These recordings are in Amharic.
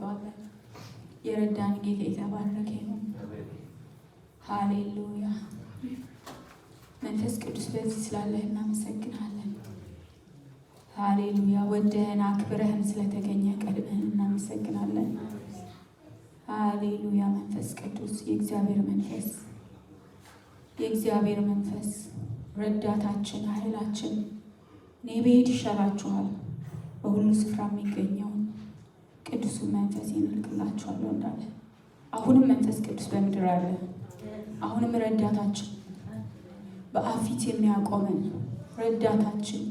እናመልከዋለን። የረዳን ጌታ የተባረከ ነው። ሃሌሉያ። መንፈስ ቅዱስ በዚህ ስላለህ እናመሰግናለን። ሃሌሉያ። ወደህን አክብረህን ስለተገኘ ቀድመህን እናመሰግናለን። ሃሌሉያ። መንፈስ ቅዱስ የእግዚአብሔር መንፈስ ረዳታችን፣ ኃይላችን እኔ ብሄድ ይሻላችኋል በሁሉ ስፍራ የሚገኘውን ቅዱሱን መንፈስ ይልክላችኋለሁ እንዳለ አሁንም መንፈስ ቅዱስ በምድር አለ። አሁንም ረዳታችን በአፊት የሚያቆመን ረዳታችን፣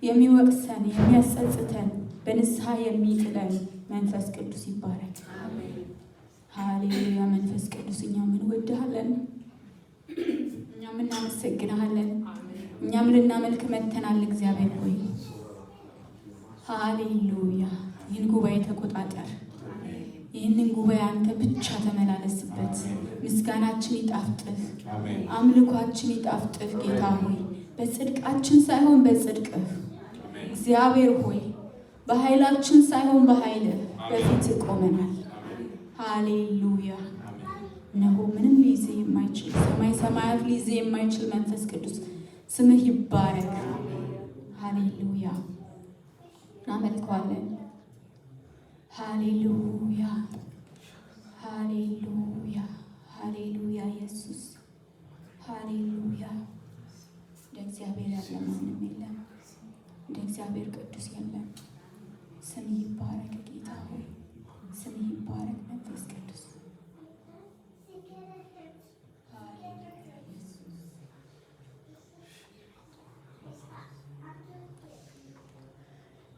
የሚወቅሰን፣ የሚያጸጽተን፣ በንስሐ የሚጥለን መንፈስ ቅዱስ ይባረክ። ሃሌሉያ። መንፈስ ቅዱስ እኛም እንወድሃለን፣ እኛም እናመሰግንሃለን፣ እኛም ልናመልክ መጥተናል። እግዚአብሔር ሆይ ሃሌሉያ። ይህን ጉባኤ ተቆጣጠር። ይህንን ጉባኤ አንተ ብቻ ተመላለስበት። ምስጋናችን ይጣፍጥህ፣ አምልኳችን ይጣፍጥህ። ጌታ ሆይ በጽድቃችን ሳይሆን በጽድቅህ፣ እግዚአብሔር ሆይ በኃይላችን ሳይሆን በኃይልህ በፊት ቆመናል። ሃሌሉያ። እነሆ ምንም ሊይዝ የማይችል ሰማይ ሰማያት ሊይዝ የማይችል መንፈስ ቅዱስ ስምህ ይባረክ። ሃሌሉያ። እናመልከዋለን። ሃሌሉያ፣ ሃሌሉያ፣ ሃሌሉያ። ኢየሱስ ሃሌሉያ። እንደ እግዚአብሔር ያለ ማንም የለም፣ እንደ እግዚአብሔር ቅዱስ የለም። ስምህ ይባረክ ጌታ ሆይ፣ ስምህ ይባረክ መንፈስ ቅዱስ።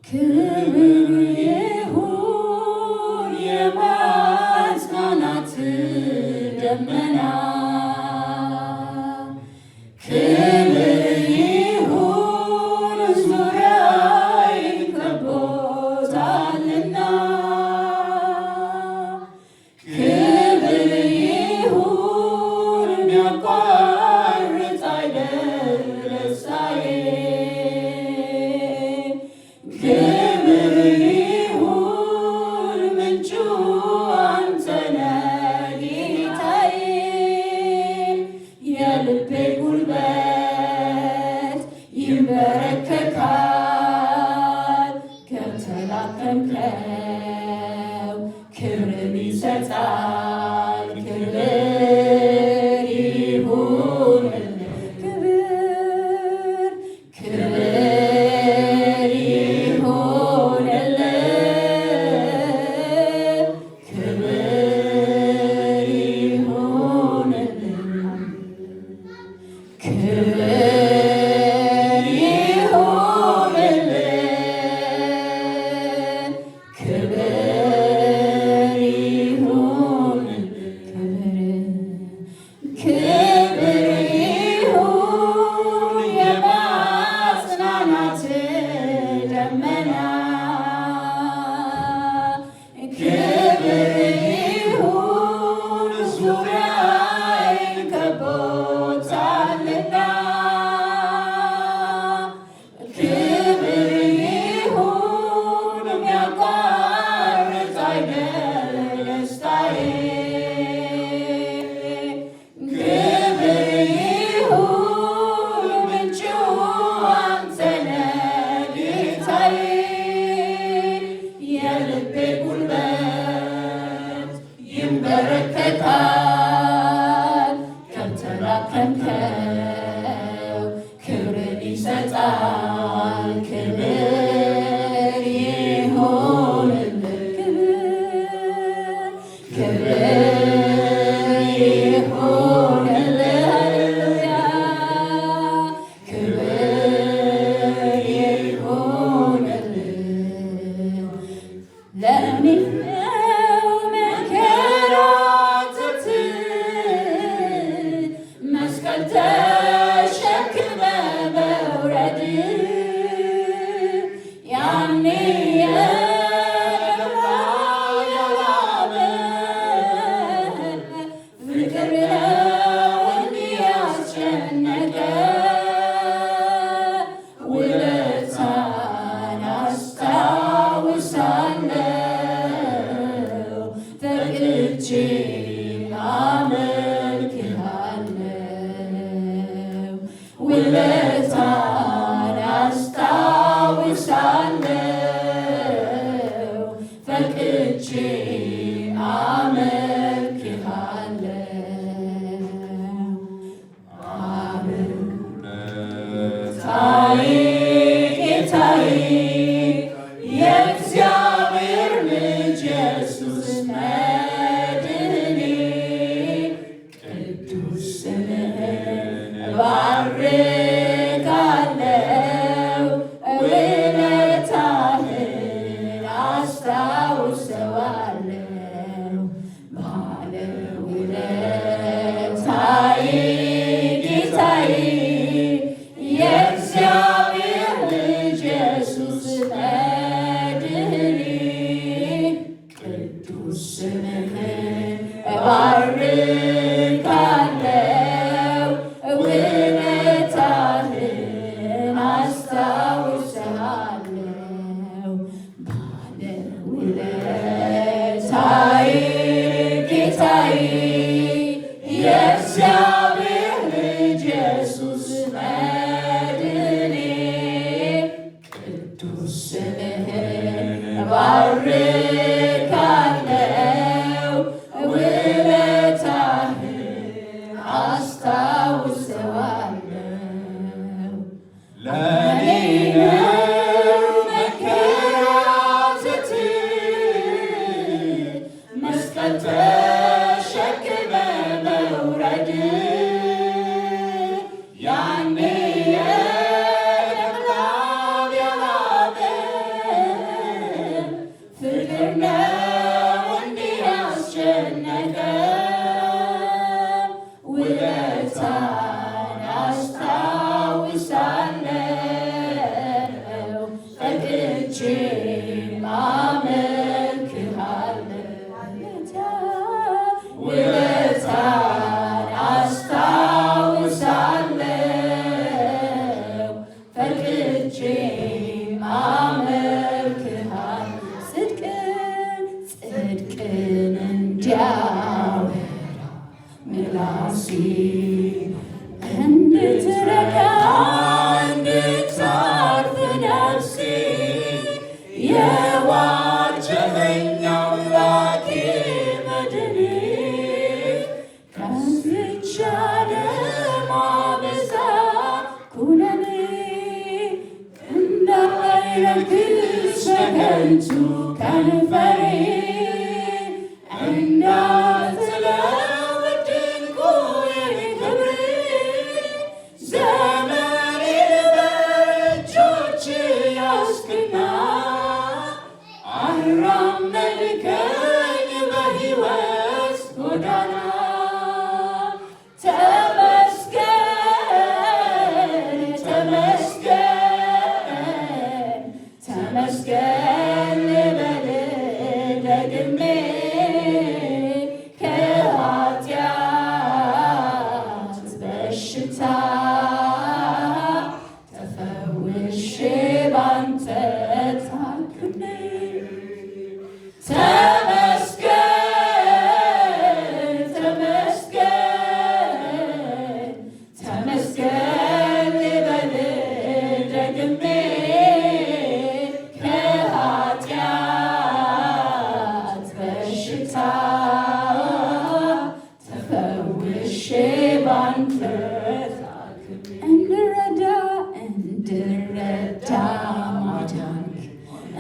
ክብር ይሁን የማጽናናት ደመና፣ ክብር ይሁን ዙሪያዬን ከቦታልና፣ ክብር ይሁን የሚያቋርጥ አይደል ደስታዬ፣ ክብር ይሁን ምንጩ አንተ ነህ ጌታዬ። የልቤ ጉልበት ይንበረከካል፣ ከተላከምከው ክብርን ይሰጣል። ክብር ይሁንልህ፣ ክብር ውለታን አስታውሳለሁ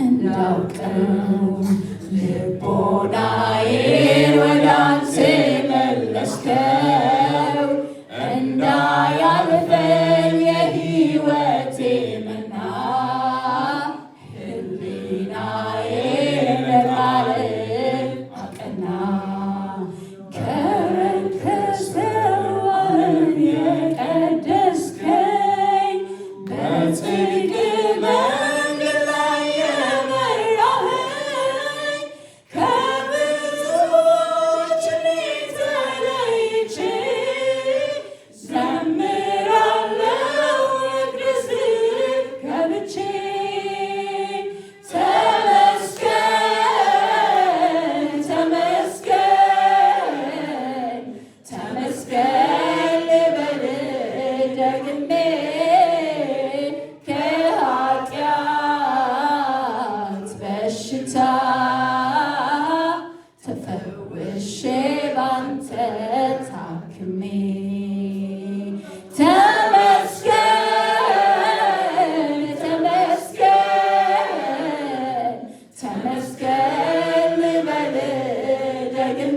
እንዳውቀው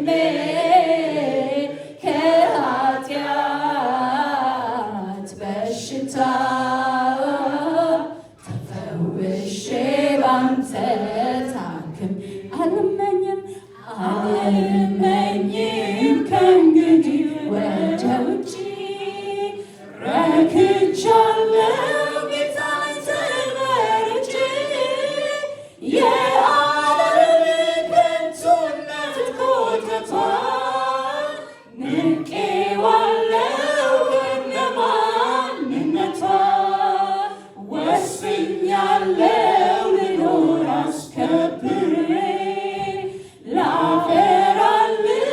ደግሜ ከኃጢአት በሽታ ተፈውሼ ባንተ ታክም አልመኝም ከእንግዲህ ወደ ውጪ ረክቻለሁ ጌታን ተመርጬ የዓለም ከንቱነት ኮተቷን ንቄዋለሁ ከነማንነቷ ወስኛለሁ ልኖር አስከብሬ ላፈራልህ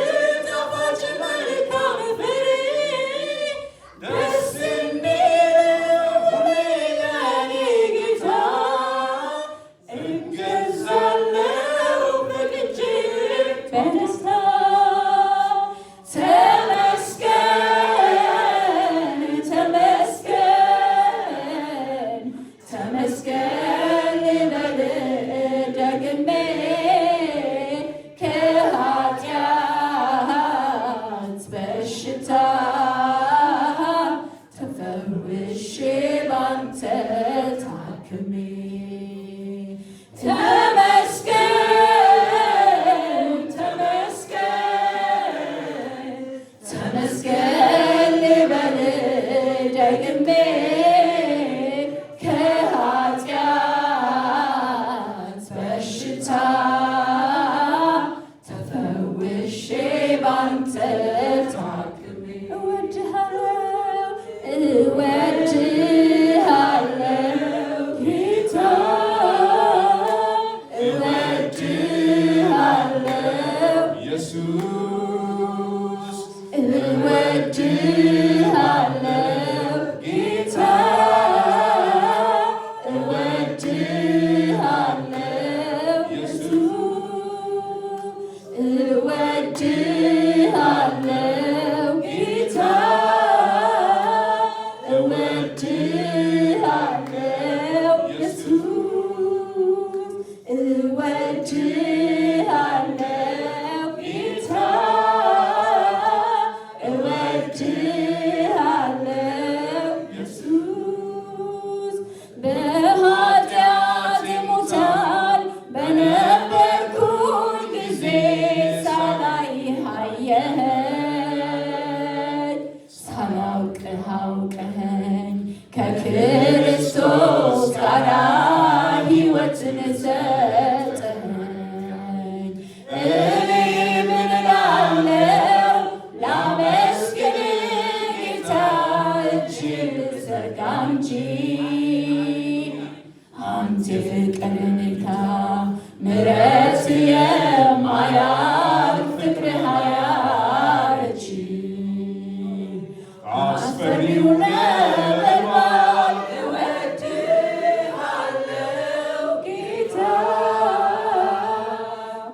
ጣፋጭ መልካም ፍሬ ደስ እንዲለው ለኔ ጌታ እገዛለሁ ፈቅጄ በደስታ ተመስገን ተመስገን ተመስገን ልበል ደግሜ ከኃጢአት በሽታ ተፈውሼ ባንተ ታክሜ ተመስገን ተመስገን ተመስገን ልበል ደግሜ ከኃጢአት በሽታ ተፈውሼ ባንተ ታክሜ እወድሃለሁ ጌታ እወድሃለሁ ኢየሱስ እወድሃለሁ ጌታ እወድሃለሁ ኢየሱስ እወድሃለሁ ጌታ እወድሃለሁ ኢየሱስ እወድሃለሁ ጌታ እወድሃለሁ ኢየሱስ በኃጢአት ሙታን በነበርኩኝ ጊዜ ሳላይህ አየኸኝ ሳላውቅህ አውቀኸኝ ከክርስቶስ ጋር ሕይወትን ሰጠኸኝ እኔ ምን እላለሁ ላመስግን ጌታ እጅን ልዘርጋ እንጂ አንተ ፍቅር ጌታ ምሕረት የማያልቅ ፍቅርህ አያረጅ አስፈሪው ነበልባል እወድሃለሁ ጌታ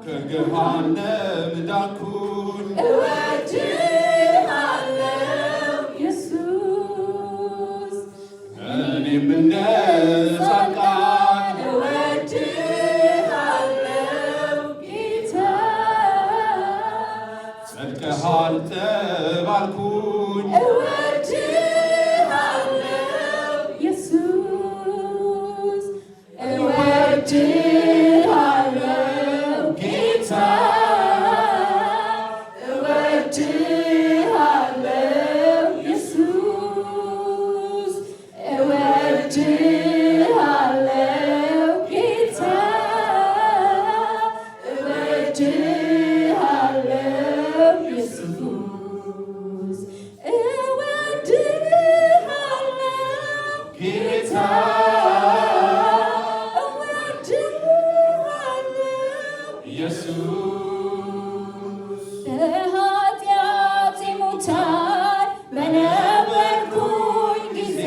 ከገሃነም ዳንኩኝ እወድሃለሁ ኢየሱስ እኔም እንደ ጻድቃን እወድሃለሁ ጌታ ጸድቀሃል ተባልኩኝ እወድሃለሁ ኢየሱስ እወድሃለሁ ጌታ እወድሃለሁ ኢየሱስ እወድሃለሁ ጌታ እወድሃለሁ ኢየሱስ እወድሃለሁ ጌታ እወድሃለሁ ኢየሱስ በኃጢአቴ ሙታን በነበርኩኝ ጊዜ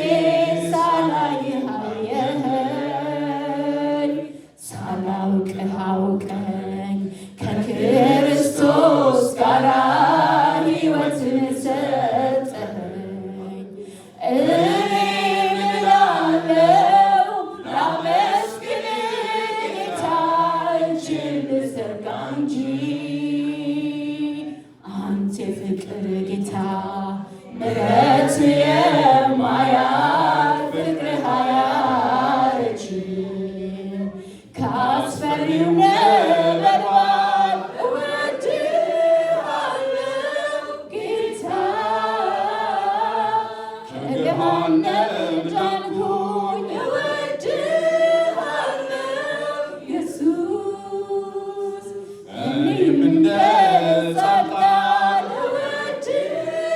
ሳላይህ አየኸኝ ሳላውቅህ አውቀኝ ከክርስቶስ ጋር ሕይወትን ሰጠኸኝ እኔ ምን እላለሁ ላመስግን ጌታ እጅን ልዘርጋ እንጂ ምሕረት የማያልፍ ፍቅርህ አያረጅም ከአስፈሪው ነበልባል እወድሃለሁ ጌታ ከገሃነም ዳንኩኝ እወድሃለሁ ኢየሱስ እኔም እንደ ጻድቃን እወድሃለሁ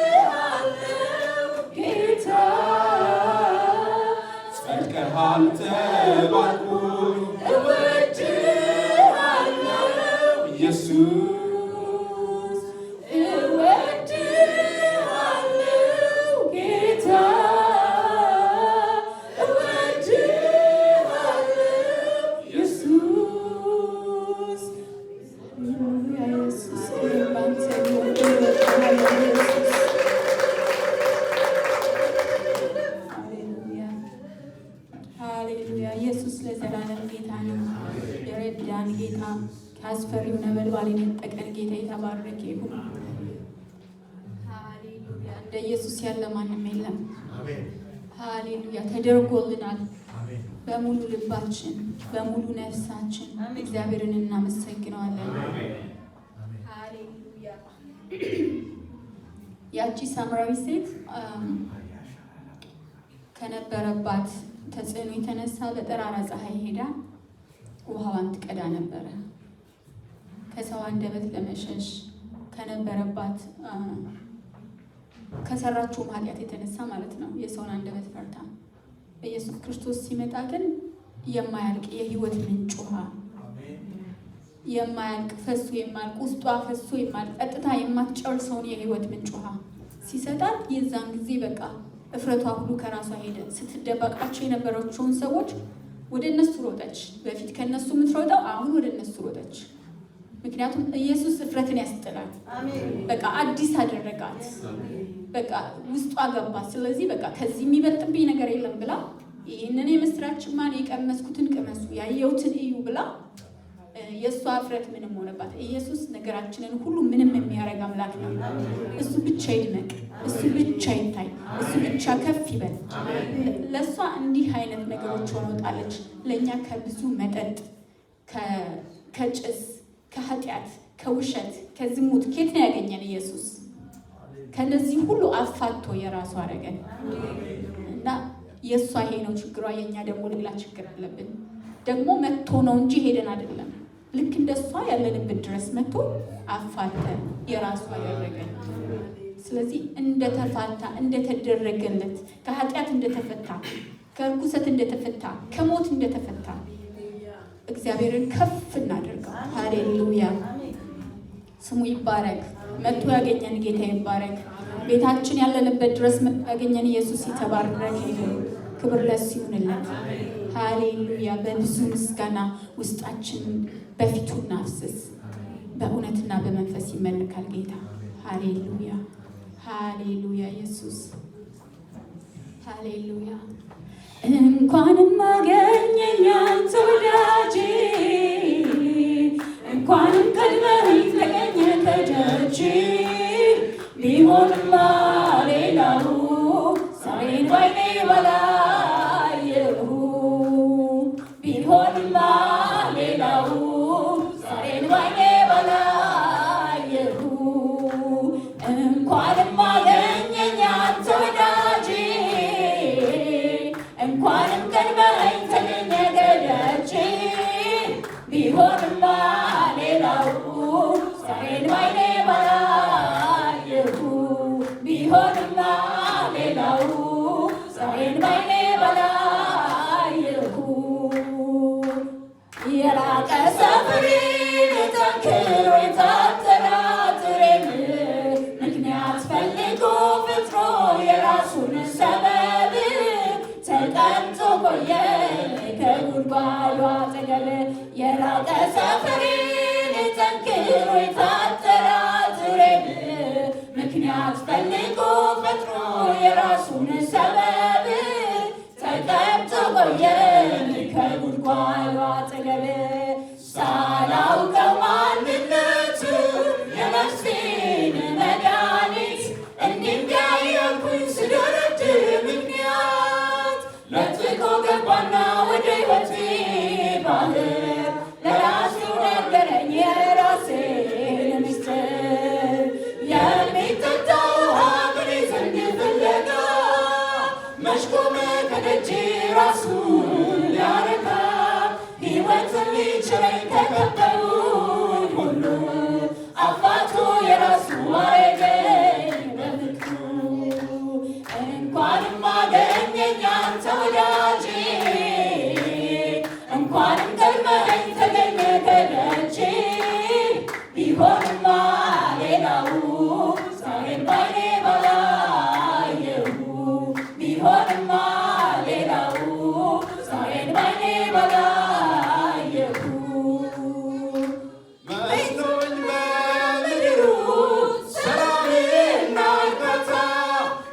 ጌታ ጸድቀሃል ተባልኩኝ እወድሃለሁ ኢየሱስ እወድሃለሁ ጌታ እወድሃለሁ ኢየሱስ ሃሌሉያ ኢየሱስ ባንተ እወድሃለሁ ኢየሱስ ሃሌሉያ ሃሌሉያ ኢየሱስ ለዘላለም ጌታ ነው። የረዳን ጌታ ከአስፈሪው ነበልባል የነጠቀን ጌታ የተባረከ ይሁን። ሃሌሉያ እንደ ኢየሱስ ያለ ማንም የለም። ሃሌሉያ ተደርጎልናል። በሙሉ ልባችን በሙሉ ነፍሳችን እግዚአብሔርን እናመሰግነዋለን። ሃሌሉያ ያቺ ሳምራዊ ሴት ከነበረባት ተጽዕኖ የተነሳ በጠራራ ፀሐይ ሄዳ ውሃዋን ትቀዳ ነበረ። ከሰው አንደበት ለመሸሽ ከነበረባት ከሰራችውም ኃጢአት የተነሳ ማለት ነው። የሰውን አንደበት ፈርታ ኢየሱስ ክርስቶስ ሲመጣ ግን የማያልቅ የሕይወት ምንጭ ውሃ የማያልቅ ፈሶ የማያልቅ ውስጧ ፈሶ የማያልቅ ቀጥታ የማትጨርሰውን የሕይወት ምንጭ ውሃ ሲሰጣት የዛን ጊዜ በቃ እፍረቷ ሁሉ ከራሷ ሄደ። ስትደበቃቸው የነበረችውን ሰዎች ወደ እነሱ ሮጠች። በፊት ከነሱ የምትሮጠው አሁን ወደ እነሱ ሮጠች። ምክንያቱም ኢየሱስ እፍረትን ያስጥላል። በቃ አዲስ አደረጋት። በቃ ውስጧ ገባ። ስለዚህ በቃ ከዚህ የሚበልጥብኝ ነገር የለም ብላ ይህንን የምስራችማ የቀመስኩትን ቅመሱ ያየሁትን እዩ ብላ የእሷ እፍረት ምንም ሆነባት። ኢየሱስ ነገራችንን ሁሉ ምንም የሚያደርግ አምላክ ነው። እሱ ብቻ ይድመቅ፣ እሱ ብቻ ይታይ፣ እሱ ብቻ ከፍ ይበል። ለእሷ እንዲህ አይነት ነገሮች ሆኖጣለች። ለእኛ ከብዙ መጠጥ፣ ከጭስ፣ ከኃጢአት፣ ከውሸት፣ ከዝሙት ኬት ነው ያገኘን ኢየሱስ? ከነዚህ ሁሉ አፋቶ የራሱ አደረገን እና የእሷ ይሄ ነው ችግሯ። የእኛ ደግሞ ሌላ ችግር አለብን። ደግሞ መጥቶ ነው እንጂ ሄደን አይደለም። ልክ እንደሷ ያለንበት ድረስ መጥቶ አፋተ የራሱ ያደረገን። ስለዚህ እንደተፋታ እንደተደረገለት ከኃጢአት እንደተፈታ ከርኩሰት እንደተፈታ ከሞት እንደተፈታ እግዚአብሔርን ከፍ እናደርገው። ሃሌሉያ ስሙ ይባረክ። መጥቶ ያገኘን ጌታ ይባረክ። ቤታችን ያለንበት ድረስ መጥቶ ያገኘን ኢየሱስ የተባረከ ይሁን። ክብር ለእሱ ይሁንለት። ሃሌሉያ በብዙ ምስጋና ውስጣችን በፊቱ እናፍስስ። በእውነትና በመንፈስ ይመልካል ጌታ። ሃሌሉያ ሃሌሉያ ኢየሱስ ሃሌሉያ። እንኳንም አገኘኝ አንተ ወዳጄ፣ እንኳንም ቀድመኸኝ ተገኘ ከደጄ። ቢሆንማ ሌላው ዛሬን ባይኔ ባላየሁ፣ ቢሆንማ ሌላው ዛሬን ባይኔ ባላየሁ። እንኳንም አገኘኝ አንተ ወዳጄ፣ እንኳንም ቀድመኸኝ ተገኘ ከደጄ። ቢሆንማ ሌላው ዛሬን ባይኔ ባላየሁ፣ ቢሆንማ ሌላው ዛሬን ባይኔ ባላየሁ። የራቀ ሰፈሬን ጠንክሮ የታጠራጥሬን ምክንያት ፈልጎ ፍጥሮ የራሱን ሰበብ ተቀምጦ ቆየ ከጉድጓዱ አጠገብ። የራቀ ሰፈሬን ጠንክሮ የታጠራጥሬን ምክንያት ፈልጎ ፈጥሮ የራሱን ሰበብ ተቀምጦ ቆየ ከጉድጓዱ አጠገብ። ሳላውቀው ማንነቱ የነፍሴን መድኃኒት እንዲህ ያየኩ ቢሆንማ ሌላው ዛሬን ባይኔ ባላየሁ ቢሆንማ ሌላው ዛሬን ባይኔ ባላየሁ መስሎኝ በምድሩ ሰላምና እርካታ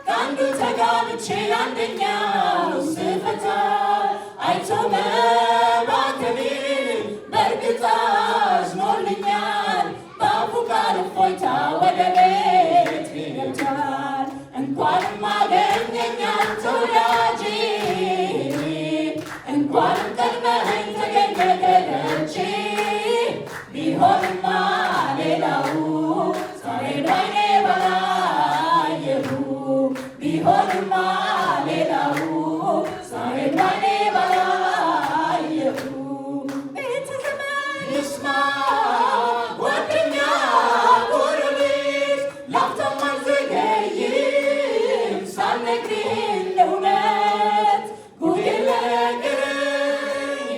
ከአንዱ ተጋብቼ አንደኛው ስፈታ አይቶ መባከኔን በእርግጥ አዝኖልኛል በአፉ ቃል እፎይታ ወደ ቤት ገብቷል እንኳንም አገኘኝ አንተ ወዳጄ እንኳንም ቀድመኸኝ ተገኘ ከደጄ ቢሆንማ ሌላው ዛሬን ባይኔ ባላየሁ ቢሆንማ ሌላው ዛሬን ባይኔ ባላየሁ ቤተ ዘመድ ይስማ ጓደኛ ጎረቤት ላፍታም አልዘገይም ሳልነግርህ እውነት ጉዴን ልንገርህ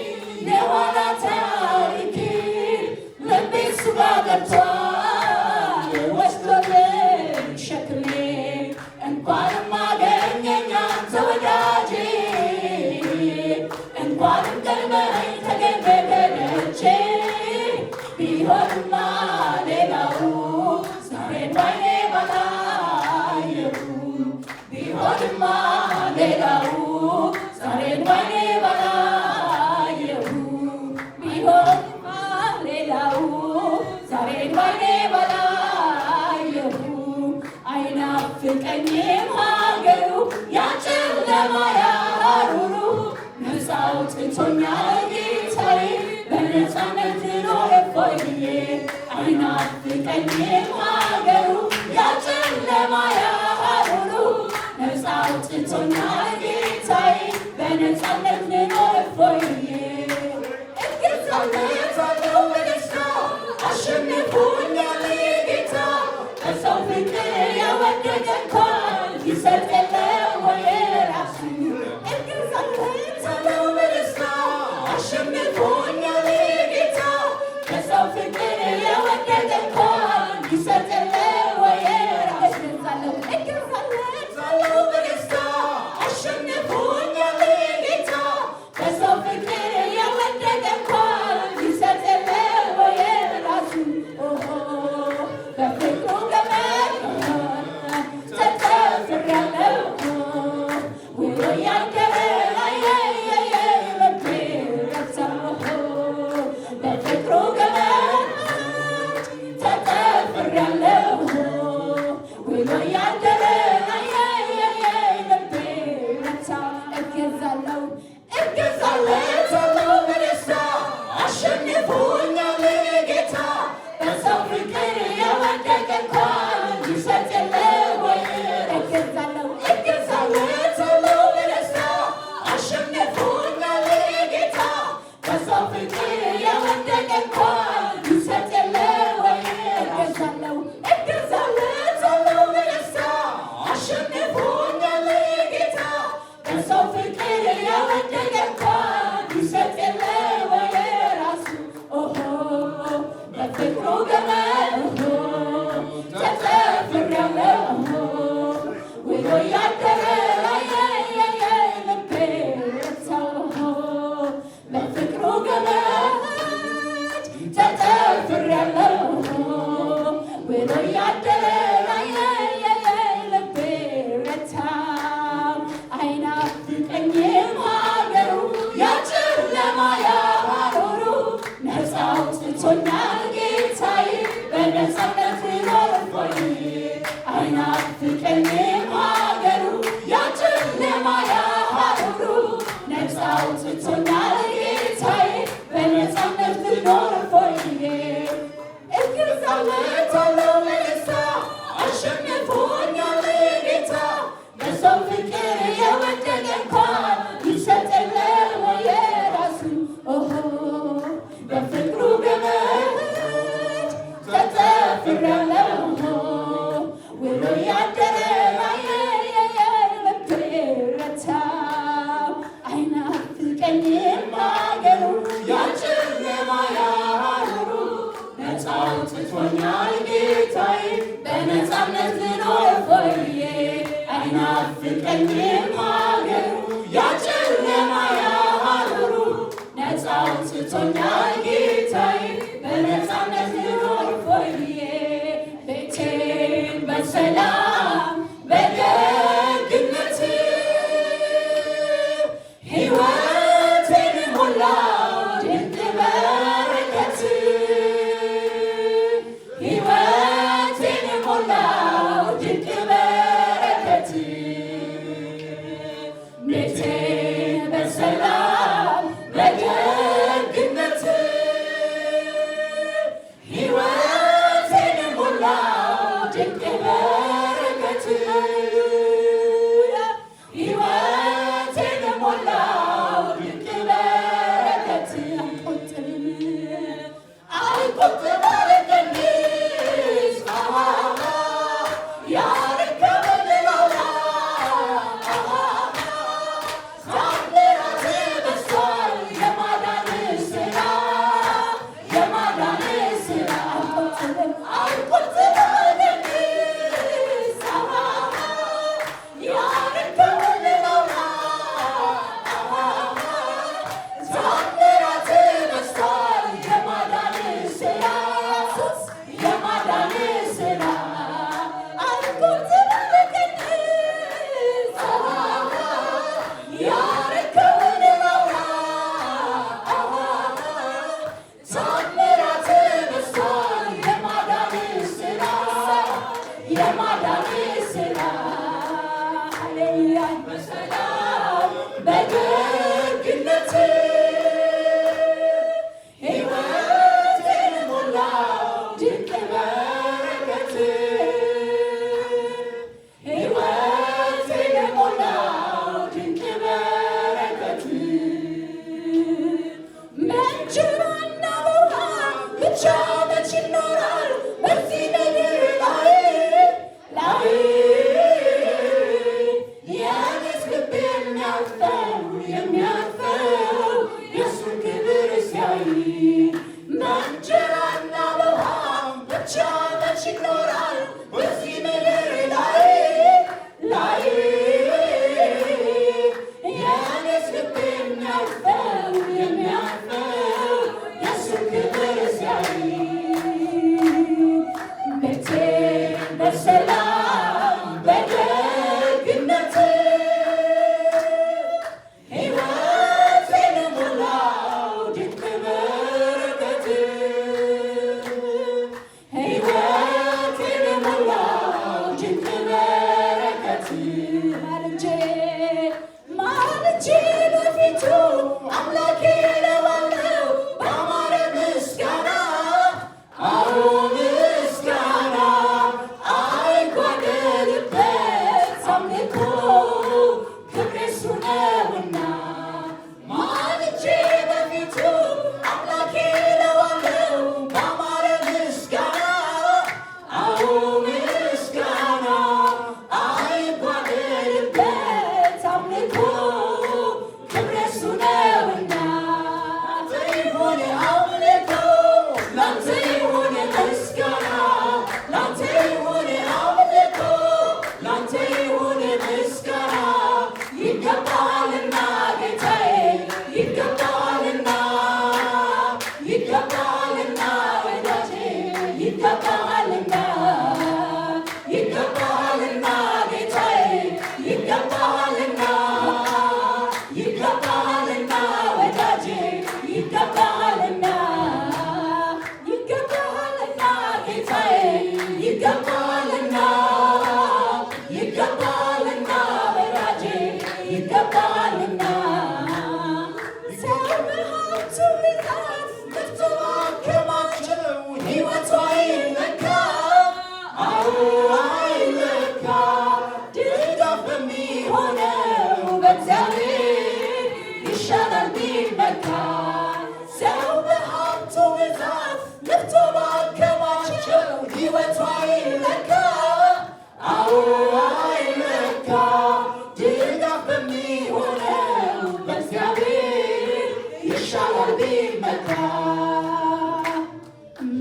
የኋላ ታሪኬን ልቤ እሱ ጋር ገብቷል ወስዶልኝ ሸክሜን እንኳንም አገኘኝ አንተ ወዳጄ እንኳንም ቀድመኸኝ ተገኘህ ከደጄ ቢሆንማ ሌላው ዛሬን ባይኔ ባላየሁ ቢሆንማ ሌላው ዛሬን ባይኔ ባላየሁ ቢሆንማ ሌላው ዛሬን ባይኔ ባላየሁ አይናፍቀኝም ሀገሩ ያጨለማ ያሩሩ ነፃ አውጥቶኛል ጌታዬ በነፃነት ልኖር እፎይ ብዬ አይናፍቀኝም ሀገሩ ያጨለማ ያሩሩ ነፃ አውጥቶኛል ጌታዬ በነፃነት ልኖር እፎይ ብዬ እገዛለታለሁ በደስታ አሸንፎኛል ጌታ በሰው ፍቅር የወደቀ እንኳን ይሰጥ የለ ወይ ራሱ እገዛለታለሁ በደስታ አሸንፎኛል ጌታ በሰው ፍቅር የወደቀ እንኳን ይሰጥ የለ ወይ ራሱ እገዛለታለሁ በደስታ አሸንፎኛል ጌታ በሰው ፍቅር የወደቀ እንኳን ይሰጥ የለ ወይ ራሱ በፍቅሩ ገመድ ተጠፍሬያለሁ ውሎ ያደረ ልቤ ረታሁ በፍቅሩ ገመድ ተጠፍሬያለሁ ውሎ ያደረ ልቤ ረታ እገዛለታለሁ በደስታ አሸንፎኛል ጌታ በሰው ፍቅር የወደቀ እንኳን ይሰጥ የለ ወይ እገዛለታለሁ በደስታ አሸንፎኛል ጌታ በሰው ፍቅር የወደቀ እንኳን ይሰጥ የለ ወይ እገዛለታለሁ በደስታ አሸንፎኛል ጌታ በሰው ፍቅር የወደቀ እንኳን ይሰጥ የለ ወይ ራሱ በፍቅሩ ገመድ ተጠፍሬያለሁ ውሎ ያደረ ልቤ ረታሁ በፍቅሩ ገመድ ተጠፍሬያለሁ ውሎ ያደረ ልቤ ረታሁ አይናፍቀኝም ሀገሩ ያጨለማ ያሩሩ ነፃ አውጥቶኛል ጌታዬ በነፃነት ልኖር እፎይ አይናፍቀኝም ሀገሩ ያጨለማ ያሩሩ ነፃ አውጥቶኛል ጌታዬ በነፃነት ልኖር እፎይ እገዛለታለሁ በደስታ አሸንፎኛል ጌታ በሰው ፍቅር የወደቀ እንኳን ይሰጥ የለ ወይ ራሱ በፍቅሩ ገመድ ተጠፍሬያለሁ ውሎ ያደረ ልቤ ረታሁ አይናፍቀኝም ሀገሩ ያጨለማ ያሩሩ ነፃ አውጥቶኛል ጌታዬ በነፃነት ልኖር ሆዬ አይናፍቀኝም ሀገሩ ያጨለማ ያሐሩሩ ነፃ አውጥቶኛል ጌታዬ በነፃነት ልኖር ሆዬ ቤቴን በሰላም በደግነት ሕይወቴን ሞላው ድንቅ በረከት ሕይወቴን ሞላው ድንቅ በረከት ቤቴን በሰላም በደግነት ሕይወቴን ሞላው ድንቅ በረከት ሕይወቴን ሞላው ድንቅ በረከት አልቆጥርም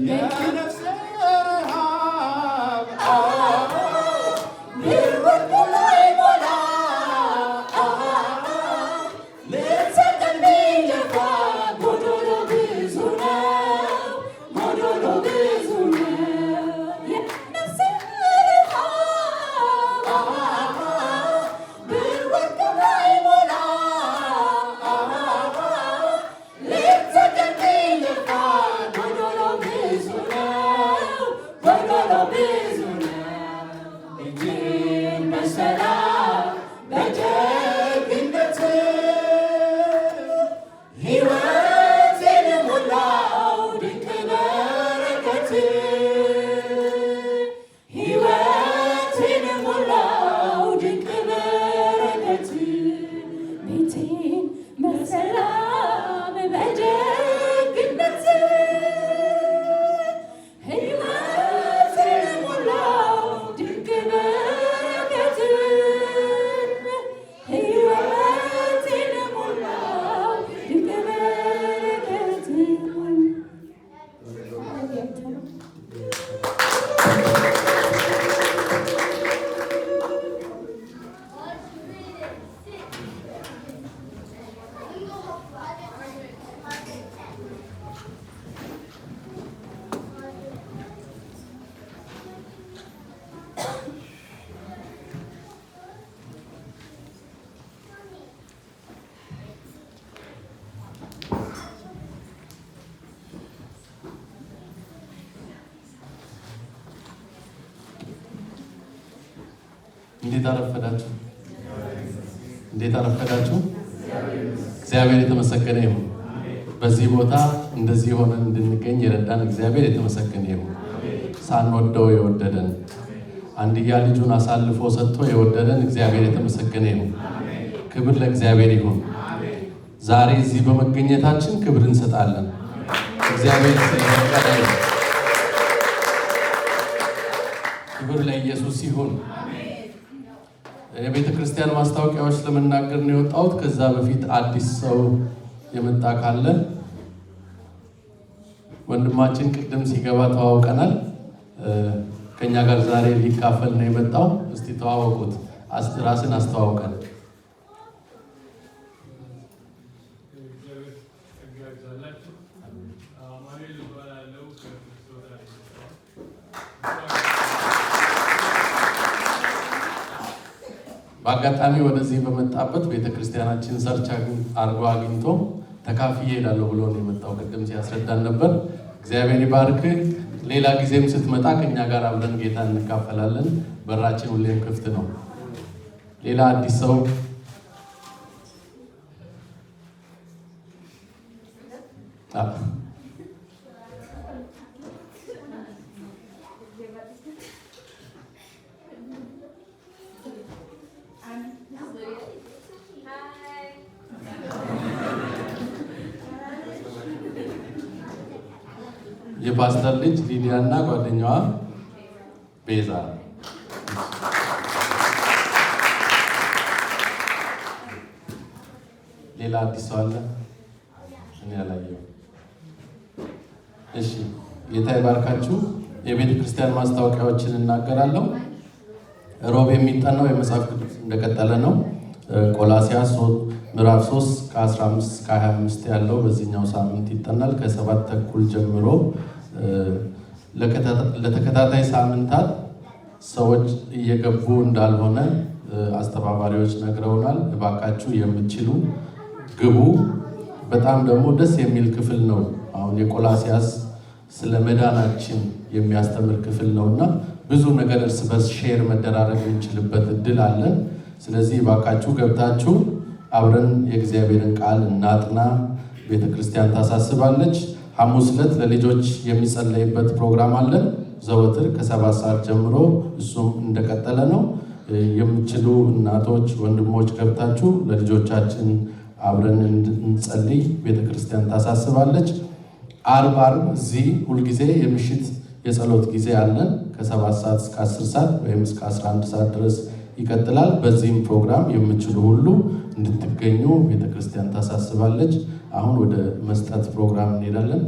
Make ለነፍሴ ረሃብ ብርወድ ላይሞላ ልትሰጠን ቢለፋ ጎዶሎ ብዙ ነው፣ ጎዶሎ ብዙ ነው። የነፍሴ ረሃብ ብርወድ ላይሞላ ልትሰጠን ቢለፋ ጎዶሎ ብዙ ነው፣ ጎዶሎ ብዙ ነው። እጅን በሰላም በጀግነት ሕይወቴን ሞላው ድንቅ በረከት፣ ሕይወቴን ሞላው ድንቅ በረከት። ቤቴን በሰላም በጀግነት ሕይወቴን ሞላው ድንቅ በረከት፣ ሕይወቴን ሞላው ድንቅ በረከት። እንዴት አረፈዳችሁ? እንዴት አረፈዳችሁ? እግዚአብሔር የተመሰገነ ይሁን። በዚህ ቦታ እንደዚህ ሆነን እንድንገኝ የረዳን እግዚአብሔር የተመሰገነ ይሁን። ሳንወደው የወደደን አንድያ ልጁን አሳልፎ ሰጥቶ የወደደን እግዚአብሔር የተመሰገነ ይሁን። ክብር ለእግዚአብሔር ይሁን። ዛሬ እዚህ በመገኘታችን ክብር እንሰጣለን። እግዚአብሔር ስለፈቀደ ይሁን። ክብር ለኢየሱስ ይሁን። የቤተ ክርስቲያን ማስታወቂያዎች ለመናገር ነው የወጣሁት። ከዛ በፊት አዲስ ሰው የመጣ ካለ ወንድማችን ቅድም ሲገባ ተዋውቀናል። ከኛ ጋር ዛሬ ሊካፈል ነው የመጣው። እስቲ ተዋወቁት፣ ራስን አስተዋውቀን። በአጋጣሚ ወደዚህ በመጣበት ቤተክርስቲያናችን ሰርች አድርጎ አግኝቶ ተካፍዬ እሄዳለሁ ብሎ ነው የመጣው። ቅድም ሲያስረዳን ነበር። እግዚአብሔር ይባርክ። ሌላ ጊዜም ስትመጣ ከኛ ጋር አብረን ጌታ እንካፈላለን። በራችን ሁሌም ክፍት ነው። ሌላ አዲስ ሰው የፓስተር ልጅ ሊዲያ እና ጓደኛዋ ቤዛ። ሌላ አዲስ ሰው አለ? እኔ አላየሁም። እሺ፣ ጌታ ይባርካችሁ። የቤተ ክርስቲያን ማስታወቂያዎችን እናገራለሁ። ሮብ የሚጠናው የመጽሐፍ ቅዱስ እንደቀጠለ ነው። ቆላስይስ ምዕራፍ 3 ከ15 እስከ 25 ያለው በዚህኛው ሳምንት ይጠናል። ከ7 ተኩል ጀምሮ ለተከታታይ ሳምንታት ሰዎች እየገቡ እንዳልሆነ አስተባባሪዎች ነግረውናል። እባካችሁ የምትችሉ ግቡ። በጣም ደግሞ ደስ የሚል ክፍል ነው። አሁን የቆላስይስ ስለ መዳናችን የሚያስተምር ክፍል ነውና ብዙ ነገር እርስ በርስ ሼር መደራረግ የምንችልበት እድል አለን። ስለዚህ እባካችሁ ገብታችሁ አብረን የእግዚአብሔርን ቃል እናጥና። ቤተክርስቲያን ታሳስባለች። ሐሙስ ዕለት ለልጆች የሚጸለይበት ፕሮግራም አለን ዘወትር ከ7 ሰዓት ጀምሮ፣ እሱም እንደቀጠለ ነው። የምትችሉ እናቶች፣ ወንድሞች ገብታችሁ ለልጆቻችን አብረን እንጸልይ ቤተክርስቲያን ታሳስባለች። ዓርብ እዚህ ሁልጊዜ የምሽት የጸሎት ጊዜ አለን ከ7 ሰዓት እስከ 10 ሰዓት ወይም እስከ 11 ሰዓት ድረስ ይቀጥላል። በዚህም ፕሮግራም የምትችሉ ሁሉ እንድትገኙ ቤተክርስቲያን ታሳስባለች። አሁን ወደ መስጠት ፕሮግራም እንሄዳለን።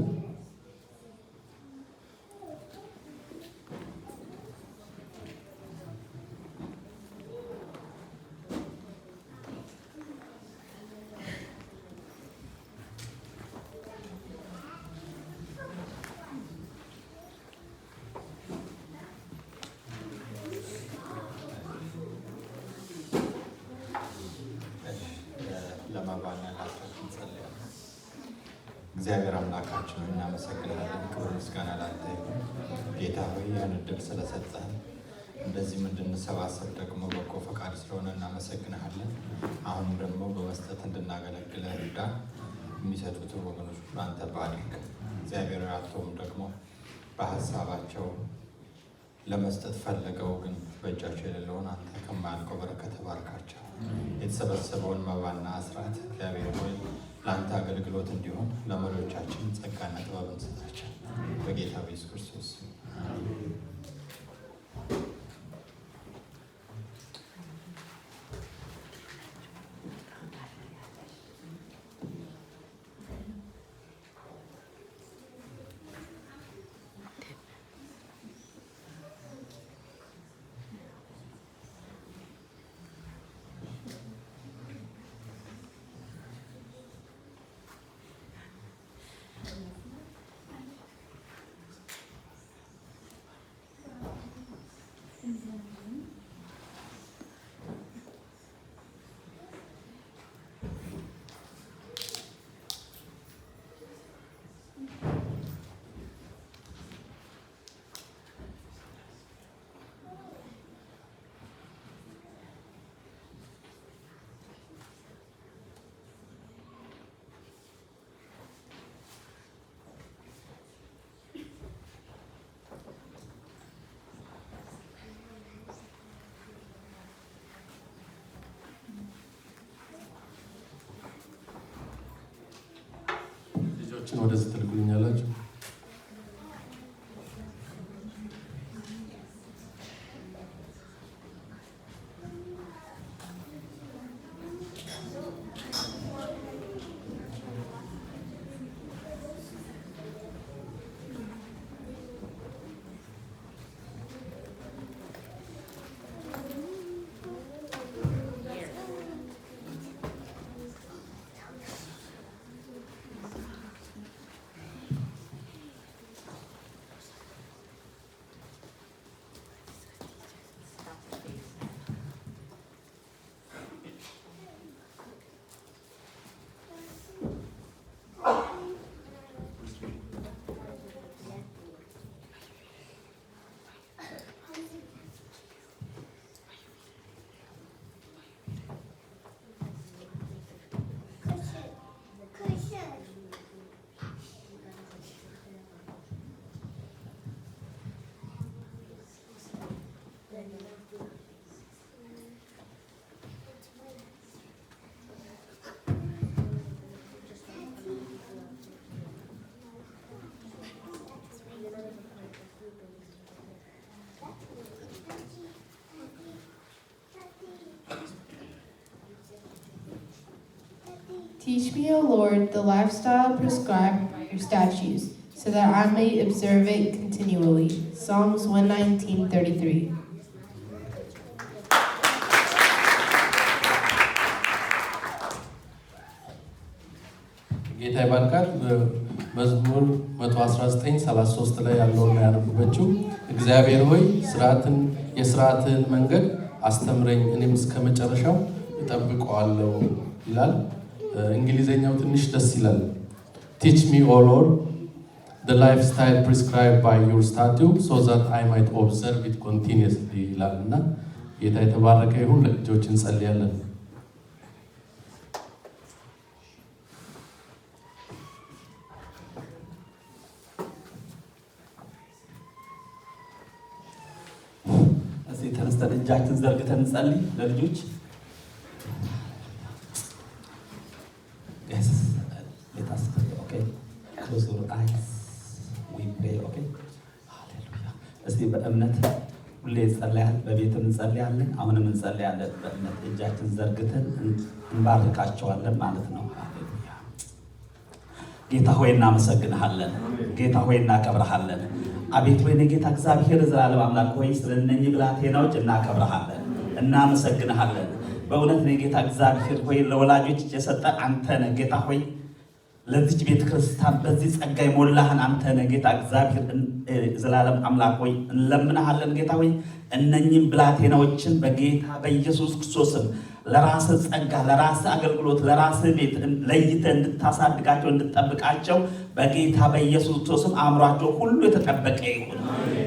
እግዚአብሔር አምላካችን እናመሰግናለን። ክብር ምስጋና ላንተ ይሁን ጌታ ሆይ ያን ዕድል ስለሰጠን እንደዚህ እንድንሰባሰብ ደግሞ በጎ ፈቃድ ስለሆነ እናመሰግናለን። አሁንም ደግሞ በመስጠት እንድናገለግል እርዳ። የሚሰጡት ወገኖች ሁሉ አንተ ባርክ። እግዚአብሔር አቶም ደግሞ በሀሳባቸው ለመስጠት ፈልገው ግን በእጃቸው የሌለውን አንተ ከማያልቀው በረከት ባርካቸው። የተሰበሰበውን መባና አስራት እግዚአብሔር ሆይ ለአንተ አገልግሎት እንዲሆን ለመሪዎቻችን ጸጋና ጥበብ እንሰጣቸው በጌታ በኢየሱስ ክርስቶስ። ወደዚህ ትልኩልኛላችሁ። Teach me, O Lord, the lifestyle prescribed by your statutes, so that I may observe it continually. Psalms 119:33. ጌታ ይባርካት። መዝሙር 119:33 ላይ ያለውን ያነበበችው እግዚአብሔር ሆይ የሥርዓትን መንገድ አስተምረኝ እኔም እስከ መጨረሻው እጠብቀዋለሁ ይላል። እንግሊዘኛው ትንሽ ደስ ይላል። Teach me, O Lord, the lifestyle prescribed by your statute, so that I might observe it continuously ይላል እና ጌታ የተባረከ ይሁን። ለልጆች እንጸልያለን። እዚህ ተነስተን እጃችን ዘርግተን እንጸልይ ለልጆች። Yes, let us pray, okay? Close your eyes. We pray, okay? Hallelujah. እስቲ በእምነት ሁሌ እንጸልያለን፣ በቤትም እንጸልያለን፣ አሁንም እንጸልያለን። በእምነት እጃችን ዘርግተን እንባርካቸዋለን ማለት ነው። ሃሌሉያ። ጌታ ሆይ እናመሰግንሃለን። ጌታ ሆይ እናከብረሃለን። አቤት ወይኔ ጌታ እግዚአብሔር ዘላለም አምላክ ሆይ ስለነኚህ ብላቴናዎች እናከብረሃለን፣ እናመሰግንሃለን። በእውነት ነው ጌታ እግዚአብሔር ሆይ ለወላጆች የሰጠ አንተ ነህ ጌታ ሆይ። ለዚች ቤተ ክርስቲያን በዚህ ጸጋ የሞላህን አንተ ነህ ጌታ እግዚአብሔር ዘላለም አምላክ ሆይ እንለምንሃለን ጌታ ሆይ። እነኚህም ብላቴናዎችን በጌታ በኢየሱስ ክርስቶስም ለራስ ጸጋ፣ ለራስ አገልግሎት፣ ለራስ ቤት ለይተህ እንድታሳድጋቸው እንድትጠብቃቸው በጌታ በኢየሱስ ክርስቶስም አእምሯቸው ሁሉ የተጠበቀ ይሁን።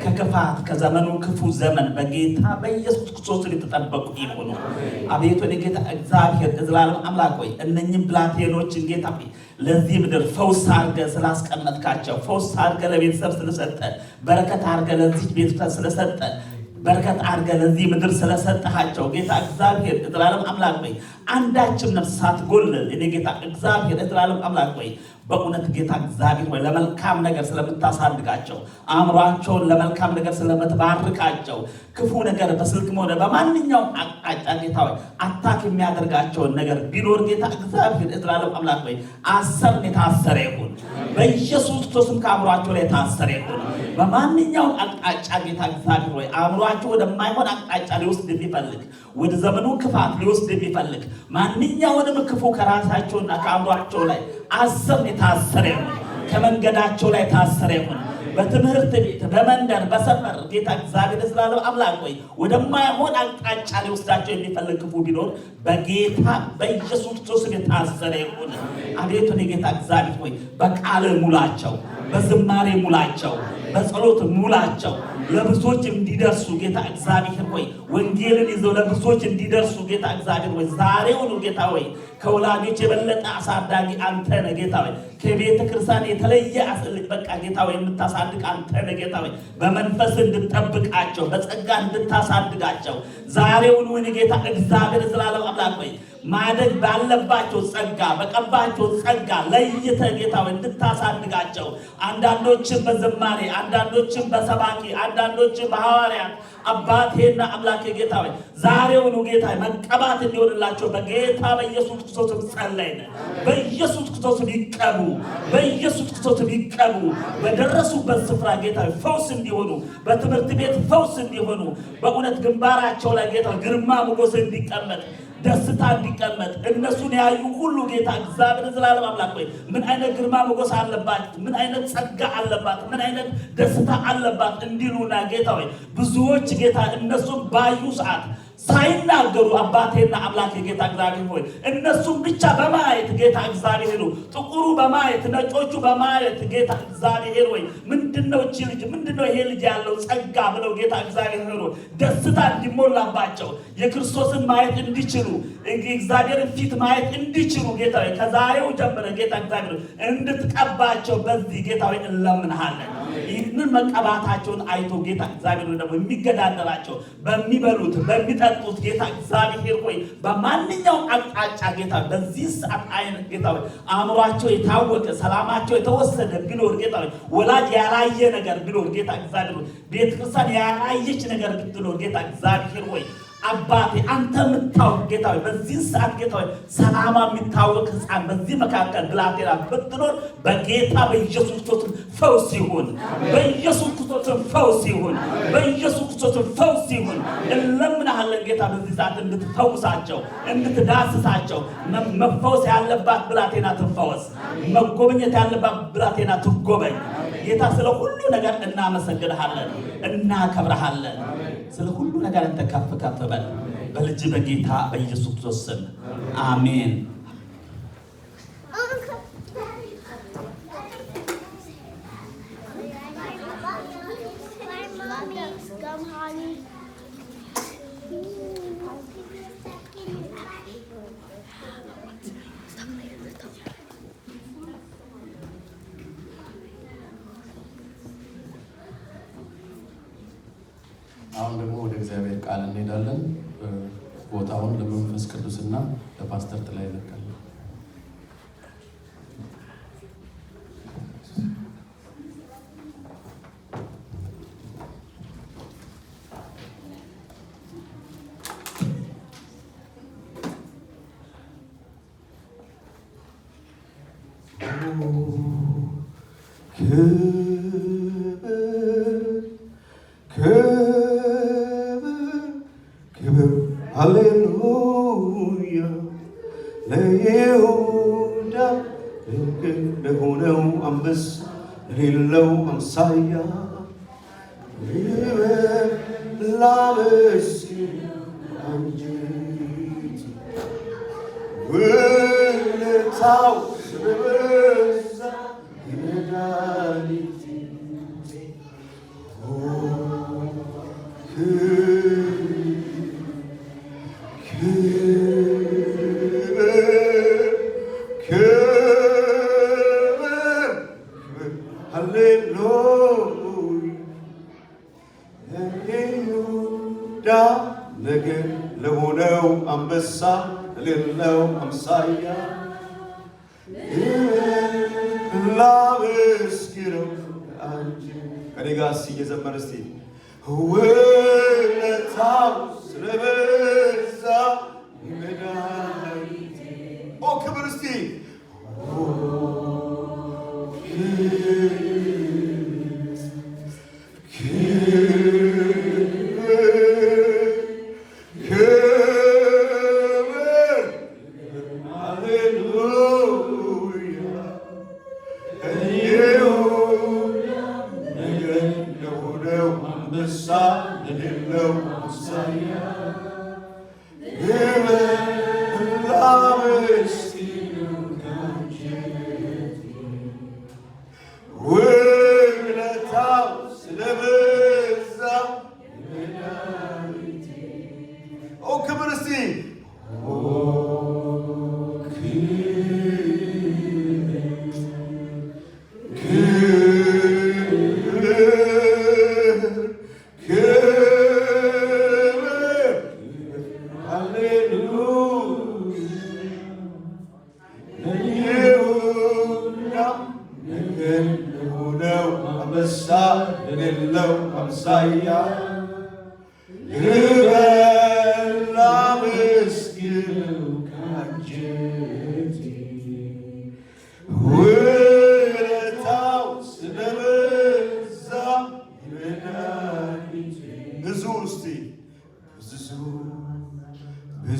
ከክፋት ከዘመኑ ክፉ ዘመን በጌታ በኢየሱስ ክርስቶስ የተጠበቁ ይሁኑ። አቤቱ ጌታ እግዚአብሔር ዘላለም አምላክ ሆይ እነኚህም ብላቴኖችን ጌታ ለዚህ ምድር ፈውስ አድርገህ ስላስቀመጥካቸው፣ ፈውስ አድርገህ ለቤተሰብ ስለሰጠ፣ በረከት አድርገህ ለዚህ ቤተሰብ ስለሰጠ፣ በረከት አድርገህ ለዚህ ምድር ስለሰጠሃቸው ጌታ እግዚአብሔር ዘላለም አምላክ ሆይ አንዳችም ነፍስ ሳትጎልል እኔ ጌታ እግዚአብሔር ዘላለም አምላክ ሆይ በእውነት ጌታ እግዚአብሔር ሆይ ለመልካም ነገር ስለምታሳድጋቸው፣ አእምሯቸውን ለመልካም ነገር ስለምትባርካቸው፣ ክፉ ነገር በስልክም ሆነ በማንኛውም አቅጣጫ ጌታ ሆይ አታክ የሚያደርጋቸውን ነገር ቢኖር ጌታ እግዚአብሔር ዘላለም አምላክ ሆይ አሰርን የታሰረ ይሁን። በኢየሱስ ክርስቶስም ከአእምሯቸው ላይ የታሰረ ይሁን። በማንኛውም አቅጣጫ ጌታ እግዚአብሔር ሆይ አእምሯቸው ወደማይሆን አቅጣጫ ሊወስድ የሚፈልግ፣ ወደ ዘመኑ ክፋት ሊወስድ የሚፈልግ ማንኛውንም ክፉ ከራሳቸውና ከአእምሯቸው ላይ አሰርን የታሰረ ይሁን። ከመንገዳቸው ላይ ታሰረ ይሁን። በትምህርት ቤት፣ በመንደር፣ በሰፈር ጌታ እግዚአብሔር ዘላለም አምላክ ሆይ ወደማይሆን አቅጣጫ ሊወስዳቸው የሚፈልግ ክፉ ቢኖር በጌታ በኢየሱስ ክርስቶስ የታሰረ ይሁን። አቤቱ ጌታ እግዚአብሔር ሆይ በቃል ሙላቸው፣ በዝማሬ ሙላቸው፣ በጸሎት ሙላቸው። ለብዙዎች እንዲደርሱ ጌታ እግዚአብሔር ሆይ ወንጌልን ይዘው ለብዙዎች እንዲደርሱ ጌታ እግዚአብሔር ሆይ ዛሬውኑ ጌታ ሆይ ከወላጆች የበለጠ አሳዳጊ አንተ ነህ ጌታ ሆይ። ከቤተ ክርስቲያን የተለየ በቃ ጌታ ሆይ የምታሳድግ አንተ ነህ ጌታ ሆይ። በመንፈስ እንድጠብቃቸው፣ በጸጋ እንድታሳድጋቸው ዛሬውኑ ጌታ እግዚአብሔር ዘላለም አምላክ ሆይ ማደግ ባለባቸው ጸጋ፣ በቀባቸው ጸጋ ለይተህ ጌታ ሆይ እንድታሳድጋቸው፣ አንዳንዶችን በዝማሬ፣ አንዳንዶችን በሰባኪ፣ አንዳንዶችን በሐዋርያት አባቴና አምላኬ ጌታ ሆይ ዛሬውኑ ጌታ መቀባት እንዲሆንላቸው በጌታ በኢየሱስ ክርስቶስ ጸለይን። በኢየሱስ ክርስቶስ ይቀቡ፣ በኢየሱስ ክርስቶስ ይቀቡ። በደረሱበት ስፍራ ጌታ ፈውስ እንዲሆኑ፣ በትምህርት ቤት ፈውስ እንዲሆኑ፣ በእውነት ግንባራቸው ላይ ጌታ ግርማ ሞገስ እንዲቀመጥ፣ ደስታ እንዲቀመጥ፣ እነሱን ያዩ ሁሉ ጌታ እግዚአብሔር ዘላለም አምላክ ሆይ ምን አይነት ግርማ ሞገስ አለባት፣ ምን አይነት ጸጋ አለባት፣ ምን አይነት ደስታ አለባት እንዲሉና ጌታ ሆይ ብዙዎች ጌታ እነሱን ባዩ ሰዓት ሳይናገሩ አባቴና አምላኬ ጌታ እግዚአብሔር ሆይ እነሱም ብቻ በማየት ጌታ እግዚአብሔር ጥቁሩ በማየት ነጮቹ በማየት ጌታ እግዚአብሔር ሆይ ምንድነው እቺ ልጅ ምንድነው ይሄ ልጅ ያለው ጸጋ ብለው ጌታ እግዚአብሔር ሆይ ደስታ እንዲሞላባቸው የክርስቶስን ማየት እንዲችሉ እግዚአብሔርን ፊት ማየት እንዲችሉ ጌታ ሆይ ከዛሬው ጀምረ ጌታ እግዚአብሔር እንድትቀባቸው በዚህ ጌታ ሆይ እንለምንሃለን። ይህንን መቀባታቸውን አይቶ ጌታ እግዚአብሔር ደግሞ የሚገዳደራቸው በሚበሉት በሚጠጡት ጌታ እግዚአብሔር ሆይ በማንኛውም አቅጣጫ ጌታ በዚህ ሰዓት አይነት ጌታ ሆይ አእምሯቸው የታወቀ ሰላማቸው የተወሰደ ቢኖር ጌታ ሆይ ወላጅ ያላየ ነገር ቢኖር ጌታ እግዚአብሔር ሆይ ቤተክርስቲያን ያላየች ነገር ብትኖር ጌታ እግዚአብሔር ሆይ አባቴ አንተ የምታውቅ ጌታ ሆይ በዚህ ሰዓት ጌታ ሆይ ሰላማ የሚታወቅ ሕፃን በዚህ መካከል ብላቴና ብትኖር በጌታ በኢየሱስ ክርስቶስ ፈውስ ይሁን። በኢየሱስ ክርስቶስ ፈውስ ይሁን። በኢየሱስ ክርስቶስ ፈውስ ይሁን። እንለምንሃለን ጌታ በዚህ ሰዓት እንድትፈውሳቸው፣ እንድትዳስሳቸው። መፈወስ ያለባት ብላቴና ትፈወስ። መጎብኘት ያለባት ብላቴና ትጎበኝ። ጌታ ስለ ሁሉ ነገር እናመሰግንሃለን፣ እናከብረሃለን። ስለ ሁሉ ነገር አንተ ከፍ ከፍ በል በልጅ በጌታ በኢየሱስ ክርስቶስ ስም አሜን። አሁን ደግሞ ወደ እግዚአብሔር ቃል እንሄዳለን። ቦታውን ለመንፈስ ቅዱስና ለፓስተር ጥላይ ይለቃል። ሃሌሉያ ለይሁዳ ለሆነው አንበሳ ለሌለው አምሳያ ላመስግን አንጀቴ ነገር ለሆነው አንበሳ ለሌለው አምሳያ ላመስግነው አንቺ ከኔ ጋር እየዘመርን እስቲ ውለታው ስለበዛ መድኃኒቴ ኦ ክብር እስቲ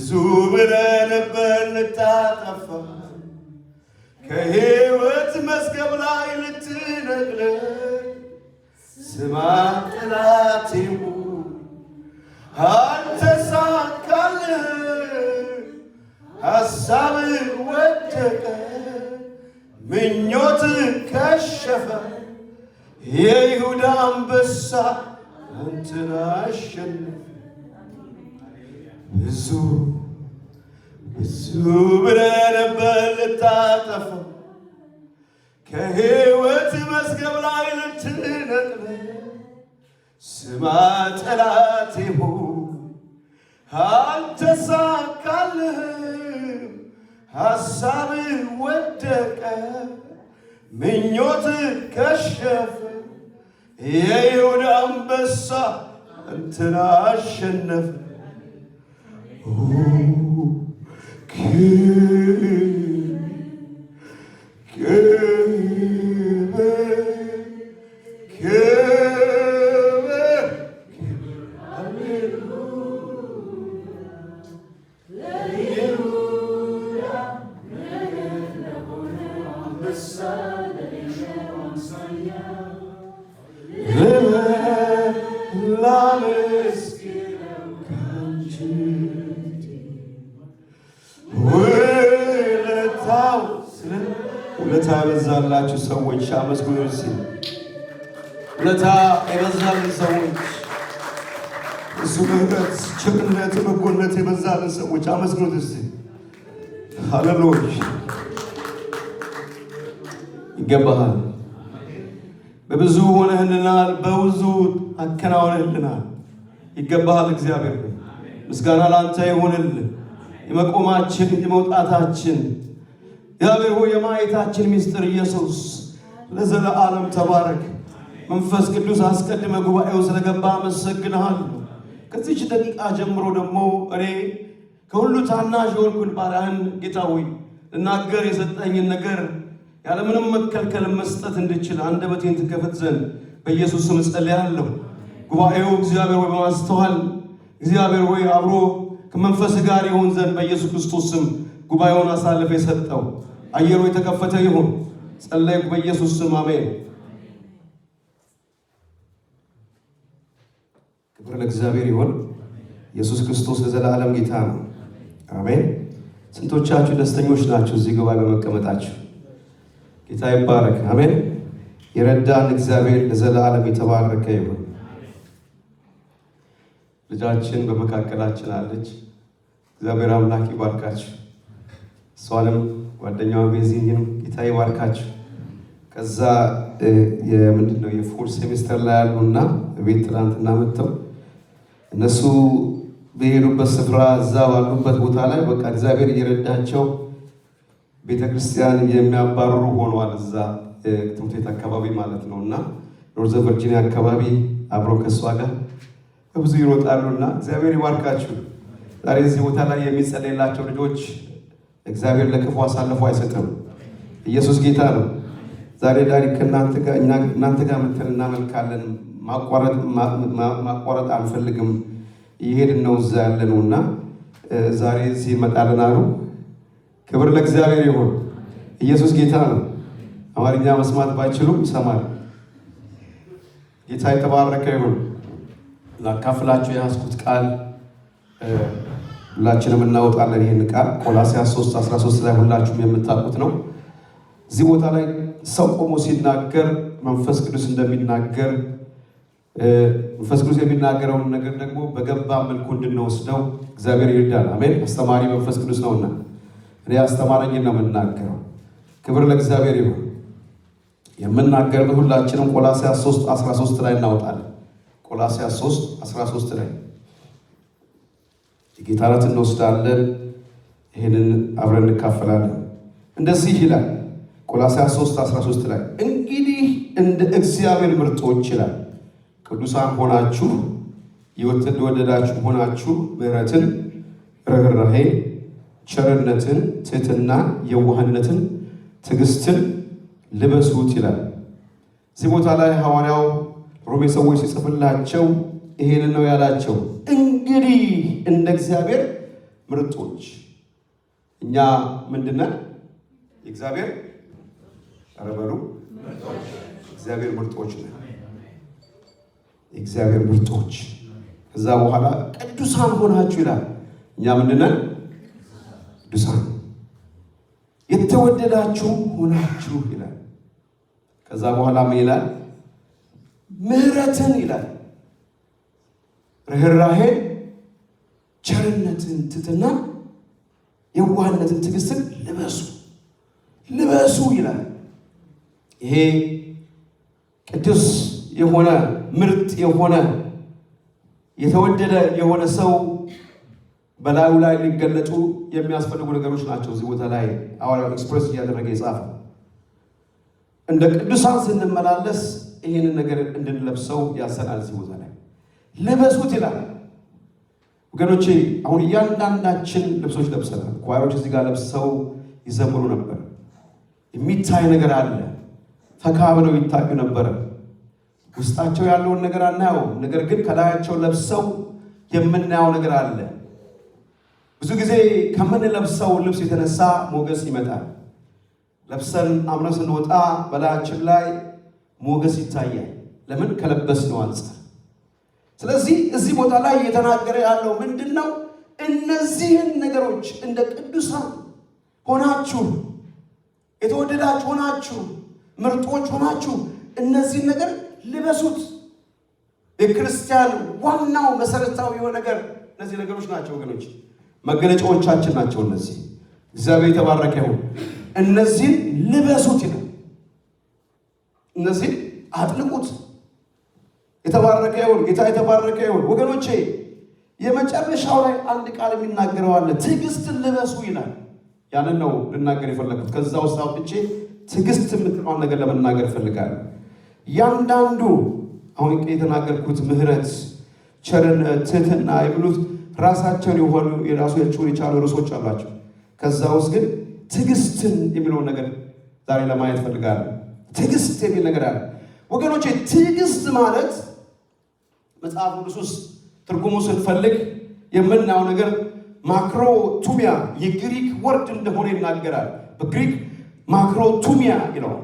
ብዙ ብለህ ነበር ልታጠፋ ከሕይወት መዝገብ ላይ ልትነቅለኝ ስማ ጠላቴ አንተ ሳካልህ ሐሳብህ ወደቀ ምኞትህ ከሸፈ የይሁዳ አንበሳ አንተን አሸነፈ ብዙ ብለህ ነበር ልታጠፋ ከሕይወት መዝገብ ላይ ልትነቅለኝ ስማ ጠላቴ አልተሳካልህም ሐሳብህ ወደቀ ምኞትህ ከሸፈ የይሁዳ አንበሳ አንተን አሸነፈ ውለታ የበዛላችሁ ሰዎች አመስግኑ። ውለታ የበዛልን ሰዎች እሱ ምሕረት፣ ቸርነት፣ በጎነት የበዛልን ሰዎች አመስግኑት እስቲ። ሃሌሉያ! ይገባሃል። በብዙ ሆነህልናል፣ በብዙ አከናውነህልናል። ይገባሃል እግዚአብሔር። ምስጋና ለአንተ ይሁንልህ። የመቆማችን የመውጣታችን እግዚአብሔር ሆይ የማየታችን ምስጢር ኢየሱስ ለዘለዓለም ተባረክ። መንፈስ ቅዱስ አስቀድመ ጉባኤው ስለገባ አመሰግንሃለሁ። ከዚች ደቂቃ ጀምሮ ደግሞ እኔ ከሁሉ ታናሽ የሆንኩን ባሪያህን ጌታ ሆይ ልናገር የሰጠኝን ነገር ያለምንም መከልከል መስጠት እንድችል አንደበቴን ትከፍት ዘንድ በኢየሱስ ስም ጸልያለሁ። ጉባኤው እግዚአብሔር ሆይ በማስተዋል እግዚአብሔር ሆይ አብሮ ከመንፈስ ጋር ይሆን ዘንድ በኢየሱስ ክርስቶስ ስም ጉባኤውን አሳልፈ የሰጠው አየሩ የተከፈተ ይሁን። ጸለይኩ በኢየሱስ ስም አሜን። ክብር ለእግዚአብሔር ይሁን። ኢየሱስ ክርስቶስ ለዘላለም ጌታ ነው። አሜን። ስንቶቻችሁ ደስተኞች ናችሁ እዚህ ጉባኤ በመቀመጣችሁ? ጌታ ይባረክ። አሜን። የረዳን እግዚአብሔር ለዘላለም የተባረከ ይሁን። ልጃችን በመካከላችን አለች። እግዚአብሔር አምላክ ይባርካችሁ። እሷንም ጓደኛዋ ቤዚኝንም ጌታ ይባርካችሁ። ከዛ የምንድነው የፎር ሴሚስተር ላይ ያሉና ቤት ትናንትና መጥተው እነሱ በሄዱበት ስፍራ እዛ ባሉበት ቦታ ላይ በቃ እግዚአብሔር እየረዳቸው ቤተክርስቲያን የሚያባርሩ ሆነዋል። እዛ ትምህርት ቤት አካባቢ ማለት ነው እና ኖርዝ ቨርጂኒያ አካባቢ አብረው ከእሷ ጋር ብዙ ይሮጣሉና እግዚአብሔር ይባርካችሁ። ዛሬ እዚህ ቦታ ላይ የሚጸለይላቸው ልጆች እግዚአብሔር ለክፉ አሳልፎ አይሰጥም። ኢየሱስ ጌታ ነው። ዛሬ ዳሪ ከእናንተ ጋር መተን እናመልካለን። ማቋረጥ አንፈልግም። እየሄድን ነው እዛ ያለ ነውና ዛሬ እዚህ እንመጣለን አሉ። ክብር ለእግዚአብሔር ይሁን። ኢየሱስ ጌታ ነው። አማርኛ መስማት ባይችሉም ይሰማል። ጌታ የተባረከ ይሁን። ላካፍላችሁ የያዝኩት ቃል ሁላችንም እናወጣለን። ይህን ቃል ቆላስይስ 3:13 ላይ ሁላችሁም የምታውቁት ነው። እዚህ ቦታ ላይ ሰው ቆሞ ሲናገር መንፈስ ቅዱስ እንደሚናገር መንፈስ ቅዱስ የሚናገረውን ነገር ደግሞ በገባ መልኩ እንድንወስደው እግዚአብሔር ይርዳል። አሜን። አስተማሪ መንፈስ ቅዱስ ነውና እኔ አስተማረኝ ነው የምናገረው። ክብር ለእግዚአብሔር ይሁን። የምናገር ሁላችንም ቆላስይስ 3:13 ላይ እናወጣለን። ቆላስይስ 3:13 ላይ የጌታ ራት እንወስዳለን። ይህንን አብረን እንካፈላለን። እንደዚህ ይላል ቆላስይስ 3:13 ላይ እንግዲህ እንደ እግዚአብሔር ምርጦች ይላል ቅዱሳን ሆናችሁ የተወደዳችሁ ሆናችሁ ምሕረትን፣ ርኅራኄን፣ ቸርነትን፣ ትሕትና፣ የዋህነትን፣ ትዕግስትን ልበሱት ይላል። እዚህ ቦታ ላይ ሐዋርያው ሮሜ ሰዎች ሲጽፍላቸው ይሄንን ነው ያላቸው። እንግዲህ እንደ እግዚአብሔር ምርጦች እኛ ምንድነን? የእግዚአብሔር አረበሉ እግዚአብሔር ምርጦች ነን። የእግዚአብሔር ምርጦች። ከዛ በኋላ ቅዱሳን ሆናችሁ ይላል። እኛ ምንድነን? ቅዱሳን የተወደዳችሁ ሆናችሁ ይላል። ከዛ በኋላ ምን ይላል? ምሕረትን ይላል፣ ርኅራኄን፣ ቸርነትን፣ ትሕትናን፣ የዋህነትን፣ ትዕግስትን ልበሱ ይላል። ይሄ ቅዱስ የሆነ ምርጥ የሆነ የተወደደ የሆነ ሰው በላዩ ላይ ሊገለጡ የሚያስፈልጉ ነገሮች ናቸው። እዚህ ቦታ ላይ ሐዋርያው ኤክስፕሬስ እያደረገ የጻፈው እንደ ቅዱሳን ስንመላለስ ይህንን ነገር እንድንለብሰው ያሰናል። እዚህ ቦታ ላይ ልበሱት ይላል። ወገኖቼ አሁን እያንዳንዳችን ልብሶች ለብሰናል። ኳሮች እዚህ ጋር ለብሰው ይዘምሩ ነበር። የሚታይ ነገር አለ። ፈካ ብለው ይታዩ ነበረ። ውስጣቸው ያለውን ነገር አናየው። ነገር ግን ከላያቸው ለብሰው የምናየው ነገር አለ። ብዙ ጊዜ ከምንለብሰው ልብስ የተነሳ ሞገስ ይመጣል። ለብሰን አምነን ስንወጣ በላያችን ላይ ሞገስ ይታያል። ለምን? ከለበስነው አንፃር። ስለዚህ እዚህ ቦታ ላይ እየተናገረ ያለው ምንድን ነው? እነዚህን ነገሮች እንደ ቅዱሳን ሆናችሁ የተወደዳችሁ ሆናችሁ ምርጦች ሆናችሁ እነዚህን ነገር ልበሱት። የክርስቲያን ዋናው መሰረታዊ የሆነ ነገር እነዚህ ነገሮች ናቸው ወገኖች፣ መገለጫዎቻችን ናቸው እነዚህ። እግዚአብሔር የተባረከ ይሁን። እነዚህን ልበሱት ይላል። እነዚህን አጥልቁት። የተባረከ ይሁን ጌታ፣ የተባረከ ይሁን ወገኖቼ። የመጨረሻው ላይ አንድ ቃል የሚናገረው አለ። ትዕግስትን ልበሱ ይላል። ያንን ነው ልናገር የፈለኩት። ከዛ ውስጥ አውጥቼ ትዕግስት የምትለውን ነገር ለመናገር እፈልጋለሁ። ያንዳንዱ አሁን የተናገርኩት ምሕረት፣ ቸርነት፣ ትሕትና የሚሉት ራሳቸውን የሆኑ የራሳቸውን የቻሉ ርዕሶች አሏቸው። ከዛ ውስጥ ግን ትዕግስትን የሚለውን ነገር ዛሬ ለማየት እፈልጋለሁ። ትዕግስት የሚል ነገር አለ ወገኖቼ። ትዕግስት ማለት መጽሐፍ ቅዱስ ውስጥ ትርጉሙ ስንፈልግ የምናየው ነገር ማክሮቱሚያ የግሪክ ወርድ እንደሆነ ይናገራል። በግሪክ ማክሮቱሚያ ይለዋል።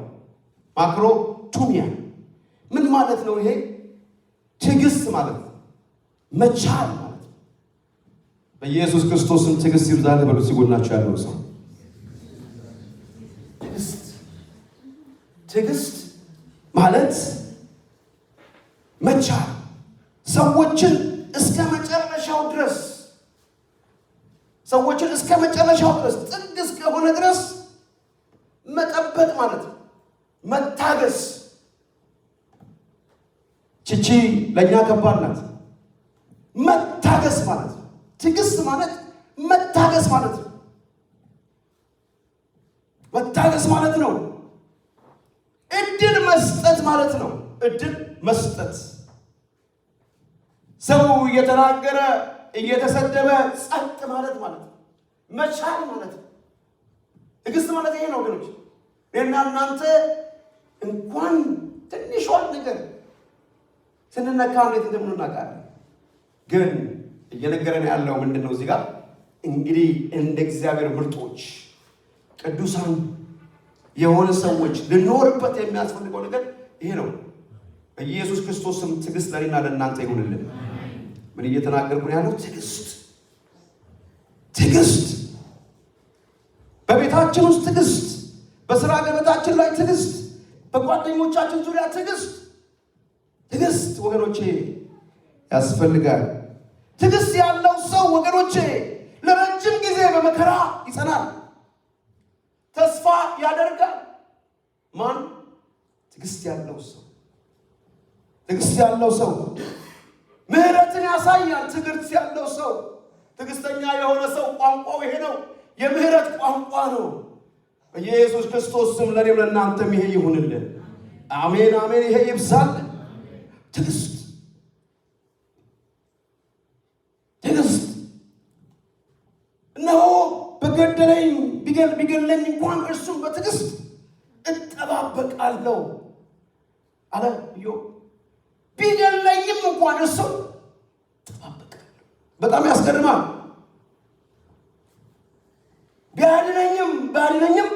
ማክሮቱሚያ ምን ማለት ነው? ይሄ ትዕግስት ማለት ነው፣ መቻል ማለት ነው። በኢየሱስ ክርስቶስም ትዕግስት ይብዛልህ በሉ ሲጎናቸው ያለው ሰው። ትዕግስት ማለት መቻል፣ ሰዎችን እስከ መጨረሻው ድረስ ሰዎችን እስከ መጨረሻው ድረስ ጥግ እስከሆነ ድረስ መጠበቅ ማለት ነው። መታገስ ቺቺ ለኛ ከባድ ናት። መታገስ ማለት ነው። ትዕግስት ማለት መታገስ ማለት ነው። መታገስ ማለት ነው። እድል መስጠት ማለት ነው። እድል መስጠት ሰው እየተናገረ እየተሰደበ ጸጥ ማለት ማለት ነው። መቻል ማለት ነው። ትዕግስት ማለት ይሄ ነው ወገኖች። እኔና እናንተ እንኳን ትንሿን ነገር ስንነካ እንዴት እንደምንናቃለን። ግን እየነገረን ያለው ምንድን ነው? እዚህ ጋር እንግዲህ እንደ እግዚአብሔር ምርጦች ቅዱሳን የሆነ ሰዎች ልንኖርበት የሚያስፈልገው ነገር ይሄ ነው። በኢየሱስ ክርስቶስ ስም ትዕግስት ለእኔና ለእናንተ ይሁንልን። ምን እየተናገርኩ ነው ያለው? ትዕግስት በቤታችን ውስጥ ትዕግስት፣ በስራ ገበታችን ላይ ትዕግስት፣ በጓደኞቻችን ዙሪያ ትዕግስት ወገኖቼ ያስፈልጋል። ትዕግስት ያለው ሰው ወገኖቼ ለረጅም ጊዜ በመከራ ይጸናል፣ ተስፋ ያደርጋል። ማን? ትዕግስት ያለው ሰው። ትዕግስት ያለው ሰው ምህረትን ያሳያል። ትዕግስት ያለው ሰው፣ ትዕግስተኛ የሆነ ሰው ቋንቋው ይሄ ነው። የምህረት ቋንቋ ነው። በኢየሱስ ክርስቶስ ስም ለኔም ለእናንተም ይሄ ይሁንልን። አሜን አሜን። ይሄ ይብዛል። ትዕግስት እነሆ በገደለኝ ቢገለኝ እንኳን እርሱም በትዕግስት እጠባበቃለሁ አለ ኢዮብ። ቢገለኝም እንኳን እርሱም እጠባበቃለሁ። በጣም ያስገርማል። ቢያድነኝም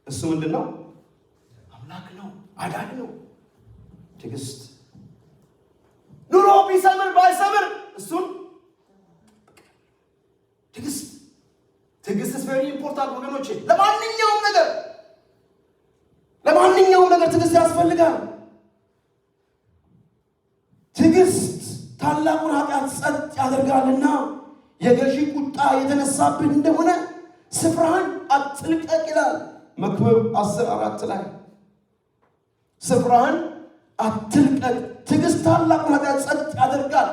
እሱ ምንድን ነው? አምላክ ነው፣ አዳኝ ነው። ትዕግስት ኑሮ ቢሰምር ባይሰምር እሱን ትዕግስት ቬሪ ኢምፖርታንት ወገኖቼ። ለማንኛውም ነገር ትዕግስት ያስፈልጋል። ትዕግስት ታላቁን ኃጢአት ጸጥ ያደርጋልና የገዢ ቁጣ የተነሳብህ እንደሆነ ስፍራህን አትልቀቅ ይላል መክብብ 10:4 ላይ። ስፍራህን አትልቀቅ። ትዕግስት ታላቁን ኃጢአት ጸጥ ያደርጋል።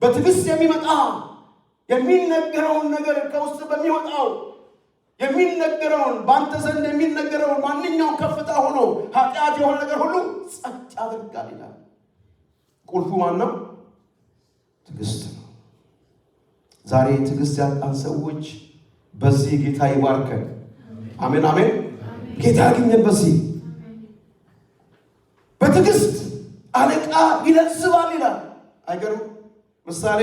በትዕግስት የሚመጣ የሚነገረውን ነገር ከውስጥ በሚወጣው የሚነገረውን በአንተ ዘንድ የሚነገረውን ማንኛውም ከፍታ ሆኖ ኃጢአት የሆነ ነገር ሁሉ ጸጥ ያደርጋል ይላል። ቁልፉ ማን ነው? ትዕግስት ነው። ዛሬ ትዕግስት ያጣን ሰዎች በዚህ ጌታ ይባርከን። አሜን አሜን። ጌታ ያግኘን በዚህ በትዕግስት አለቃ ይለዝባል ይላል። አይገርም? ምሳሌ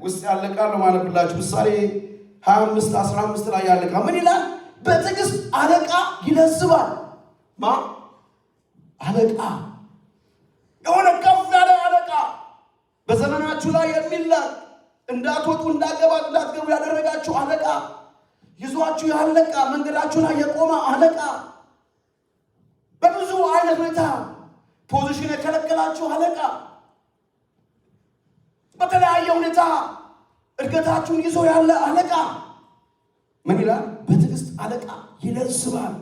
ውስጥ ያለ ቃል ነው ማለት ብላችሁ ምሳሌ 25:15 ላይ ያለ ቃል ምን ይላል? በትዕግስት አለቃ ይለዝባል። አለቃ የሆነ ከፍ ያለ አለቃ በዘመናችሁ ላይ የሚላክ እንዳትወጡ እንዳትገቡ ያደረጋችሁ አለቃ፣ ይዟችሁ ያለቃ፣ መንገዳችሁ ላይ የቆመ አለቃ፣ በብዙ አይነት ሁኔታ ፖዚሽን የከለከላችሁ አለቃ፣ በተለያየ ሁኔታ እድገታችሁን ይዞ ያለ አለቃ ምን ይላል? በትዕግስት አለቃ ይለዝባል።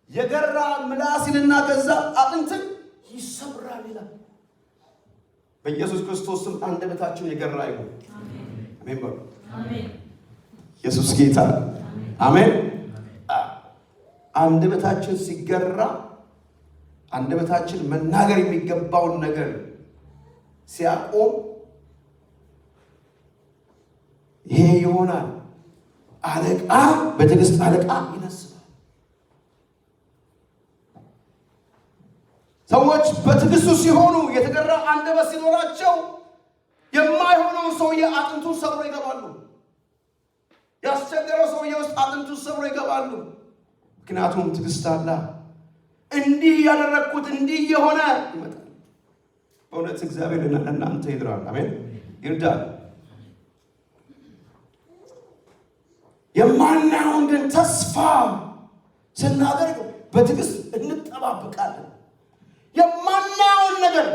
የገራ ምላስንና ገዛ አጥንትን ይሰብራል ይላል። በኢየሱስ ክርስቶስ ስም አንደበታችን የገራ ይሁን። አሜን በሉ። ኢየሱስ ጌታ። አሜን። አንደበታችን ሲገራ አንደበታችን መናገር የሚገባውን ነገር ሲያቆም ይሄ ይሆናል። አለቃ በትዕግስት አለቃ ይለዝባል። ሰዎች በትዕግስቱ ሲሆኑ የተገራ አንደበት ሲኖራቸው የማይሆነውን ሰውዬ አጥንቱን ሰብሮ ይገባሉ። ያስቸገረው ሰውዬ ውስጥ አጥንቱን ሰብሮ ይገባሉ። ምክንያቱም ትዕግስት አለ። እንዲህ ያደረግኩት እንዲህ የሆነ ይመጣል። በእውነት እግዚአብሔር እናንተ ይድራል። አሜን ይርዳል። የማናየውን ግን ተስፋ ስናደርግ በትዕግስት እንጠባበቃለን። የማናየውን ነገር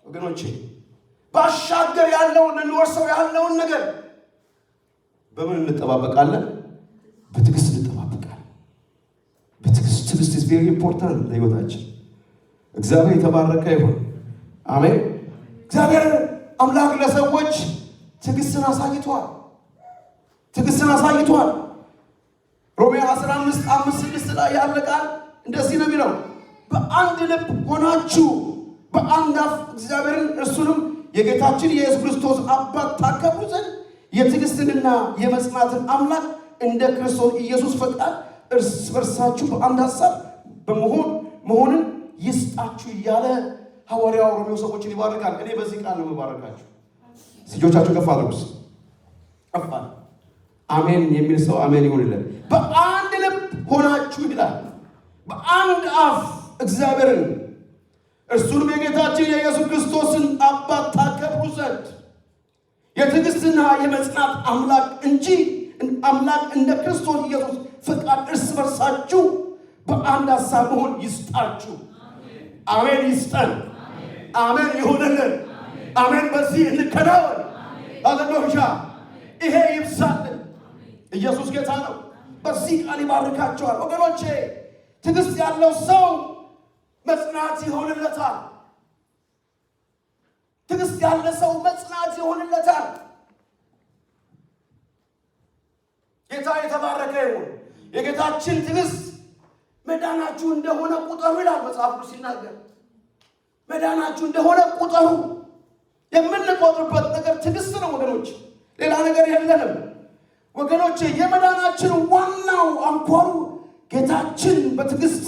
ወገኖቼ ባሻገር ያለውን እንወርሰው ያለውን ነገር በምን እንጠባበቃለን? በትዕግስት እንጠባበቃለን። በትዕግስት is very important ለህይወታችን። እግዚአብሔር የተባረከ ይሁን። አሜን። እግዚአብሔር አምላክ ለሰዎች ትዕግስትን አሳይቷል። ትዕግስትን አሳይቷል። ሮሜ 15:5-6 ላይ ያለ ቃል እንደዚህ ነው የሚለው፣ በአንድ ልብ ሆናችሁ በአንድ አፍ እግዚአብሔርን እርሱንም የጌታችን የኢየሱስ ክርስቶስ አባት ታከብሩ ዘንድ የትዕግስትንና የመጽናትን አምላክ እንደ ክርስቶስ ኢየሱስ ፈቃድ እርስ በርሳችሁ በአንድ ሐሳብ መሆንን ይስጣችሁ እያለ ሐዋርያው ሮሜው ሰዎችን ይባርካል። እኔ በዚህ ቃል ነው የምባረካችሁ። እጆቻችሁ ከፍ አድርጉ። ከፍ አሜን የሚል ሰው አሜን ይሁንለት። በአንድ ልብ ሆናችሁ ይላል፣ በአንድ አፍ እግዚአብሔርን እርሱንም የጌታችን የኢየሱስ ክርስቶስን አባት ታከብሩ ዘንድ የትዕግስትና የመጽናት አምላክ እንደ ክርስቶስ ኢየሱስ ፈቃድ እርስ በርሳችሁ በአንድ ሐሳብ መሆን ይስጣችሁ። አሜን ይስጠን። አሜን ይሁንልን። አሜን በዚህ እንከናወን። ሃሌሉያ። ይሄ ይብዛልን። ኢየሱስ ጌታ ነው። በዚህ ቃል ይባርካቸዋል ወገኖቼ። ትዕግስት ያለው ሰው መጽናት ይሆንለታል። ትዕግስት ያለ ሰው መጽናት ይሆንለታል። ጌታ የተባረከ ይሁን። የጌታችን ትዕግስት መዳናችሁ እንደሆነ ቁጠሩ ይላል መጽሐፍ ቅዱስ ሲናገር። መዳናችሁ እንደሆነ ቁጠሩ። የምንቆጥርበት ነገር ትዕግስት ነው ወገኖች፣ ሌላ ነገር የለንም ወገኖቼ። የመዳናችን ዋናው አንኳሩ ጌታችን በትዕግስት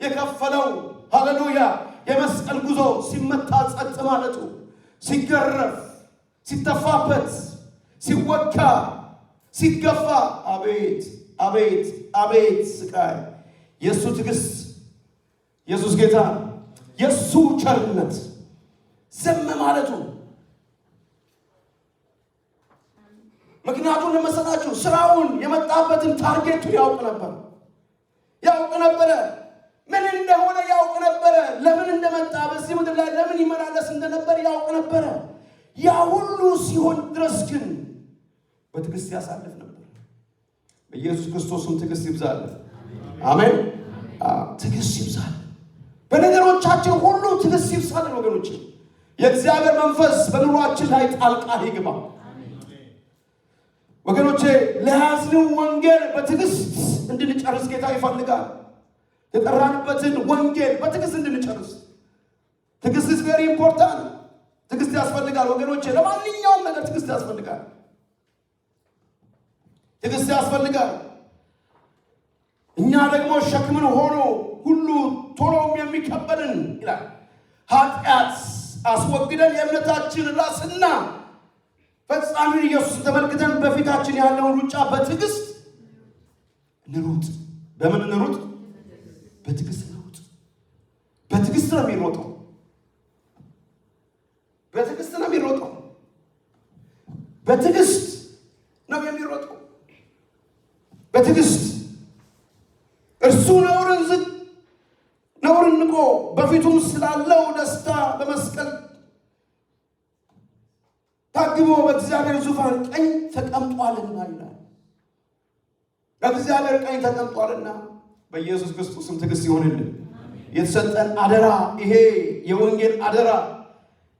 የከፈለው ሃሌሉያ የመስቀል ጉዞ ሲመታ ጸጥ ማለቱ፣ ሲገረፍ፣ ሲተፋበት፣ ሲወጋ፣ ሲገፋ፣ አቤት አቤት አቤት ስቃይ! የእሱ ትዕግስት፣ ኢየሱስ ጌታ፣ የእሱ ቸርነት፣ ዝም ማለቱ። ምክንያቱም ለመሰላችሁ ስራውን የመጣበትን ታርጌቱን ያውቅ ነበረ። ምን እንደሆነ ያውቅ ነበረ። ለምን እንደመጣ በዚህ ምድር ላይ ለምን ይመላለስ እንደነበር ያውቅ ነበረ። ያ ሁሉ ሲሆን ድረስ ግን በትዕግስት ያሳልፍ ነበር። በኢየሱስ ክርስቶስም ትዕግስት ይብዛል። አሜን። ትዕግስት ይብዛል። በነገሮቻችን ሁሉ ትዕግስት ይብዛል ወገኖች። የእግዚአብሔር መንፈስ በኑሯችን ላይ ጣልቃ ይግባ ወገኖቼ። ለያዝነው ወንጌል በትዕግስት እንድንጨርስ ጌታ ይፈልጋል። የጠራንበትን ወንጌል በትዕግስት እንድንጨርስ። ትዕግስት is very important። ትዕግስት ያስፈልጋል ወገኖቼ። ለማንኛውም ነገር ትዕግስት ያስፈልጋል። ትዕግስት ያስፈልጋል። እኛ ደግሞ ሸክምን ሆኖ ሁሉ ቶሎም የሚከበድን ይላል ኃጢአት አስወግደን የእምነታችን ራስና ፈጻሚውን ኢየሱስን ተመልክተን በፊታችን ያለውን ሩጫ በትዕግስት እንሩጥ። በምን እንሩጥ? በትዕግስት እንሩጥ። በትዕግስት ነው የሚሮጠው። በትዕግስት ነው የሚሮጠው። በትዕግስት ነው የሚሮጠው። በትዕግስት እርሱ ነውርን ንቆ በፊቱም ስላለው ደስታ በመስቀል ታግቦ በእግዚአብሔር ዙፋን ቀኝ ተቀምጧልና ይላል። በእግዚአብሔር ቀኝ ተቀምጧልና በኢየሱስ ክርስቶስም ትዕግስት ይሆንልን። የተሰጠን አደራ ይሄ የወንጌል አደራ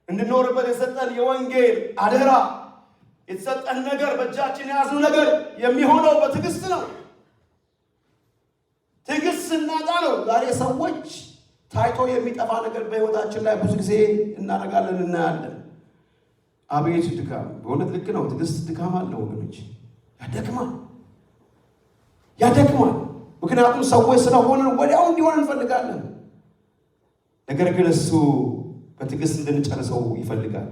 እንድንኖርበት የተሰጠን የወንጌል አደራ የተሰጠን ነገር በእጃችን የያዝነው ነገር የሚሆነው በትዕግስት ነው። ትዕግስት ስናጣ ነው ዛሬ ሰዎች ታይቶ የሚጠፋ ነገር በሕይወታችን ላይ ብዙ ጊዜ እናደርጋለን፣ እናያለን። አቤት ድካም! በእውነት ልክ ነው። ትዕግስት ድካም አለው ወገኖች፣ ያደክማል። ምክንያቱም ሰዎች ስለሆነ ወዲያው እንዲሆን እንፈልጋለን። ነገር ግን እሱ በትዕግስት እንድንጨርሰው ይፈልጋል።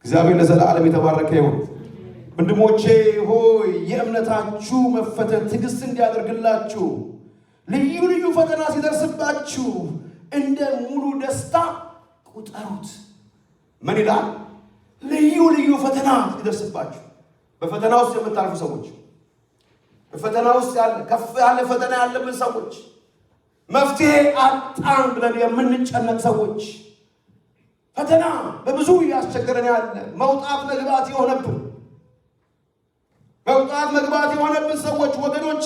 እግዚአብሔር ለዘላለም የተባረከ ይሁን። ወንድሞቼ ሆይ የእምነታችሁ መፈተን ትዕግስት እንዲያደርግላችሁ ልዩ ልዩ ፈተና ሲደርስባችሁ እንደ ሙሉ ደስታ ቁጠሩት። ምን ይላል? ልዩ ልዩ ፈተና ሲደርስባችሁ። በፈተና ውስጥ የምታልፉ ሰዎች፣ በፈተና ውስጥ ያለ ከፍ ያለ ፈተና ያለብን ሰዎች፣ መፍትሄ አጣን ብለን የምንጨነቅ ሰዎች፣ ፈተና በብዙ ያስቸገረን ያለ መውጣት መግባት የሆነብን ሰዎች ወገኖቼ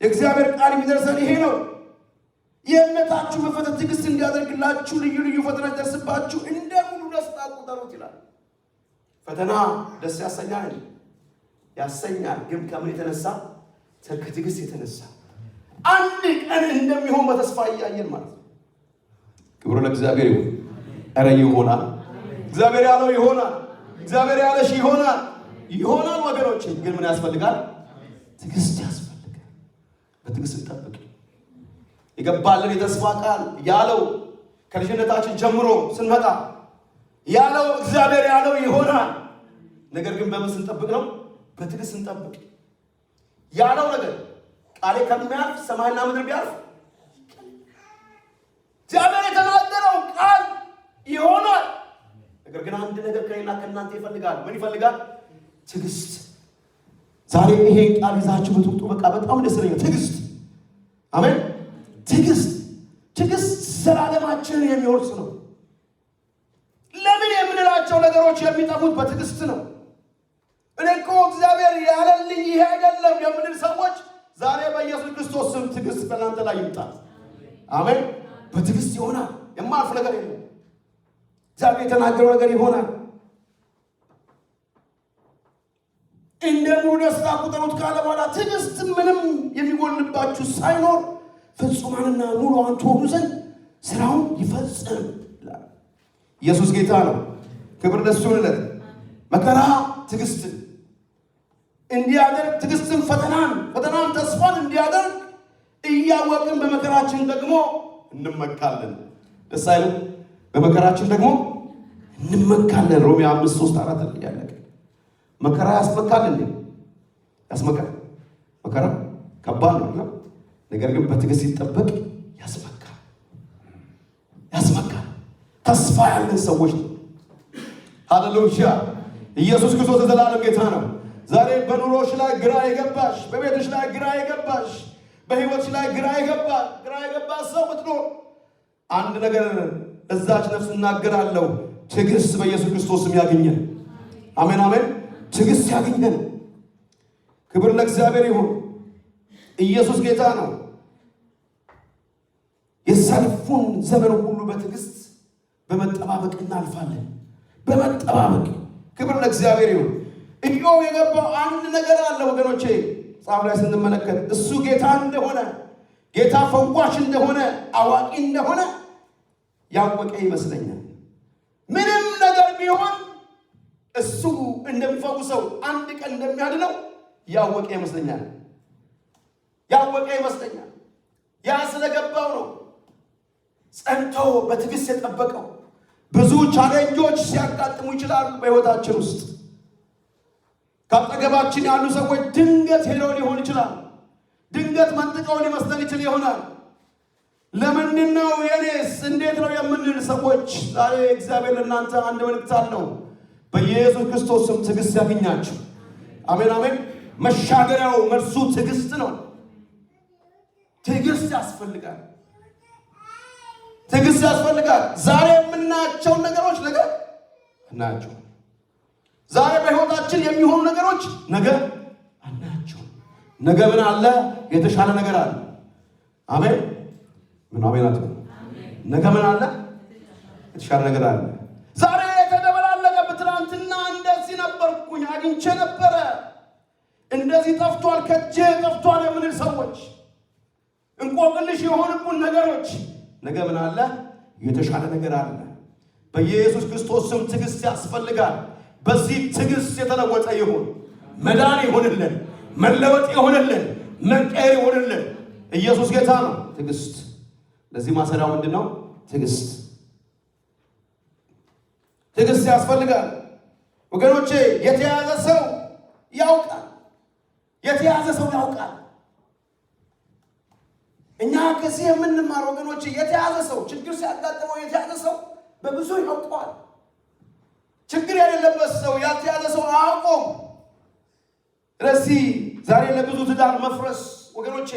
የእግዚአብሔር ቃል የሚደርሰን ይሄ ነው። የእምነታችሁ መፈተን ትዕግስት እንዲያደርግላችሁ ልዩ ልዩ ፈተና ይደርስባችሁ እንደ ሙሉ ደስታ ቁጠሩት ይላል። ፈተና ደስ ያሰኛል፣ ግን ከምን የተነሳ? ከትዕግስት የተነሳ አንድ ቀን እንደሚሆን በተስፋ እያየን ማለት ነው። ክብሩ ለእግዚአብሔር ይሁን። ኧረ ይሆናል። እግዚአብሔር ያለው ይሆናል። እግዚአብሔር ያለሽ ይሆናል ወገኖች። ግን ምን ያስፈልጋል? ትዕግስት ያስፈልጋል። በትዕግስት እንጠብቅ። የገባልን የተስፋ ቃል ያለው ከልጅነታችን ጀምሮ ስንመጣ ያለው እግዚአብሔር ያለው ይሆናል። ነገር ግን በምን ስንጠብቅ ነው? በትዕግስት እንጠብቅ። ያለው ነገር ቃሌ ከሚያልፍ ሰማይና ምድር ቢያልፍ እግዚአብሔር የተናገረው ቃል ይሆናል። ነገር ግን አንድ ነገር ከእኔና ከእናንተ ይፈልጋል። ምን ይፈልጋል? ትዕግስት። ዛሬ ይሄ ቃል ይዛችሁ ብትወጡ በቃ በጣም ደስ ይለኛል። ትዕግስት። አሜን። ትዕግስት ዘላለማችንን የሚወርስ ነው። ለምን የምንላቸው ነገሮች የሚጠፉት በትዕግስት ነው። እኔ እኮ እግዚአብሔር ያለልኝ ይሄ አይደለም የምንል ሰዎች ዛሬ በኢየሱስ ክርስቶስ ስም ትዕግስት በእናንተ ላይ ይምጣ። አሜን። በትዕግስት ይሆናል። የማልፍ ነገር የለም። እግዚአብሔር የተናገረው ነገር ይሆናል። እንደ ሙሉ ደስታ ቁጠሩት ካለ በኋላ ትዕግስት ምንም የሚጎልባችሁ ሳይኖር ፍጹማንና ሙሉዋን ትሆኑ ዘንድ ስራውን ይፈጽም ይላል። ኢየሱስ ጌታ ነው። ክብር ለእሱ ይሁንለት። መከራ ትዕግስትን እንዲያደርግ ትዕግስትን ፈተናን ተስፋን እንዲያደርግ እያወቅን በመከራችን ደግሞ እንመካለን። ደስ አይልም? በመከራችን ደግሞ እንመካለን። ሮሜ 5:3-4 ያለቀ መከራ ያስመካል እንዴ? ያስመካል። መከራ ከባድ ነው። ነገር ግን በትዕግስት ሲጠበቅ ያስመካል። ተስፋ ያለን ሰዎች ነው። ሃሌሉያ! ኢየሱስ ክርስቶስ የዘላለም ጌታ ነው። ዛሬ በኑሮሽ ላይ ግራ የገባሽ፣ በቤትሽ ላይ ግራ የገባሽ፣ በህይወትሽ ላይ ግራ የገባ ሰው ብትኖር አንድ ነገር እዛች ነፍስ እናገራለሁ። ትዕግስት በኢየሱስ ክርስቶስ ስም ያገኘን። አሜን አሜን። ትዕግስት ያገኘን። ክብር ለእግዚአብሔር ይሁን። ኢየሱስ ጌታ ነው። የሰልፉን ዘመን ሁሉ በትዕግስት በመጠባበቅ እናልፋለን። በመጠባበቅ ክብር ለእግዚአብሔር ይሁን። ኢዮብ የገባው አንድ ነገር አለ ወገኖቼ፣ ጻፍ ላይ ስንመለከት እሱ ጌታ እንደሆነ፣ ጌታ ፈዋሽ እንደሆነ፣ አዋቂ እንደሆነ ያወቀ ይመስለኛል። ምንም ነገር ቢሆን እሱ እንደሚፈውሰው አንድ ቀን እንደሚያድነው ያወቀ ይመስለኛል። ያ ስለገባው ነው ጸንቶ በትዕግስት የጠበቀው። ብዙ ቻሌንጆች ሲያጋጥሙ ይችላሉ በህይወታችን ውስጥ። ካጠገባችን ያሉ ሰዎች ድንገት ሄደው ሊሆን ይችላል። ድንገት መንጥቀው ሊመስለን ይችል ይሆናል። ለምንድን ነው የኔስ እንዴት ነው የምንል ሰዎች ዛሬ እግዚአብሔር ለእናንተ አንድ መልእክት አለው። በኢየሱስ ክርስቶስ ስም ትዕግስት ያገኛችሁ። አሜን አሜን። መሻገሪያው መልሱ ትዕግስት ነው። ትዕግስት ያስፈልጋል። ዛሬ የምናያቸውን ነገሮች ነገ እናያቸው። ዛሬ በህይወታችን የሚሆኑ ነገሮች ነገ አናያቸው። ነገ ምን አለ? የተሻለ ነገር አለ። አሜን። ምን አሜን አትበሉ። ነገ ምን አለ? የተሻለ ነገር አለ። ዛሬ የተደበላለቀበት ትናንትና እንደዚህ ነበርኩኝ አግኝቼ ነበረ፣ እንደዚህ ጠፍቷል፣ ከጄ ጠፍቷል የምንል ሰዎች፣ እንቆቅልሽ የሆኑብን ነገሮች ነገ ምን አለ? የተሻለ ነገር አለ። በኢየሱስ ክርስቶስ ስም ትዕግስት ያስፈልጋል። በዚህ ትዕግስት የተለወጠ ይሁን። መዳን ይሁንልን፣ መለወጥ ይሁንልን፣ መቀየር ይሁንልን። ኢየሱስ ጌታ ነው። ትዕግስት ለዚህ ማሰሪያው ምንድን ነው? ትዕግስት ያስፈልጋል ወገኖቼ። የተያዘ ሰው ያውቃል። እኛ ከዚህ የምንማር ወገኖቼ፣ የተያዘ ሰው ችግር ሲያጋጥመው የተያዘ ሰው በብዙ ያውቀዋል። ችግር የሌለበት ሰው ያልተያዘ ሰው አያውቀውም። ስለዚህ ዛሬ ለብዙ ትዳር መፍረስ ወገኖቼ፣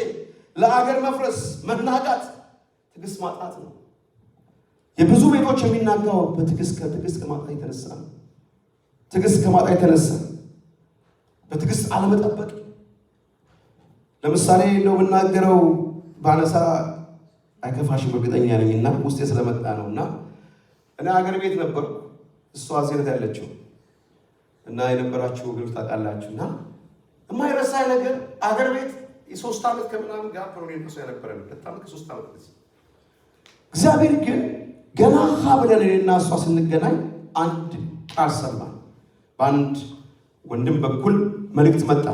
ለአገር መፍረስ መናጋት ትዕግስት ማጣት ነው። የብዙ ቤቶች የሚናጋው በትዕግስት ከማጣት የተነሳ ነው። ትዕግስት ከማጣት የተነሳ በትዕግስት አለመጠበቅ። ለምሳሌ ነው የምናገረው ባነሳ አይከፋሽም እርግጠኛ ነኝና ውስጤ ስለመጣ ነውና እኔ ሀገር ቤት ነበርኩ። እሷ ሴት ያለችው እና የነበራችሁ ወገኖች ታውቃላችሁና የማይረሳ ነገር ሀገር ቤት የ3 ዓመት ከምናምን ጋር ፕሮግራም ተሰው ያነበረ 2 ዓመት ከ3 ዓመት በዚህ እግዚአብሔር ግን ገና ሀብለን እኔና እሷ ስንገናኝ አንድ ቃል ሰማን። በአንድ ወንድም በኩል መልእክት መጣ።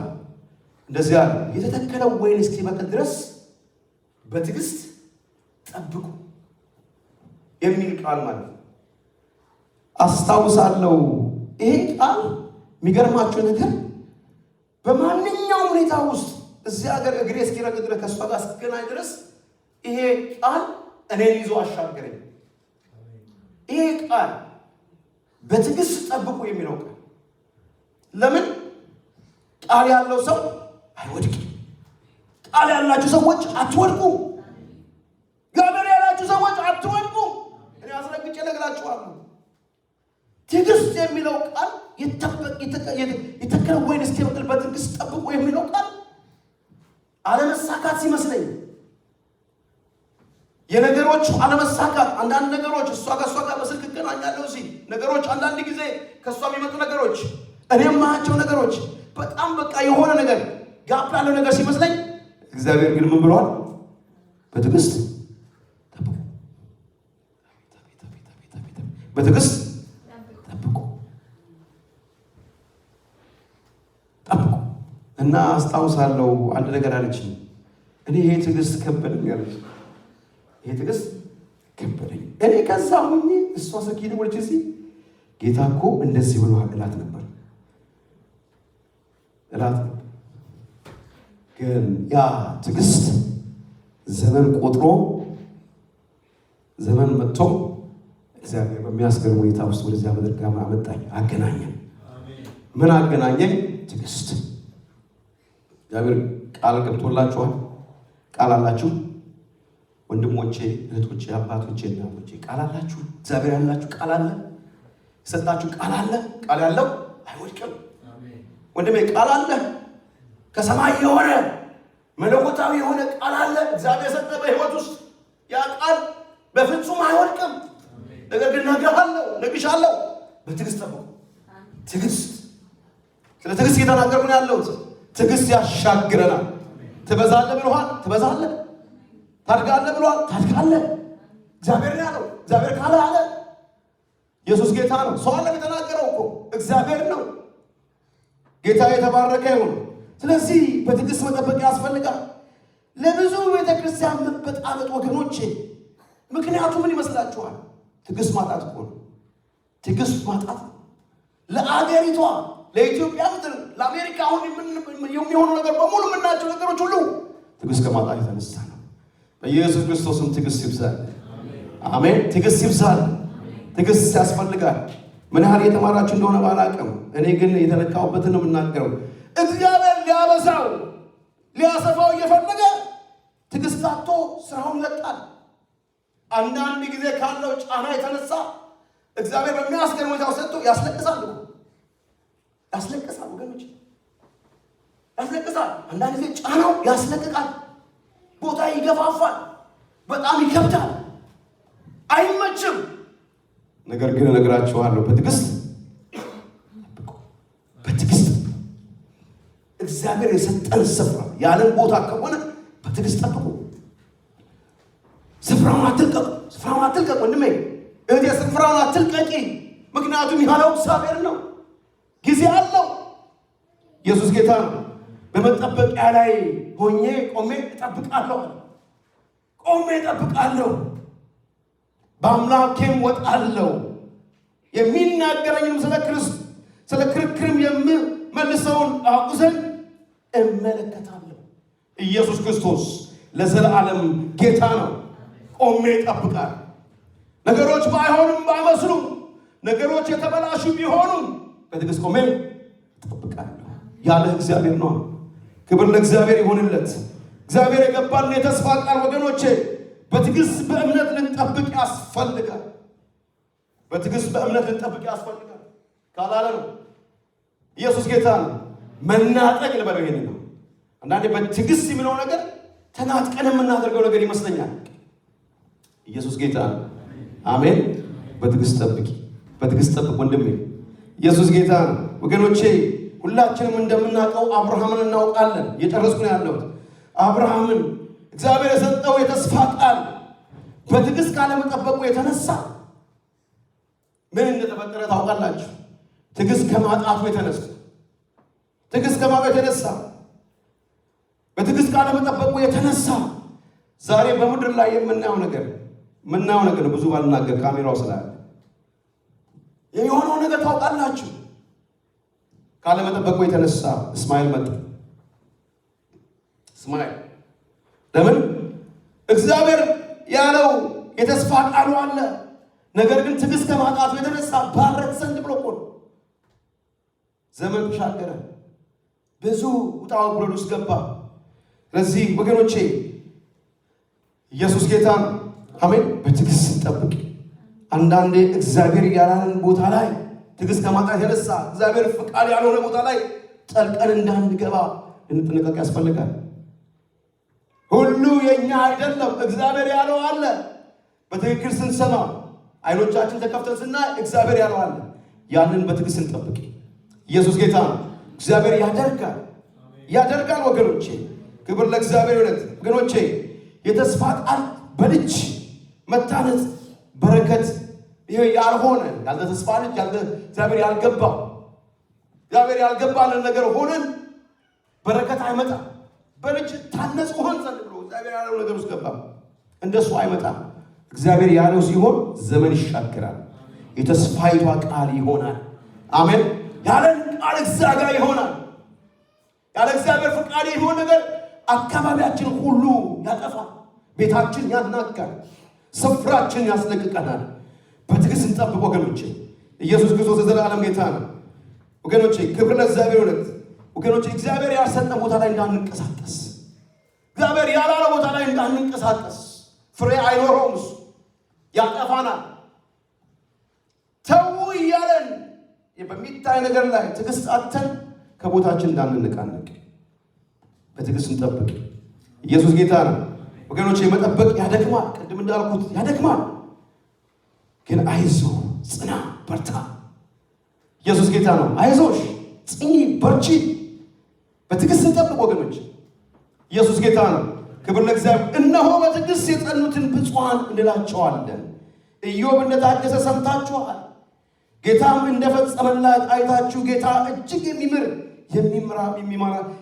እንደዚህ አለ፣ የተተከለው ወይን እስኪበቅል ድረስ በትዕግስት ጠብቁ የሚል ቃል ማለት ነው። አስታውሳለሁ። ይሄ ቃል የሚገርማችሁ ነገር በማንኛውም ሁኔታ ውስጥ እዚህ ሀገር እግሬ እስኪረግጥ ድረስ ከእሷ ጋር እስክገናኝ ድረስ ይሄ ቃል እኔን ይዞ አሻገረኝ። ይሄ ቃል በትዕግስት ጠብቁ የሚለው ቃል ለምን? ቃል ያለው ሰው አይወድቅም። ቃል ያላችሁ ሰዎች አትወድቁ። እግዚአብሔር ያላችሁ ሰዎች አትወድቁ። እኔ አስረግጬ እነግራችኋለሁ። ትዕግስት የሚለው ቃል የተከለው ወይን እስኪበቅል በትዕግስት ጠብቁ የሚለው ቃል አለመሳካት ሲመስለኝ የነገሮች አለመሳካት አንዳንድ ነገሮች እሷ ጋር በስልክ እገናኛለሁ ሲል ነገሮች አንዳንድ ጊዜ ከእሷ የሚመጡ ነገሮች እኔም ማያቸው ነገሮች በጣም በቃ የሆነ ነገር ጋፕ ያለው ነገር ሲመስለኝ እግዚአብሔር ግን ምን ብሏል? በትዕግስት ጠብቁ። በትዕግስት ጠብቁ እና አስታውሳለሁ አንድ ነገር አለችኝ። እኔ ይሄ ትዕግስት ከበደኝ አለች። ይሄ ትዕግስት ከበደኝ። እኔ ከዛ ሁኜ እሷ ስልክ ደወለች እዚህ ጌታ እኮ እንደዚህ ብሏል እላት ነበር። ግን ያ ትዕግስት ዘመን ቆጥሮ ዘመን መጥቶ እግዚአብሔር በሚያስገርም ሁኔታ ውስጥ ወደዚያ ምድር ጋር አመጣኝ፣ አገናኘን። ምን አገናኘኝ? ትዕግስት። እግዚአብሔር ቃል ገብቶላችኋል። ቃል አላችሁ ወንድሞቼ፣ እህቶቼ፣ አባቶቼ፣ እናቶቼ ቃል አላችሁ። እግዚአብሔር ያላችሁ ቃል አለ፣ የሰጣችሁ ቃል አለ። ቃል ያለው አይወድቅም። ወንድሜ ቃል አለ። ከሰማይ የሆነ መለኮታዊ የሆነ ቃል አለ እግዚአብሔር ሰጠ በህይወት ውስጥ። ያ ቃል በፍጹም አይወድቅም። ነገር ግን ነግሻለሁ፣ በትዕግስት ጠብቁ። ትዕግስት፣ ስለ ትዕግስት እየተናገርኩ ነው ያለሁት። ትዕግስት ያሻግረናል። ትበዛለህ ብለዋል፣ ትበዛለህ። ታድጋለህ ብለዋል፣ ታድጋለህ። እግዚአብሔር ነው ያለው። እግዚአብሔር ካለ አለ። ኢየሱስ ጌታ ነው። ሰው አለ የተናገረው እኮ እግዚአብሔር ነው። ጌታ የተባረከ ይሁን። ስለዚህ በትዕግስት መጠበቅ ያስፈልጋል። ለብዙ ቤተክርስቲያን መበጣበጥ ወገኖቼ ምክንያቱ ምን ይመስላችኋል? ትዕግስት ማጣት እኮ ነው። ትዕግስት ማጣት ለአገሪቷ ለኢትዮጵያ ምድር ለአሜሪካ አሁን የሚሆኑ ነገር በሙሉ የምናቸው ነገሮች ሁሉ ትዕግስት ከማጣት የተነሳ ነው። በኢየሱስ ክርስቶስም ትዕግስት ይብዛል። አሜን። ትዕግስት ይብዛል። ትዕግስት ያስፈልጋል። ምን ያህል የተማራችሁ እንደሆነ ባላውቅም እኔ ግን የተነካሁበትን ነው የምናገረው። እግዚአብሔር ሊያበዛው ሊያሰፋው እየፈለገ ትዕግስት አጥቶ ስራውን ይለቃል። አንዳንድ ጊዜ ካለው ጫና የተነሳ እግዚአብሔር በሚያስገርም ሁኔታ ሰጥቶ ያስለቅሳል። ወገኖች ያስለቅሳል። አንዳንድ ጊዜ ጫናው ያስለቅቃል። ቦታ ይገፋፋል። በጣም ይከብዳል። አይመችም። ነገር ግን እነግራችኋለሁ በትዕግስት እግዚአብሔር የሰጠን ስፍራ ያለን ቦታ ከሆነ በትዕግስት ጠብቁ። ስፍራውን አትልቀቁ። ወንድሜ እህቴ ስፍራውን አትልቀቂ። ምክንያቱም ያለው እግዚአብሔር ነው። ጊዜ አለው። ኢየሱስ ጌታ ነው። በመጠበቂያ ላይ ሆኜ ቆሜ እጠብቃለሁ። በአምላኬም ወጣለሁ። የሚናገረኝም ስለ ክርክርም የምመልሰውን አውቅ ዘንድ እመለከታለሁ። ኢየሱስ ክርስቶስ ለዘላለም ጌታ ነው። ቆሜ እጠብቃለሁ። ነገሮች ባይሆኑም ባይመስሉም፣ ነገሮች የተበላሹ ቢሆኑም በትዕግስት ቆሜ እጠብቃለሁ። ያለ እግዚአብሔር ነው። ክብር ለእግዚአብሔር ይሁንለት። እግዚአብሔር የገባልን የተስፋ ቃል ወገኖቼ በትዕግስት በእምነት ልንጠብቅ ያስፈልጋል። በትዕግስት በእምነት ልንጠብቅ ያስፈልጋል ካላለ ነው። ኢየሱስ ጌታ ነው። መናጠቅ ልበለው ይሄን ነው። አንዳንዴ በትዕግስት የሚለው ነገር ተናጥቀን የምናደርገው ነገር ይመስለኛል። ኢየሱስ ጌታ ነው። አሜን። በትዕግስት ጠብቂ፣ በትዕግስት ጠብቅ ወንድሜ። ኢየሱስ ጌታ ነው። ወገኖቼ ሁላችንም እንደምናውቀው አብርሃምን እናውቃለን። እየጨረስኩ ነው ያለሁት። አብርሃምን እግዚአብሔር የሰጠው የተስፋ ቃል በትዕግስት ካለመጠበቁ የተነሳ ምን እንደተፈጠረ ታውቃላችሁ? ትዕግስት ከማጣቱ የተነሳ በትዕግስት ካለመጠበቁ የተነሳ ዛሬ በምድር ላይ የምናየው ነገር ብዙ ባልናገር ካሜራው ስላለ የሚሆነው ነገር ታውቃላችሁ። ካለመጠበቁ የተነሳ እስማኤል መጣ። እስማኤል ለምን? እግዚአብሔር ያለው የተስፋ ቃሉ አለ። ነገር ግን ትዕግስት ከማጣቱ የተነሳ ባረክ ዘንድ ብሎ ቆሎ ዘመን ተሻገረ። ብዙ ውጣ ውረድ ውስጥ ገባ። ስለዚህ ወገኖቼ ኢየሱስ ጌታ ነው። አሜን። በትዕግስት እንጠብቅ። አንዳንዴ እግዚአብሔር ያላለን ቦታ ላይ ትዕግስት ከማጣት የተነሳ እግዚአብሔር ፍቃድ ያልሆነ ቦታ ላይ ጠልቀን እንዳንገባ ልንጠነቀቅ ያስፈልጋል። ሁሉ የኛ አይደለም። እግዚአብሔር ያለው አለ። በትክክል ስንሰማ አይኖቻችን ተከፍተን ስናይ እግዚአብሔር ያለው አለ። ያንን በትዕግስት እንጠብቅ። ኢየሱስ ጌታ ነው። እግዚአብሔር ያደርጋል ወገኖቼ። ክብር ለእግዚአብሔር ይሁን። ወገኖቼ የተስፋ ቃል በልጅ መታነጽ በረከት ይሄ ያልሆነ ያለ ተስፋ ልጅ ያለ እግዚአብሔር ያልገባልን ነገር ሆነን በረከት አይመጣም። በልጅ ታነጽ ሆን ዘንድ ብሎ እግዚአብሔር ያለው ነገር ውስጥ ገባ። እንደሱ አይመጣም። እግዚአብሔር ያለው ሲሆን ዘመን ይሻገራል። የተስፋይቷ ቃል ይሆናል። አሜን። ያለን ቃል እግዚአብሔር ይሆናል። ያለ እግዚአብሔር ፍቃድ ይሆን ነገር አካባቢያችን ሁሉ ያጠፋል። ቤታችን ያናጋል። ስፍራችን ያስለቅቀናል። በትዕግስት እንጠብቅ ወገኖቼ። ኢየሱስ ክርስቶስ የዘላለም ጌታ ነው ወገኖቼ። ክብር ለእግዚአብሔር ይሁን ወገኖቼ። እግዚአብሔር ያልሰጠን ቦታ ላይ እንዳንንቀሳቀስ፣ እግዚአብሔር ያላለ ቦታ ላይ እንዳንንቀሳቀስ። ፍሬ አይኖረውም። እሱ ያጠፋናል። ተው እያለን በሚታይ ነገር ላይ ትዕግስት አጥተን ከቦታችን እንዳንነቃነቅ በትዕግስት እንጠብቅ። ኢየሱስ ጌታ ነው ወገኖቼ። መጠበቅ ያደክማል። ቅድም እንዳልኩት ያደክማል። ግን አይዞ፣ ጽና፣ በርታ። ኢየሱስ ጌታ ነው። አይዞሽ፣ ጽኚ፣ በርቺ። በትዕግስት እንጠብቅ ወገኖች። ኢየሱስ ጌታ ነው። ክብር ለእግዚአብሔር። እነሆ በትዕግስት የጸኑትን ብፁዓን እንላቸዋለን። ኢዮብ እንደታገሰ ሰምታችኋል። ጌታም እንደፈጸመላት አይታችሁ ጌታ እጅግ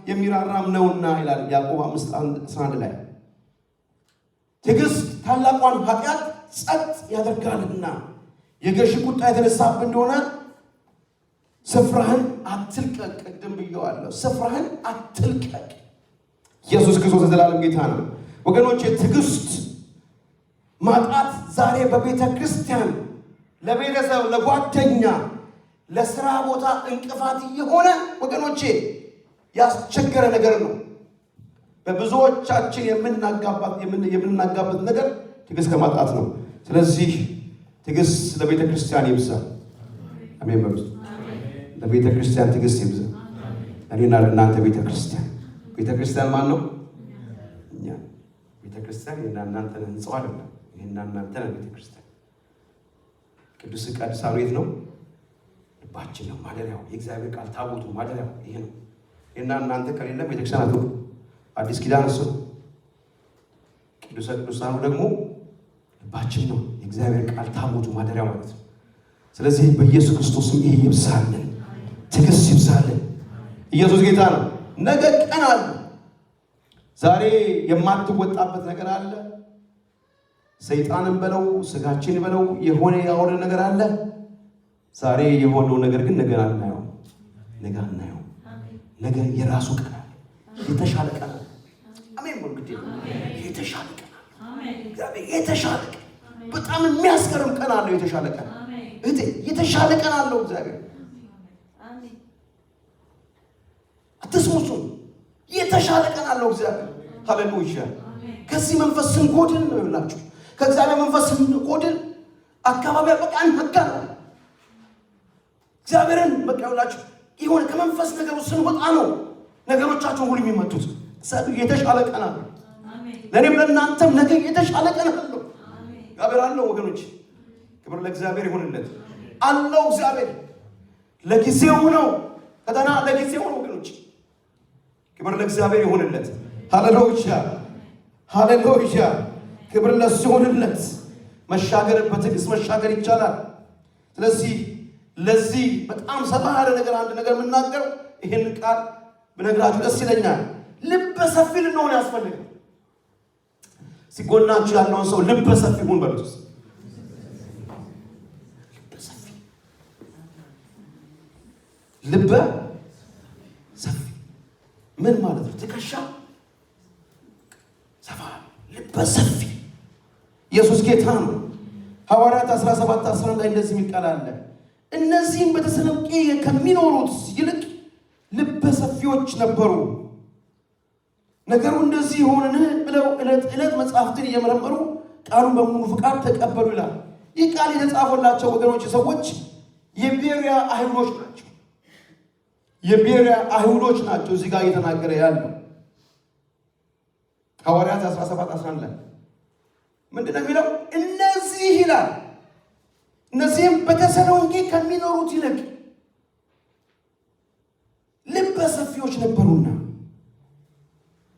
የሚራራም ነውና ይላል ያዕቆብ 5:11 ላይ። ትዕግስት ታላቋን ኃጢአት ጸጥ ያደርጋልና የገዢ ቁጣ የተነሳብህ እንደሆነ ስፍራህን አትልቀቅ። ቅድም ብየዋለሁ። ስፍራህን አትልቀቅ። ኢየሱስ ክርስቶስ የዘላለም ጌታ ነው ወገኖች። ትዕግስት ማጣት ዛሬ በቤተ ክርስቲያን ለቤተሰብ፣ ለጓደኛ፣ ለስራ ቦታ እንቅፋት የሆነ ወገኖቼ ያስቸገረ ነገር ነው። በብዙዎቻችን የምናጋበት ነገር ትዕግስት ከማጣት ነው። ስለዚህ ትዕግስት ለቤተ ክርስቲያን ይብዛ። አሜን በሉ። ለቤተ ክርስቲያን ትዕግስት ይብዛ። እኔና ለእናንተ ቤተ ክርስቲያን ማን ነው? እኛ። ቤተ ክርስቲያን የእኔና እናንተ ህንጻው አይደለም። የእኔና እናንተ ነው ቤተ ክርስቲያን። ቅዱስ ቅዱሳን ቤት ነው፣ ልባችን ነው ማደሪያው። የእግዚአብሔር ቃል ታቦቱ ማደሪያው ይሄ ነው። የእኔና እናንተ ከሌለ ቤተክርስቲያን አትሆንም። አዲስ ኪዳን እሱ ነው። ቅዱስ ቅዱሳኑ ደግሞ ልባችን ነው፣ የእግዚአብሔር ቃል ታቦቱ ማደሪያው ማለት ነው። ስለዚህ በኢየሱስ ክርስቶስም ይሄ ይብዛልን፣ ትዕግስት ይብዛልን። ኢየሱስ ጌታ ነው። ነገ ቀን አለ። ዛሬ የማትወጣበት ነገር አለ። ሰይጣንን በለው ስጋችን በለው የሆነ ያወረ ነገር አለ። ዛሬ የሆነው ነገር ግን ነገ አናየው። ነገ የራሱ ቀን አለ። የተሻለ ቀን አለ። አሜን ወንጌ የተሻለ ቀን አለ። እግዚአብሔር የተሻለ ቀን፣ በጣም የሚያስገርም ቀን አለው። የተሻለ ቀን እህቴ፣ የተሻለ ቀን አለው እግዚአብሔር። አትስሙሱ። የተሻለ ቀን አለው እግዚአብሔር። ሃሌሉያ። ከዚህ መንፈስ ስንጎድን ነው ይላችሁ። ከእግዚአብሔር መንፈስ ስንጎድን አካባቢ በቃ አንፈካር እግዚአብሔርን በቃ ይውላችሁ ይሆን ከመንፈስ ነገሩ ስንወጣ ነው ነገሮቻቸው ሁሉ የሚመጡት። የተሻለ ቀን አለ። ለእኔም ለእናንተም ነገ የተሻለ ቀን አለው። እግዚአብሔር አለው ወገኖች። ክብር ለእግዚአብሔር ይሁንለት። አለው እግዚአብሔር። ለጊዜው ነው ፈተና፣ ለጊዜው ነው ወገኖች። ክብር ለእግዚአብሔር ይሁንለት። ሃሌሉያ ሃሌሉያ። ክብር ለሱ ይሁንለት። መሻገር በትዕግስት መሻገር ይቻላል። ስለዚህ ለዚህ በጣም ሰፋ ያለ ነገር አንድ ነገር የምናገረው ይህን ቃል ብነግራችሁ ደስ ይለኛል። ልበ ሰፊ ልንሆን ያስፈልጋል። ሲጎናችሁ ያለውን ሰው ልበ ሰፊ ሁን በሉት። ልበ ሰፊ ምን ማለት ነው? ትከሻ ሰፋ፣ ልበ ሰፊ። ኢየሱስ ጌታ ነው። ሐዋርያት 17:11 ላይ እንደዚህ የሚል ቃል አለ። እነዚህም በተሰሎንቄ ከሚኖሩት ይልቅ ልበ ሰፊዎች ነበሩ። ነገሩ እንደዚህ ሆነን ብለው ዕለት ዕለት መጽሐፍትን እየመረመሩ ቃሉን በሙሉ ፍቃድ ተቀበሉ ይላል። ይህ ቃል የተጻፈላቸው ወገኖች ሰዎች የቤሪያ አይሁዶች ናቸው። የቤሪያ አይሁዶች ናቸው። እዚህ ጋር እየተናገረ ያለው ሐዋርያት 17:11 ላይ ምንድን ነው የሚለው? እነዚህ ይላል እነዚህም በተሰሎንቄ ከሚኖሩት ይልቅ ልበ ሰፊዎች ነበሩና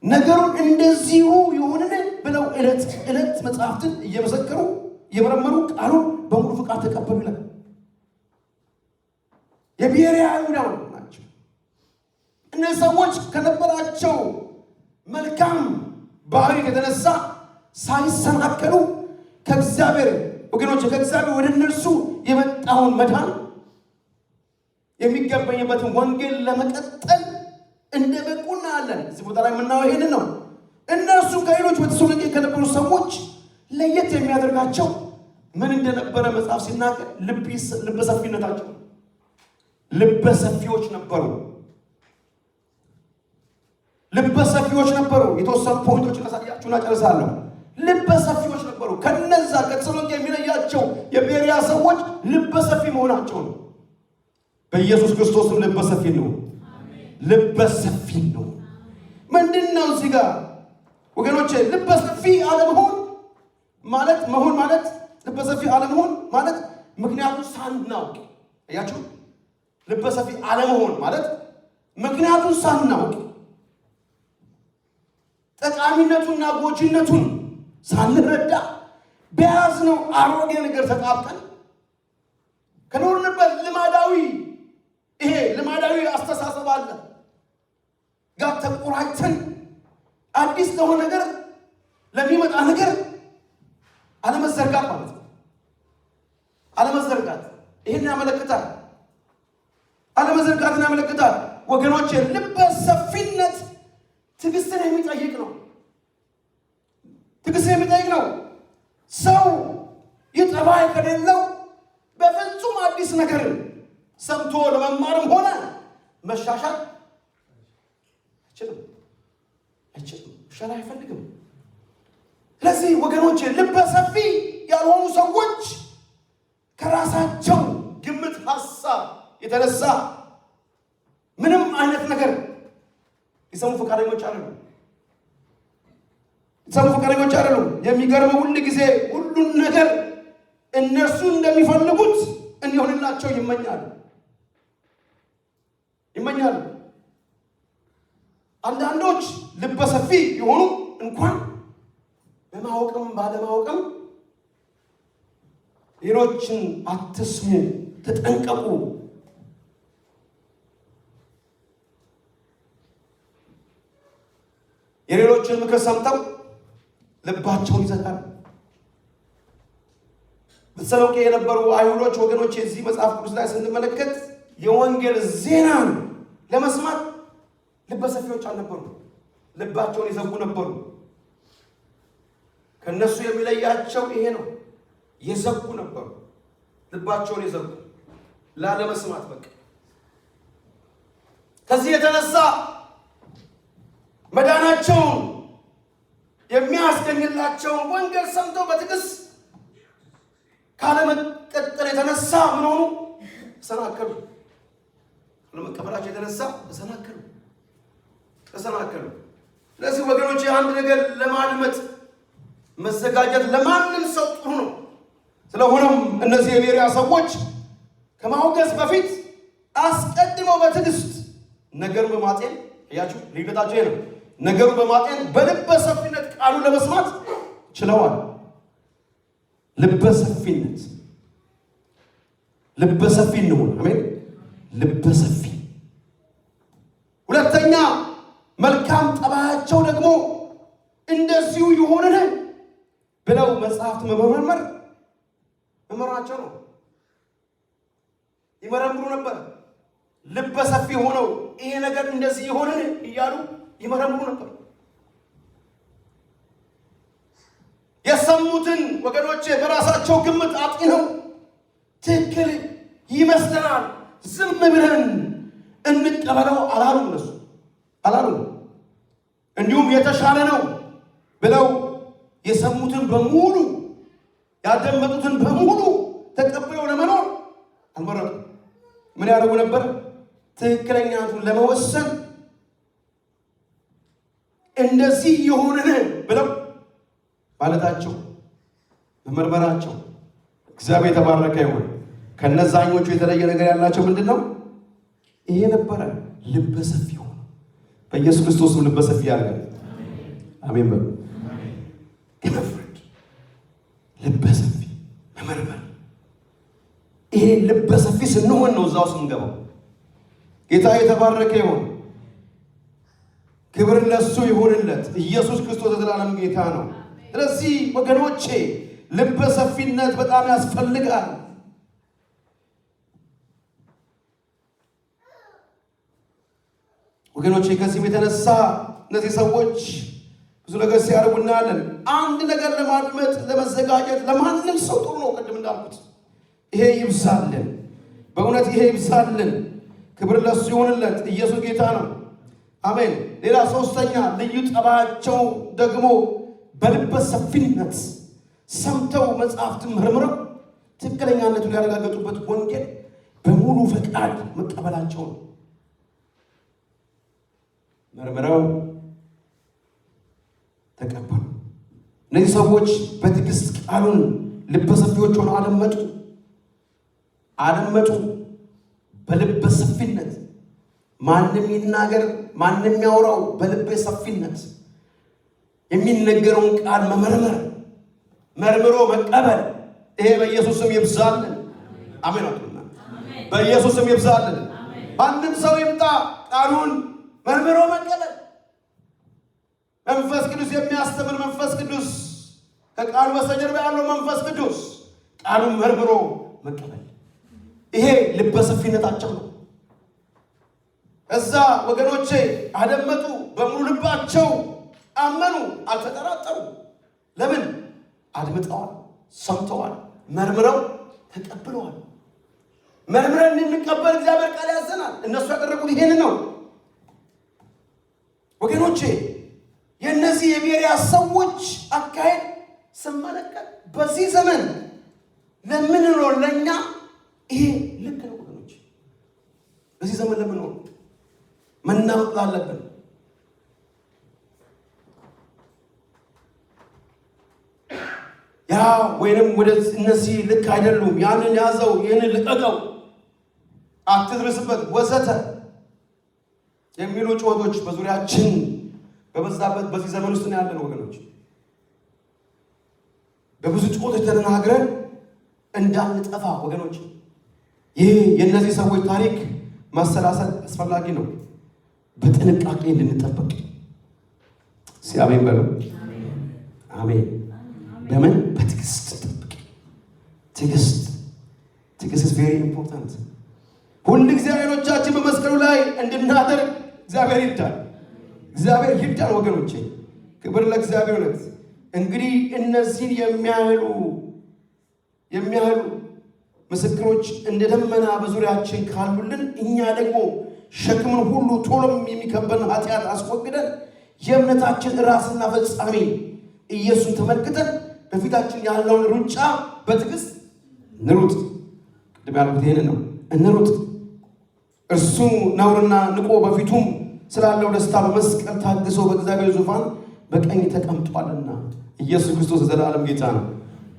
ነገሩን እንደዚሁ ይሁንን ብለው ዕለት ዕለት መጽሐፍትን እየመሰከሩ እየመረመሩ ቃሉን በሙሉ ፍቃድ ተቀበሉ ይላል። የቤሪያ አይሁዳውያን ናቸው። እነዚህ ሰዎች ከነበራቸው መልካም ባህሪ የተነሳ ሳይሰናከሉ ከእግዚአብሔር ወገኖች ከእግዚአብሔር ወደ እነርሱ የመጣውን መዳን የሚገበኝበትን ወንጌል ለመቀጠል እንደበቁ እናያለን። እዚህ ቦታ ላይ የምናየው ይሄንን ነው። እነርሱ ከሌሎች በተሰሎንቄ ከነበሩ ሰዎች ለየት የሚያደርጋቸው ምን እንደነበረ መጽሐፍ ሲናገር ልበ ሰፊነታቸው። ልበ ሰፊዎች ነበሩ። ልበ ሰፊዎች ነበሩ። የተወሰኑ ፖይንቶች ላሳያችሁና ጨርሳለሁ። ልበ ሰፊዎች ነበሩ። ከነዛ ከተሰሎንቄ የሚለያቸው የቤሪያ ሰዎች ልበ ሰፊ መሆናቸው ነው። በኢየሱስ ክርስቶስም ልበ ሰፊ ነው። ልበ ሰፊ ነው። ምንድን ነው እዚህ ጋር ወገኖቼ? ልበ ሰፊ አለመሆን ማለት ልበ ሰፊ አለመሆን ማለት ምክንያቱም ሳናውቅ አያችሁ። ልበ ሰፊ አለመሆን ማለት ምክንያቱም ሳናውቅ ጠቃሚነቱና ጎጂነቱን ሳንረዳ በያዝነው አሮጌ ነገር ተጣብቀን ከኖርንበት ልማዳዊ አስተሳሰብ አለ ጋር ተቆራጭተን አዲስ ለሆነ ነገር ለሚመጣ ነገር አለመዘርጋት ማለት ነው። አለመዘርጋት ይህን ያመለክታል። አለመዘርጋትን ያመለክታል ወገኖቼ። ልበ ሰፊነት ትዕግስትን የሚጠይቅ ነው። ትዕግስትን የሚጠይቅ ነው። ሰው የጠባይ ከሌለው በፍጹም አዲስ ነገር ሰምቶ ለመማርም ሆነ መሻሻል አይችልም። ሻላ አይፈልግም። ስለዚህ ወገኖቼ ልበ ሰፊ ያልሆኑ ሰዎች ከራሳቸው ግምት ሐሳብ የተነሳ ምንም አይነት ነገር ሊሰሙ ፈቃደኞች አይደሉም። የሚገርመው ሁል ጊዜ ሁሉን ነገር እነርሱ እንደሚፈልጉት እንዲሆንላቸው ይመኛሉ። አንዳንዶች ልበ ሰፊ የሆኑ እንኳን በማወቅም ባለማወቅም ሌሎችን አትስሙ፣ ተጠንቀቁ፣ የሌሎችን ምክር ሰምተው ልባቸውን ይዘጋሉ። በተሰሎንቄ የነበሩ አይሁዶች ወገኖች የዚህ መጽሐፍ ቅዱስ ላይ ስንመለከት የወንጌል ዜናን ለመስማት ልበ ሰፊዎች አልነበሩ። ልባቸውን ይዘጉ ነበሩ። ከነሱ የሚለያቸው ይሄ ነው። የዘጉ ነበሩ። ልባቸውን የዘጉ ላለመስማት በቃ ከዚህ የተነሳ መዳናቸውን የሚያስገኝላቸውን ወንጌል ሰምተው በትዕግስት ካለመቀጠል የተነሳ ምን ሆኑ? ተሰናከሉ። ካለመቀበላቸው የተነሳ ተሰናከሉ። ስለዚህ ወገኖች አንድ ነገር ለማድመጥ መዘጋጀት ለማንም ሰው ጥሩ ነው። ስለሆነም እነዚህ የቤሪያ ሰዎች ከማውገዝ በፊት አስቀድመው በትዕግስት ነገሩን በማጤን ያያችሁ ልዩነታቸው ነው። ነገሩን በማጤን በልበ ሰፊነት ቃሉን ለመስማት ችለዋል። ልበ ሰፊ እንሁን። አሜን። ልበ ሰፊ። ሁለተኛ መልካም ጠባያቸው ደግሞ እንደዚሁ ይሆንን ብለው መጽሐፍት መመርመራቸው ነው። ይመረምሩ ነበር። ልበ ሰፊ ሆነው ይሄ ነገር እንደዚህ ይሆንን እያሉ ይመረምሩ ነበር። የሰሙትን ወገኖቼ በራሳቸው ግምት አጥነው ትክክል ይመስለናል ዝም ብለን እንቀበለው አላሉም። እነሱ አላሉም። እንዲሁም የተሻለ ነው ብለው የሰሙትን በሙሉ ያደመጡትን በሙሉ ተቀብለው ለመኖር አልመረጡም። ምን ያደርጉ ነበር? ትክክለኛቱን ለመወሰን እንደዚህ ይሁንን ብለው ማለታቸው መመርመራቸው እግዚአብሔር የተባረከ ይሁን። ከነዛኞቹ የተለየ ነገር ያላቸው ምንድን ነው? ይሄ ነበረ ልበ ሰፊ ሆነ። በኢየሱስ ክርስቶስም ልበ ሰፊ ያደርጋል። አሜን በሉ። የመፍረድ ልበ ሰፊ መመርመር። ይሄ ልበ ሰፊ ስንሆን ነው እዛው ስንገባው። ጌታ የተባረከ ይሁን። ክብር ለሱ ይሁንለት። ኢየሱስ ክርስቶስ የዘላለም ጌታ ነው። ስለዚህ ወገኖቼ ልበ ሰፊነት በጣም ያስፈልጋል። ወገኖቼ ከዚህም የተነሳ እነዚህ ሰዎች ብዙ ነገር ሲያደርጉ እናያለን። አንድ ነገር ለማድመጥ ለመዘጋጀት ለማንም ሰው ጥሩ ነው። ቅድም እንዳልኩት ይሄ ይብዛልን፣ በእውነት ይሄ ይብዛልን። ክብር ለሱ ይሁንለት። ኢየሱስ ጌታ ነው። አሜን። ሌላ ሶስተኛ ልዩ ጠባያቸው ደግሞ በልበ ሰፊነት ሰምተው መጽሐፍትን መርምረው ትክክለኛነቱን ያረጋገጡበት ወንጌል በሙሉ ፈቃድ መቀበላቸው ነው። መርምረው ተቀበሉ። እነዚህ ሰዎች በትዕግስት ቃሉን ልበ ሰፊዎች ሆነው አደመጡ። በልበ ሰፊነት ማንም ይናገር ማንም ያውራው በልበ ሰፊነት የሚነገረውን ቃል መርምሮ መቀበል። ይሄ በኢየሱስ ስም ይብዛልን። አሜን። በኢየሱስ ስም ይብዛልን። ማንም ሰው ይምጣ ቃሉን መርምሮ መቀበል። መንፈስ ቅዱስ የሚያስተምር መንፈስ ቅዱስ ከቃሉ በስተጀርባ ያለው መንፈስ ቅዱስ ቃሉን መርምሮ መቀበል። ይሄ ልበ ሰፊነታቸው ነው። እዛ ወገኖቼ አደመጡ፣ በሙሉ ልባቸው አመኑ፣ አልተጠራጠሩ። ለምን? አድምጠዋል፣ ሰምተዋል፣ መርምረው ተቀብለዋል። መርምረን እንድንቀበል እግዚአብሔር ቃል ያዘናል። እነሱ ያደረጉት ይሄን ነው ወገኖቼ። የእነዚህ የቤሪያ ሰዎች አካሄድ ስመለከት በዚህ ዘመን ለምንኖር ለእኛ ይሄ ልክ ነው ወገኖች። በዚህ ዘመን ለምንኖር መናወጥ ላለብን ያ ወይንም ወደ እነዚህ ልክ አይደሉም፣ ያንን ያዘው፣ ይህንን ልቀቀው፣ አትድረስበት ወዘተ የሚሉ ጩኸቶች በዙሪያችን በበዛበት በዚህ ዘመን ውስጥ ነው ያለን ወገኖች። በብዙ ጩኸቶች ተደናግረን እንዳንጠፋ ወገኖች፣ ይህ የእነዚህ ሰዎች ታሪክ ማሰላሰል አስፈላጊ ነው። በጥንቃቄ እንድንጠበቅ ሲአሜን በሉ። አሜን። ለምን? በትዕግስት ጠብቅ። ትዕግስት is very important። ሁል ጊዜ አይኖቻችን በመስቀሉ ላይ እንድናደርግ እግዚአብሔር ይርዳን ወገኖቼ። ክብር ለእግዚአብሔር ይሁን። እንግዲህ እነዚህን የሚያህሉ ምስክሮች እንደ ደመና በዙሪያችን ካሉልን እኛ ደግሞ ሸክምን ሁሉ ቶሎም የሚከበን ኃጢአት አስወግደን የእምነታችን ራስና ፈጻሚ ኢየሱስን ተመልክተን በፊታችን ያለውን ሩጫ በትዕግስት እንሩጥ። ቅድም ያልኩት ይሄንን ነው። እንሩጥ። እርሱ ነውርና ንቆ በፊቱም ስላለው ደስታ በመስቀል ታግሶ በእግዚአብሔር ዙፋን በቀኝ ተቀምጧልና። ኢየሱስ ክርስቶስ ዘላለም ጌታ ነው።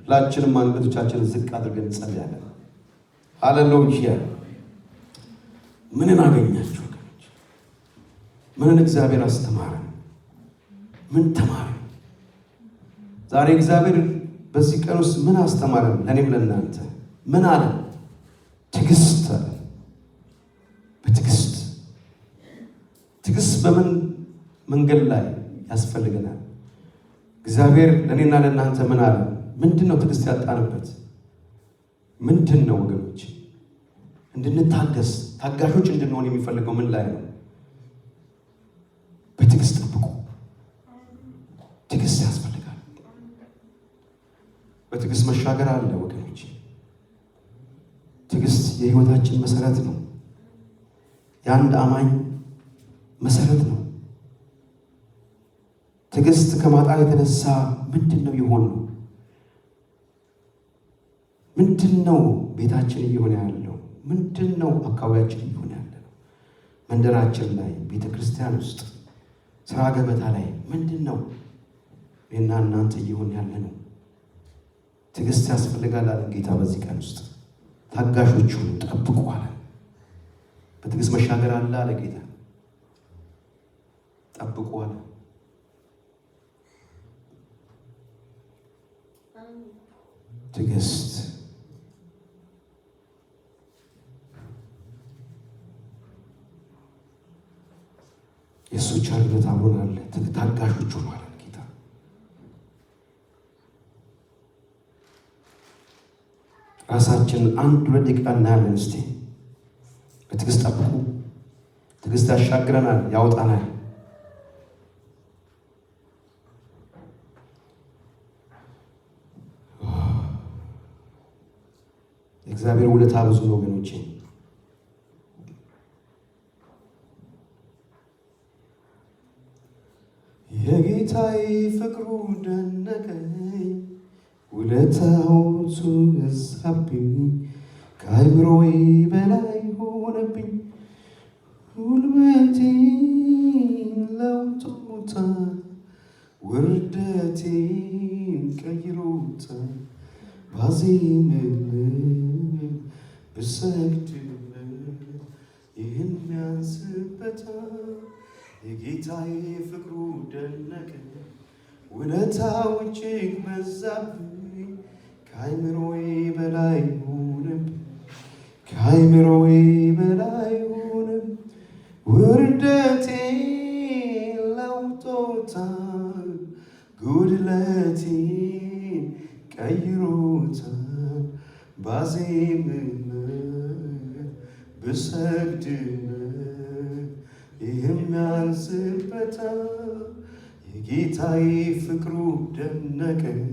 ሁላችንም አንገቶቻችንን ዝቅ አድርገን እንጸልያለን። ሃሌሉያ። ምንን አገኛችሁ ወገኖች? ምንን እግዚአብሔር አስተማረን? ምን ተማረን? ዛሬ እግዚአብሔር በዚህ ቀን ውስጥ ምን አስተማረን? ለእኔም ለእናንተ ምን አለ? ትዕግስት አለ። በትዕግስት ትዕግስት በምን መንገድ ላይ ያስፈልገናል? እግዚአብሔር ለእኔና ለእናንተ ምን አለ? ምንድን ነው ትዕግስት ያጣንበት? ምንድን ነው ወገኖች? እንድንታገስ ታጋሾች እንድንሆን የሚፈልገው ምን ላይ ነው? በትዕግስት ጠብቁ። ትዕግስት ያስፈልጋል። በትዕግስት መሻገር አለ ወገኖች። ትዕግስት የህይወታችን መሰረት ነው። የአንድ አማኝ መሰረት ነው። ትዕግስት ከማጣት የተነሳ ምንድን ነው የሆነው? ምንድን ነው ቤታችን እየሆነ ያለው? ምንድን ነው አካባቢያችን እየሆነ ያለው? መንደራችን ላይ፣ ቤተ ክርስቲያን ውስጥ፣ ስራ ገበታ ላይ ምንድን ነው እኔና እናንተ እየሆነ ያለ ነው? ትዕግስት ያስፈልጋል አለ ጌታ። በዚህ ቀን ውስጥ ታጋሾቹ ጠብቁ አለ። በትዕግስት መሻገር አለ አለ ጌታ። ጠብቁ አለ። ትዕግስት የእሱ ቸርነት አብሮን አለ። ታጋሾቹ ማለት ጌታ። ራሳችን አንድ ሁለት ደቂቃ እናያለን እስቲ። በትዕግስት ጠብቁ። ትዕግስት ያሻግረናል፣ ያወጣናል። እግዚአብሔር ውለታ ብዙ ነው ወገኖቼ። የጌታዬ ፍቅሩ ደነቀኝ፣ ውለታው ብዙ በዛብኝ፣ ከአእምሮዬ በላይ ሆነብኝ። ጉልበቴን ለውጦታል፣ ውርደቴን ቀይሮታል። ባዜምልህ ብሰግድለት ይህን ያንስበታል። የጌታዬ ፍቅሩ ደነቀኝ፣ ውለታው እጅግ በዛብኝ፣ ከአእምሮዬ በላይ ሆነብኝ፣ ከአእምሮዬ በላይ ሆነብኝ። ውርደቴን ለውጦታል፣ ጉድለቴን ቀይሮታል። ባዜምለት ብሰግድለት ይህም ያንስበታል። የጌታዬ ፍቅሩ ደነቀኝ፣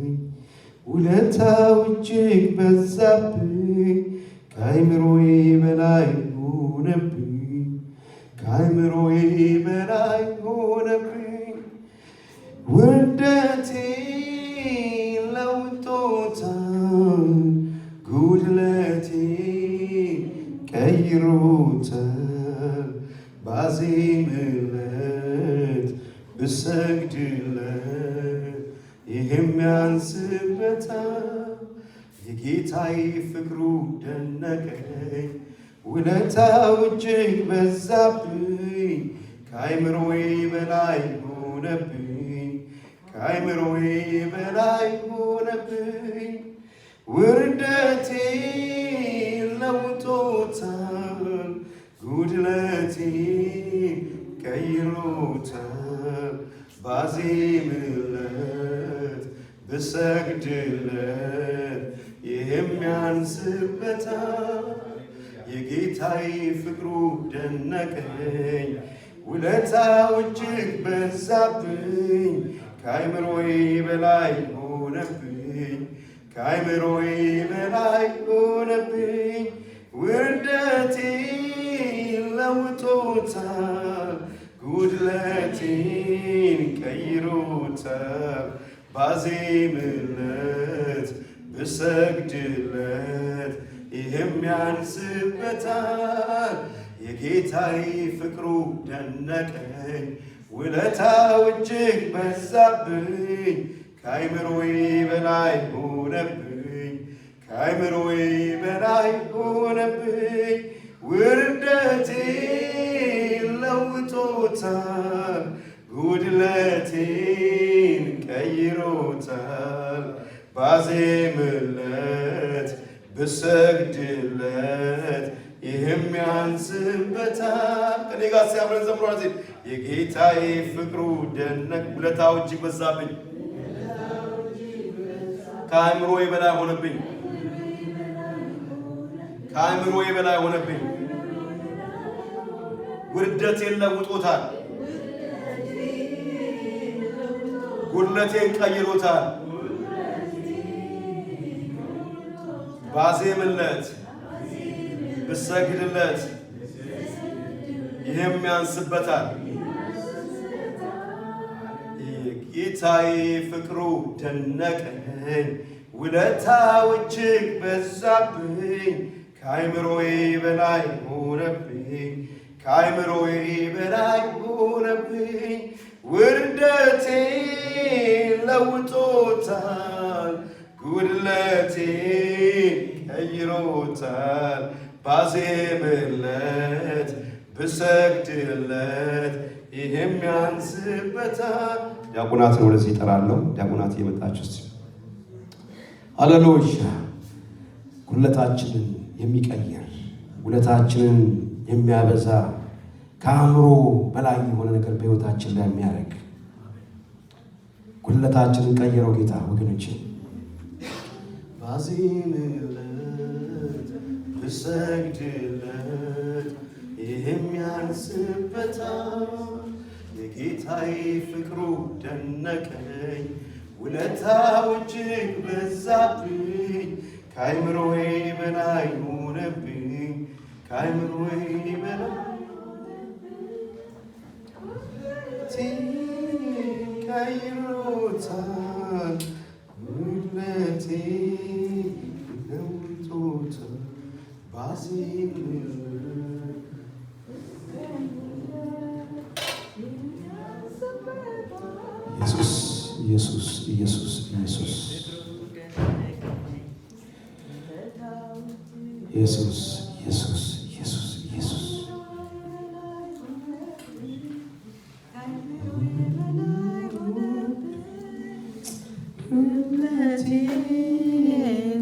ውለታው እጅግ በዛብኝ፣ ከአእምሮዬ በላይ ሆነብኝ፣ ከአእምሮዬ በላይ ሆነብኝ። ውርደቴን ለውጦታል፣ ጉድለቴን ቀይሮታል። ባዜምለት ብሰግድለት ይህም ያንስበታል። የጌታዬ ፍቅሩ ደነቀኝ፣ ውለታው እጅግ በዛብኝ፣ ከአእምሮዬ በላይ ሆነብኝ፣ ከአእምሮዬ በላይ ሆነብኝ። ውርደቴን ለውጦታል፣ ጉድለቴን ቀይሮታል። ባዜምለት ብሰግድለት ይህም ያንስበታል። የጌታዬ ፍቅሩ ደነቀኝ፣ ውለታው እጅግ በዛብኝ፣ ከአእምሮዬ በላይ ሆነብኝ፣ ከአእምሮዬ በላይ ሆነብኝ። ውርደቴን ለውጦታል፣ ጉድለቴን ቀይሮታል። ባዜምለት ብሰግድለት ይህም ያንስበታል። የጌታዬ ፍቅሩ ደነቀኝ ውለታው እጅግ በዛብኝ ከአይምሮዬ በላይ ሆነብኝ ከአይምሮዬ በላይ ሆነብኝ ውርደቴን ለውጦታል ጉድለቴን ቀይሮታል ባዜምለት ብሰግድለት ይህም ያንስበታል። ከኔ ጋር ሲያብረን ዘምሯል። የጌታዬ ፍቅሩ ደነቅ ውለታው እጅግ በዛብኝ ከአእምሮዬ በላይ ሆነብኝ ከአእምሮዬ በላይ ሆነብኝ ውርደቴን ለውጦታል ጉድለቴን ቀይሮታል ባዜምለት ብሰግድለት ይህም ያንስበታል። የጌታዬ ፍቅሩ ደነቀኝ ውለታው እጅግ በዛብኝ ከአይምሮዬ በላይ ሆነብኝ ከአይምሮዬ በላይ ሆነብኝ ውርደቴን ለውጦታል ጉድለቴን ቀይሮታል ባዜምለት ብሰግድለት ይህም ያንስበታል። ዲያቆናትን ወደዚህ ይጠራለሁ። ዲያቆናት እየመጣችሁ እስቲ ሃሌሉያ። ጉድለታችንን የሚቀይር ውለታችንን የሚያበዛ ከአእምሮ በላይ የሆነ ነገር በሕይወታችን ላይ የሚያደርግ ጉድለታችንን ቀይረው ጌታ ወገኖቼ ባዜምለት ብሰግድለት ይህም ያንስበታል። የጌታዬ ፍቅሩ ደነቀኝ ውለታው እጅግ በዛብኝ ከአይምሮዬ በላይ ሆነብኝ ከአይምሮዬ በላይ ቀይሮታል ጉድለቴን ለውጦታል ባዜምለት ኢየሱስ ኢየሱስ ኢየሱስ ኢየሱስ ኢየሱስ ኢየሱስ ኢየሱስ ጉድለቴን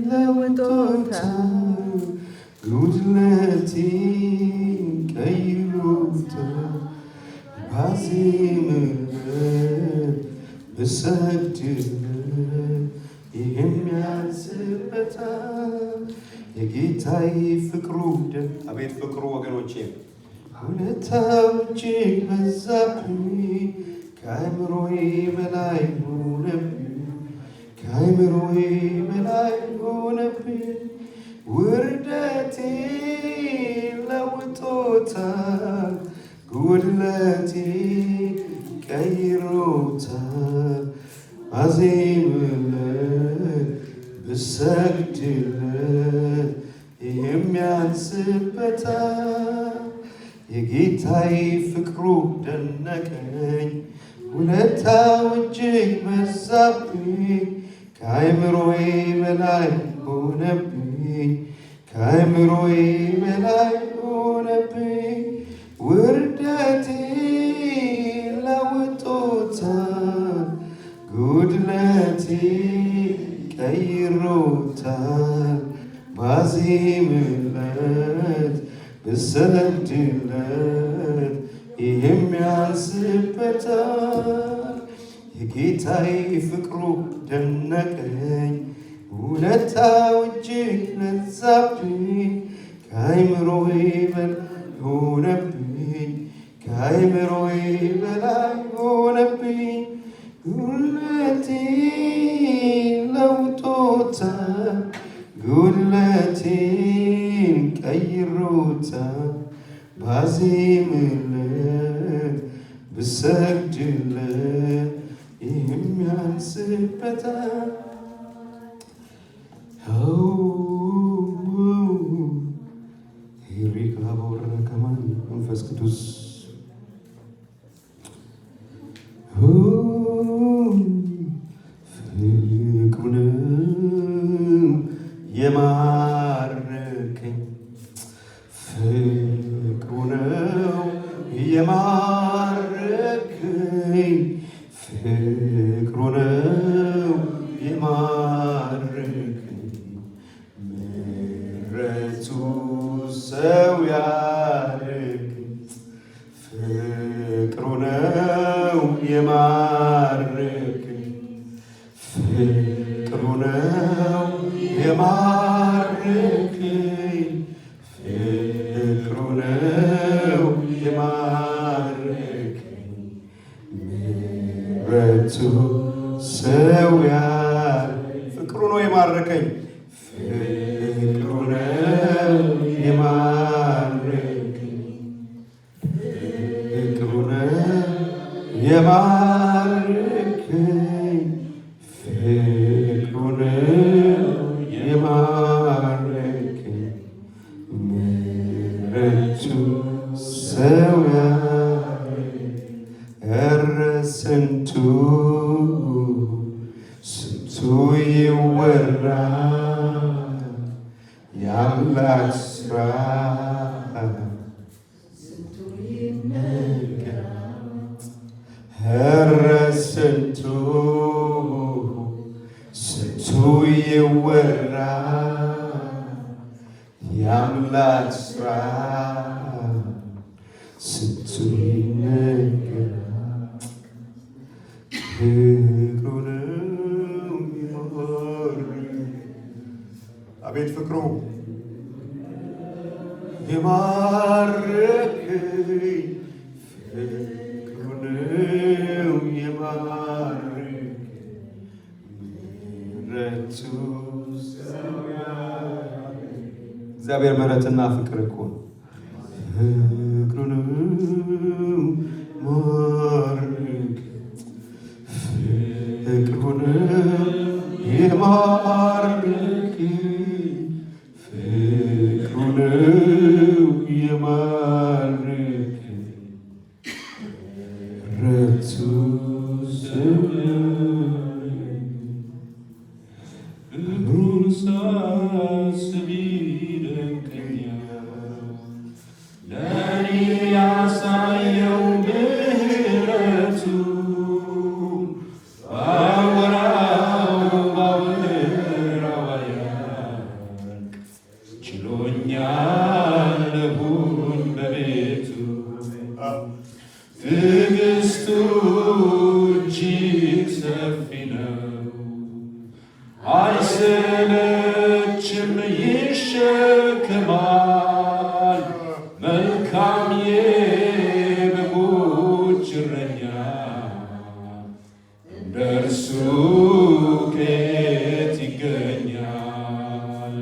ለውጦታል ጉድለቴን ቀይሮታል ባዜምለት ብሰግድለት ይህም ያንስበታል። የጌታዬ ፍቅሩ አቤት ፍቅሩ ወገኖቼ ውለታው እጅግ በዛብኝ ከአእምሮዬ በላይ ሆነብኝ ከአእምሮዬ በላይ ሆነብኝ ውርደቴን ለውጦታል ጉድለቴን ቀይሮታል ባዜምለት ብሰግድለት ይህም ያንስበታል። የጌታዬ ፍቅሩ ደነቀኝ ውለታው እጅግ በዛብኝ ከአእምሮዬ በላይ ሆነብኝ ከአእምሮዬ በላይ ሆነብኝ ውርደቴን ለውጦታል ጉድለቴን ቀይሮታል ባዜምለት ብሰግድለት ይህም ያንስበታል። የጌታዬ ፍቅሩ ደነቀኝ ውለታው እጅግ በዛብኝ ከአእምሮዬ በላይ ሆነብኝ ከአእምሮዬ በላይ ሆነብኝ ጉድለቴን ለውጦታል ጉድለቴን ቀይሮታል ባዜምለት ብሰግድለት ይህም ያንስበታል። መንፈስ ቅዱስ ፍቅሩ ነው የማረከኝ ፍቅሩ ነው የማረከኝ ፍቅሩ ነው የማረከኝ ምሕረቱ ሰው ያረከኝ ፍቅሩ ነው የማረከኝ ፍቅሩ ነው የማረከኝ ፍቅሩ ነው የማረከኝ ምሕረቱ ሰው ፍቅሩ ነው የማረከኝ ፍቅሩ ነው የማረከኝ ፍቅሩ ነው የማረከኝ ፍቅሩ ነው የማረከኝ ምሕረቱ ሰው ኧረ ስንቱ ይወራ የአምላክ ሥራ ስንቱ ይነገር ኧረ ስንቱ ይወራ የአምላክ ሥራ ስንቱ ይነገር ፍቅሩ ነው የማረከኝ አቤት ፍቅሩ የማረከኝ ፍቅሩ ነው የማረከኝ ምሕረቱ እግዚአብሔር ምሕረትና ፍቅር እኮ ነው። ፍቅሩ ነው ማረከኝ ፍቅሩ ነው የማረከኝ ፍቅሩ ነው የማረከኝ ምሕረቱ ፍቅሩን ሳስብ ይደንቀኛል ለእኔ ያሳየው ምሕረቱ ችሎኛለሁኝ በቤቱ ትዕግስቱ እጅግ ሰፊ ነው አይሰለችም ይሸከማል መልካም የበጎች እረኛ እንደ እርሱ ከየት ይገኛል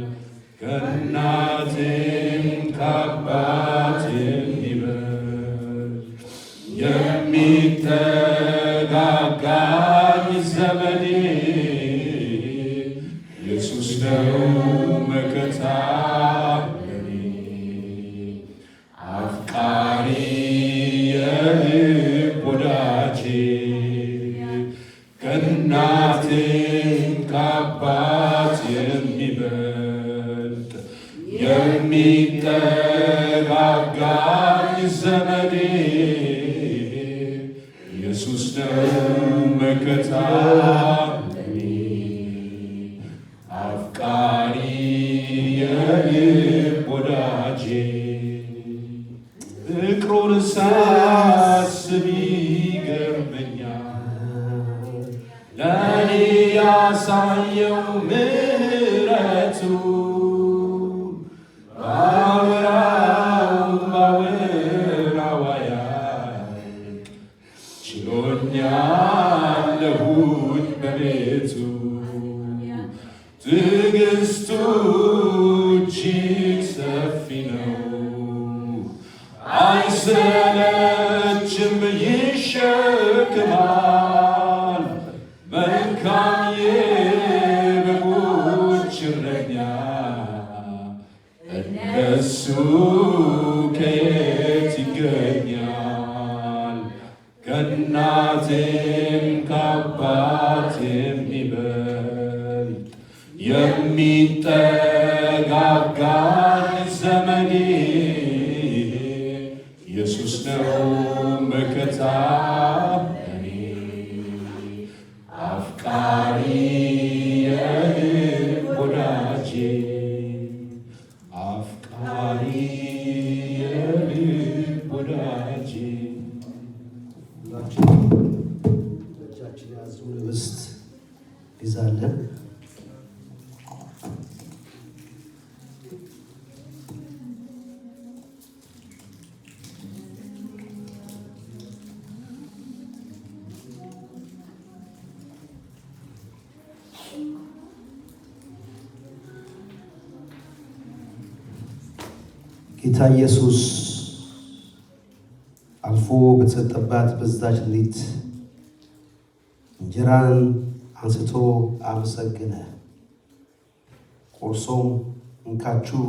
ከእናቴም ከአባቴም የሚበልጥ የሚጠጋጋኝ ዘመዴ ኢየሱስ ነው መከታ ለኔ አፍቃሪ የልብ ወዳጄ ከእናቴም ከአባት የሚበልጥ የሚጠጋጋኝ ዘመዴ ኢየሱስ ነው መከታ ለኔ አፍቃሪ የልብ ወዳጄ ፍቅሩን ሳስብ ይገርመኛል ለእኔ ያሳየው ምሕረቱ ባወራው አያልቅ ችሎኛለሁኝ በቤቱ ትዕግስቱ እጅግ ሰፊ ነው አይሰለችም ይሸከማል መልካም የበጎች እረኛ ከየት ይገኛል? ከእናቴም ከአባቴም ይበልጥ የሚጠጋጋኝ ዘመዴ ኢየሱስ ነው መከታ ለኔ አፍቃሪ የልብ ወዳጄ አፍቃሪ የልብ ወዳጄ እጃችን ያዙን ህብስት ይዛለን። ጌታ ኢየሱስ አልፎ በተሰጠባት በዛች ሌሊት እንጀራን አንስቶ አመሰገነ። ቆርሶም እንካችሁ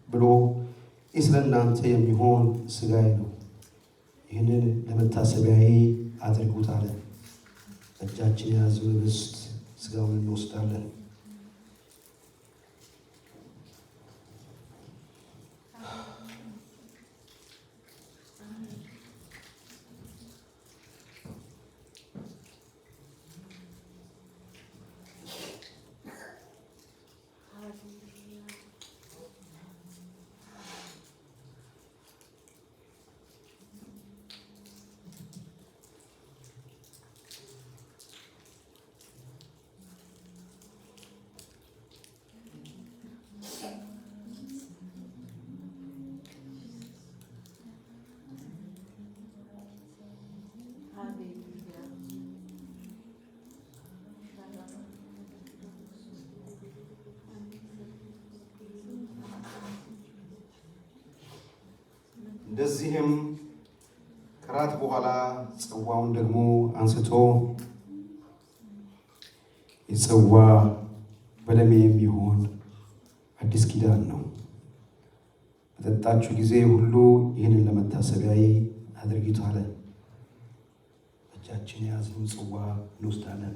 ብሎ ይህ ስለ እናንተ የሚሆን ሥጋዬ ነው፣ ይህንን ለመታሰቢያዬ አድርጉት አለ። እጃችን የያዘውን ህብስት ሥጋውን እንወስዳለን። እንደዚህም ከራት በኋላ ጽዋውን ደግሞ አንስቶ የጽዋ በደሜ የሚሆን አዲስ ኪዳን ነው፣ በጠጣችሁ ጊዜ ሁሉ ይህንን ለመታሰቢያዬ አድርጉት አለ። እጃችን የያዝነውን ጽዋ እንወስዳለን።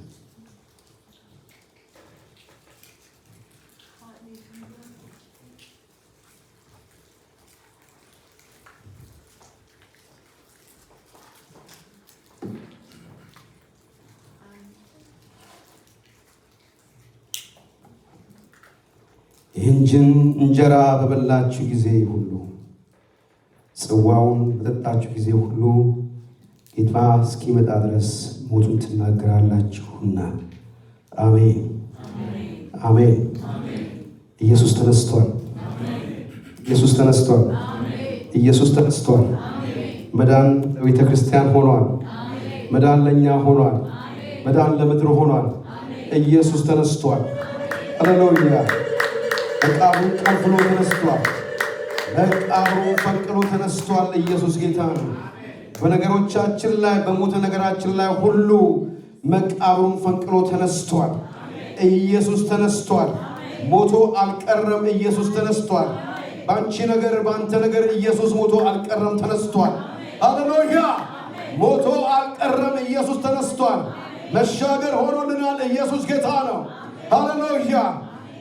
ይህን እንጀራ በበላችሁ ጊዜ ሁሉ ጽዋውን በጠጣችሁ ጊዜ ሁሉ ጌታ እስኪመጣ ድረስ ሞቱን ትናገራላችሁና። አሜን አሜን። ኢየሱስ ተነስቷል። ኢየሱስ ተነስቷል። ኢየሱስ ተነስቷል። መዳን ለቤተ ክርስቲያን ሆኗል። መዳን ለእኛ ሆኗል። መዳን ለምድር ሆኗል። ኢየሱስ ተነስቷል። ሃሌሉያ። መቃብሩን ቀልፍሎ ተነስቷል። መቃብሩን ፈንቅሎ ተነስቷል። ኢየሱስ ጌታ ነው። በነገሮቻችን ላይ በሞተ ነገራችን ላይ ሁሉ መቃብሩን ፈንቅሎ ተነስቷል። ኢየሱስ ተነስቷል። ሞቶ አልቀረም። ኢየሱስ ተነስቷል። በአንቺ ነገር በአንተ ነገር ኢየሱስ ሞቶ አልቀረም፣ ተነስቷል። ሃሌሉያ። ሞቶ አልቀረም። ኢየሱስ ተነስቷል። መሻገር ሆኖልናል። ኢየሱስ ጌታ ነው። ሃሌሉያ።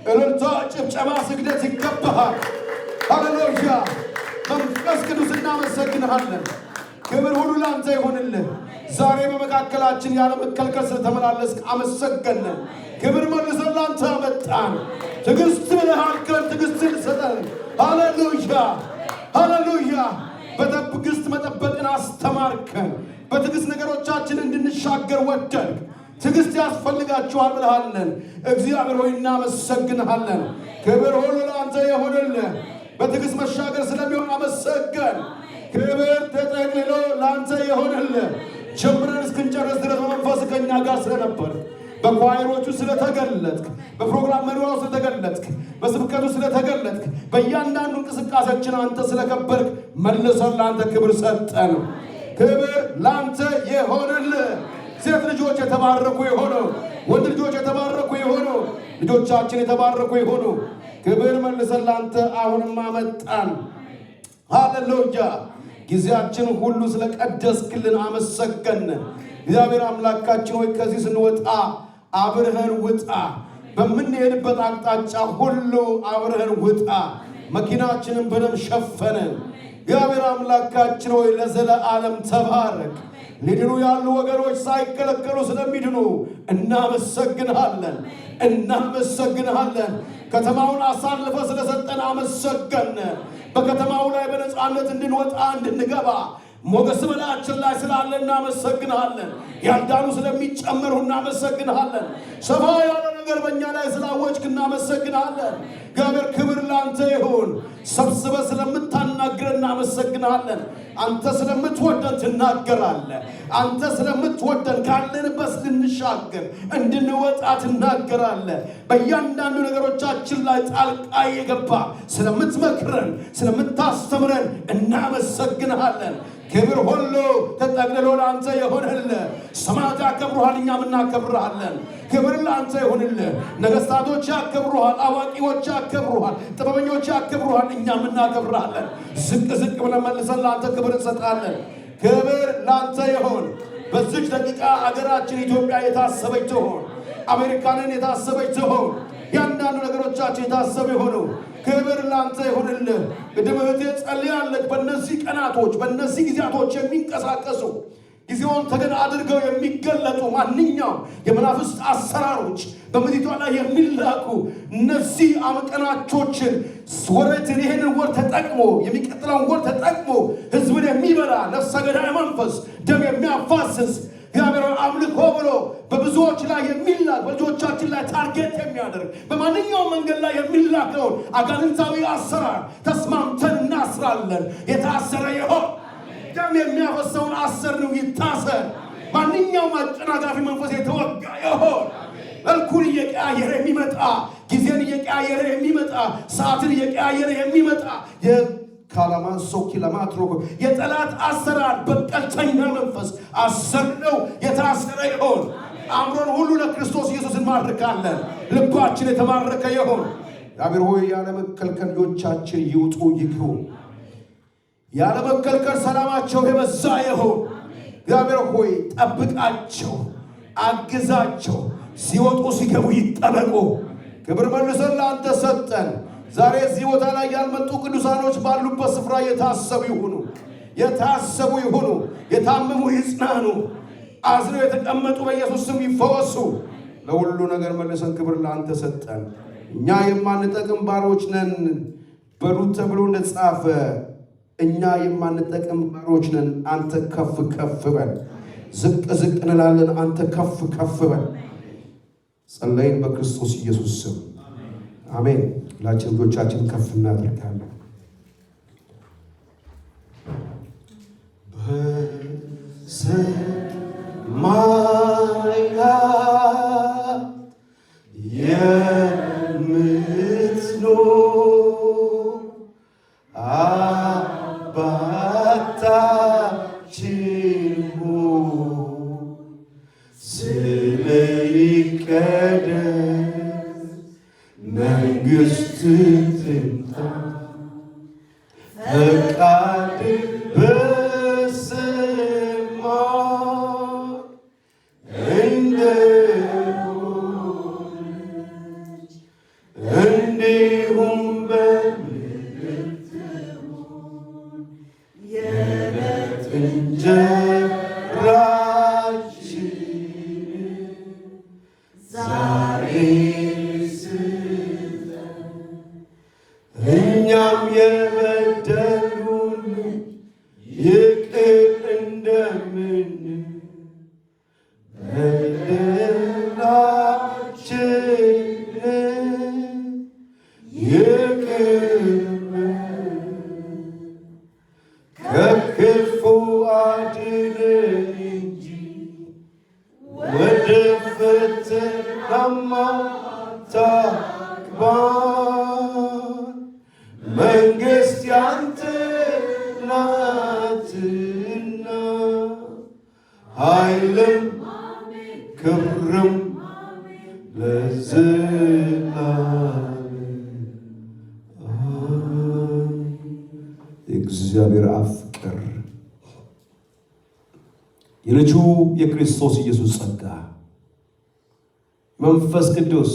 እልልታ፣ ጭብጨባ፣ ስግደት ይገባሃል። ሃሌሉያ። መንፈስ ቅዱስ እናመሰግንሃለን። ክብር ሁሉ ለአንተ ይሁንልህ። ዛሬ በመካከላችን ያለ መከልከል ስለተመላለስክ አመሰገንን። ክብር መልሰን ለአንተ አመጣን። ትዕግስት ብለሃልከን፣ ትዕግስትን ሰጠን። ሃሌሉያ ሃሌሉያ። በትዕግስት መጠበቅን አስተማርከን። በትዕግስት ነገሮቻችን እንድንሻገር ወደድክ። ትዕግስት ያስፈልጋችኋል ብለሃለን። እግዚአብሔር ሆይ እናመሰግንሃለን። ክብር ሁሉ ለአንተ ይሁንልህ። በትዕግስት መሻገር ስለሚሆን አመሰገን። ክብር ተጠቅልሎ ለአንተ ይሁንልህ። ጀምረን እስክንጨርስ ድረስ በመንፈስ ከእኛ ጋር ስለነበር፣ በኳይሮቹ ስለተገለጥክ፣ በፕሮግራም መሪዋው ስለተገለጥክ፣ በስብከቱ ስለተገለጥክ፣ በእያንዳንዱ እንቅስቃሴችን አንተ ስለከበርክ መልሰን ለአንተ ክብር ሰጠን። ክብር ለአንተ ይሁንልህ። ሴት ልጆች የተባረኩ ይሆኑ፣ ወንድ ልጆች የተባረኩ ይሆኑ፣ ልጆቻችን የተባረኩ ይሆኑ። ክብር መልሰን ለአንተ አሁንም አመጣን። ሃሌሉያ። ጊዜያችን ሁሉ ስለቀደስክልን አመሰገን። እግዚአብሔር አምላካችን ሆይ ከዚህ ስንወጣ አብረህን ውጣ። በምንሄድበት አቅጣጫ ሁሉ አብረህን ውጣ። መኪናችንን በደም ሸፈነን። እግዚአብሔር አምላካችን ሆይ ለዘለዓለም ተባረክ። ሊድኑ ያሉ ወገኖች ሳይከለከሉ ስለሚድኑ እናመሰግንሃለን። ከተማውን አሳልፈ ስለሰጠን አመሰገን። በከተማው ላይ በነፃነት እንድንወጣ እንድንገባ ሞገስ በላያችን ላይ ስላለ እናመሰግንሃለን። ያልዳኑ ስለሚጨመሩ እናመሰግንሃለን። ሰፋ ያለ ነገር በእኛ ላይ ስላወጅክ እናመሰግንሃለን። እግዚአብሔር ክብር ላንተ ይሁን። ሰብስበ ስለምታናግረን እናመሰግንሃለን። አንተ ስለምትወደን ትናገራለህ። አንተ ስለምትወደን ካለንበት ልንሻገር እንድንወጣ ትናገራለህ። በእያንዳንዱ ነገሮቻችን ላይ ጣልቃ የገባ ስለምትመክረን ስለምታስተምረን እናመሰግንሃለን። ክብር ሁሉ ተጠቅልሎ ለአንተ ይሁንልህ። ሰማያት ያከብሩሃል፣ እኛም እናከብርሃለን። ክብር ለአንተ ይሁንልህ። ነገሥታቶች ያከብሩሃል፣ አዋቂዎች ያከብሩሃል፣ ጥበበኞች ያከብሩሃል፣ እኛም እናከብርሃለን። ዝቅ ብለን መልሰን ለአንተ ክብር እንሰጣለን። ክብር ለአንተ ይሁን። በዚች ደቂቃ አገራችን ኢትዮጵያ የታሰበች ትሆን፣ አሜሪካንን የታሰበች ትሆን፣ ያንዳንዱ ነገሮቻችን የታሰበ ይሆኑ። ክብር ላንተ ይሁንልህ። ቅድም እህቴ ጸልያለች። በእነዚህ ቀናቶች በእነዚህ ጊዜያቶች የሚንቀሳቀሱ ጊዜውን ተገን አድርገው የሚገለጡ ማንኛውም የመናፍስት አሰራሮች በምድሪቷ ላይ የሚላኩ እነዚህ አመቀናቾችን ወረትን ይህንን ወር ተጠቅሞ የሚቀጥለውን ወር ተጠቅሞ ህዝብን የሚበላ ነፍሰ ገዳይ መንፈስ ደም የሚያፋስስ እግዚአብሔር አምልኮ ብሎ በብዙዎች ላይ የሚላክ በልጆቻችን ላይ ታርጌት የሚያደርግ በማንኛውም መንገድ ላይ የሚላከውን አጋንንታዊ አሰራር ተስማምተን እናስራለን። የታሰረ ይሆን። ደም የሚያፈሰውን አሰርነው ይታሰር። ማንኛውም አጨናጋፊ መንፈስ የተወጋ ይሆን። መልኩን እየቀያየረ የሚመጣ ጊዜን እየቀያየረ የሚመጣ ሰዓትን እየቀያየረ የሚመጣ ካላማን ሶኪ ለማትሮክ የጠላት አሰራር በቀልተኛ መንፈስ አሰርነው የታሰረ ይሆን። አምሮን ሁሉ ለክርስቶስ ኢየሱስ እንማርካለን። ልባችን የተማረከ ይሆን። እግዚአብሔር ሆይ ያለመከልከል ልጆቻችን ይውጡ ይግቡ። ያለመከልከል ሰላማቸው የበዛ ይሆን። እግዚአብሔር ሆይ ጠብቃቸው፣ አግዛቸው። ሲወጡ ሲገቡ ይጠበቁ። ክብር መልሰን ለአንተ ሰጠን። ዛሬ እዚህ ቦታ ላይ ያልመጡ ቅዱሳኖች ባሉበት ስፍራ የታሰቡ ይሁኑ። የታመሙ ይጽናኑ። አዝነው የተቀመጡ በኢየሱስ ስም ይፈወሱ። ለሁሉ ነገር መልሰን ክብር ለአንተ ሰጠን። እኛ የማንጠቅም ባሮች ነን በሉት ተብሎ እንደተጻፈ እኛ የማንጠቅም ባሮች ነን። አንተ ከፍ በል። ዝቅ እንላለን። አንተ ከፍ በል። ጸለይን በክርስቶስ ኢየሱስ ስም አሜን። ሁላችን እጆቻችን ከፍ እናደርጋለን። በሰማያት የምትኖር አባታችን ሆይ ስምህ ይቀደስ፣ መንግሥትህ ትምጣ፣ ፈቃድህ በሰማይ እንደሆነች እንዲሁም በምድር ትሁን። የዕለት እንጀራችንን ዛሬ እኛም የበደሉንን ይቅር እንደምንል በደላችንን ይቅር በለን፣ ከክፉ አድነን እንጂ ወደ ፈተናም አታግባን። መንግሥት ያንተ ናት የእግዚአብሔር አብ ፍቅር የልጁ የክርስቶስ ኢየሱስ ጸጋ መንፈስ ቅዱስ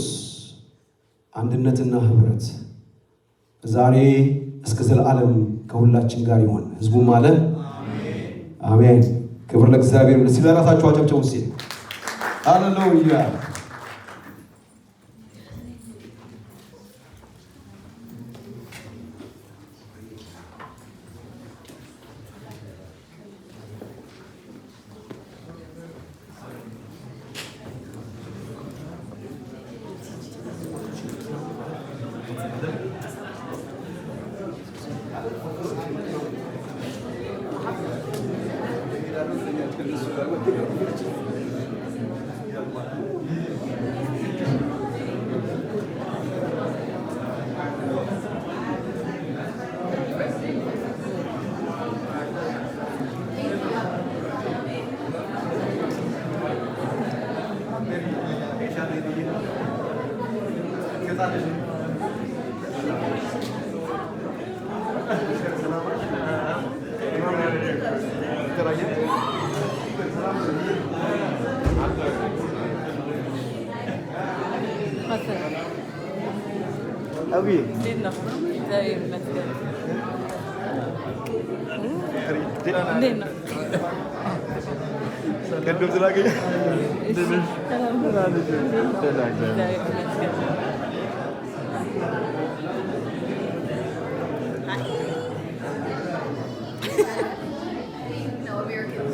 አንድነትና ህብረት ዛሬ እስከ ዘላለም ከሁላችን ጋር ይሆን። ህዝቡ ማለት አሜን። ክብር ለእግዚአብሔር። ለራሳችሁ አጨብጭቡ እስኪ። ሃሌሉያ። أبي لينا داير مثلا لينا كدوم تلاقي داير مثلا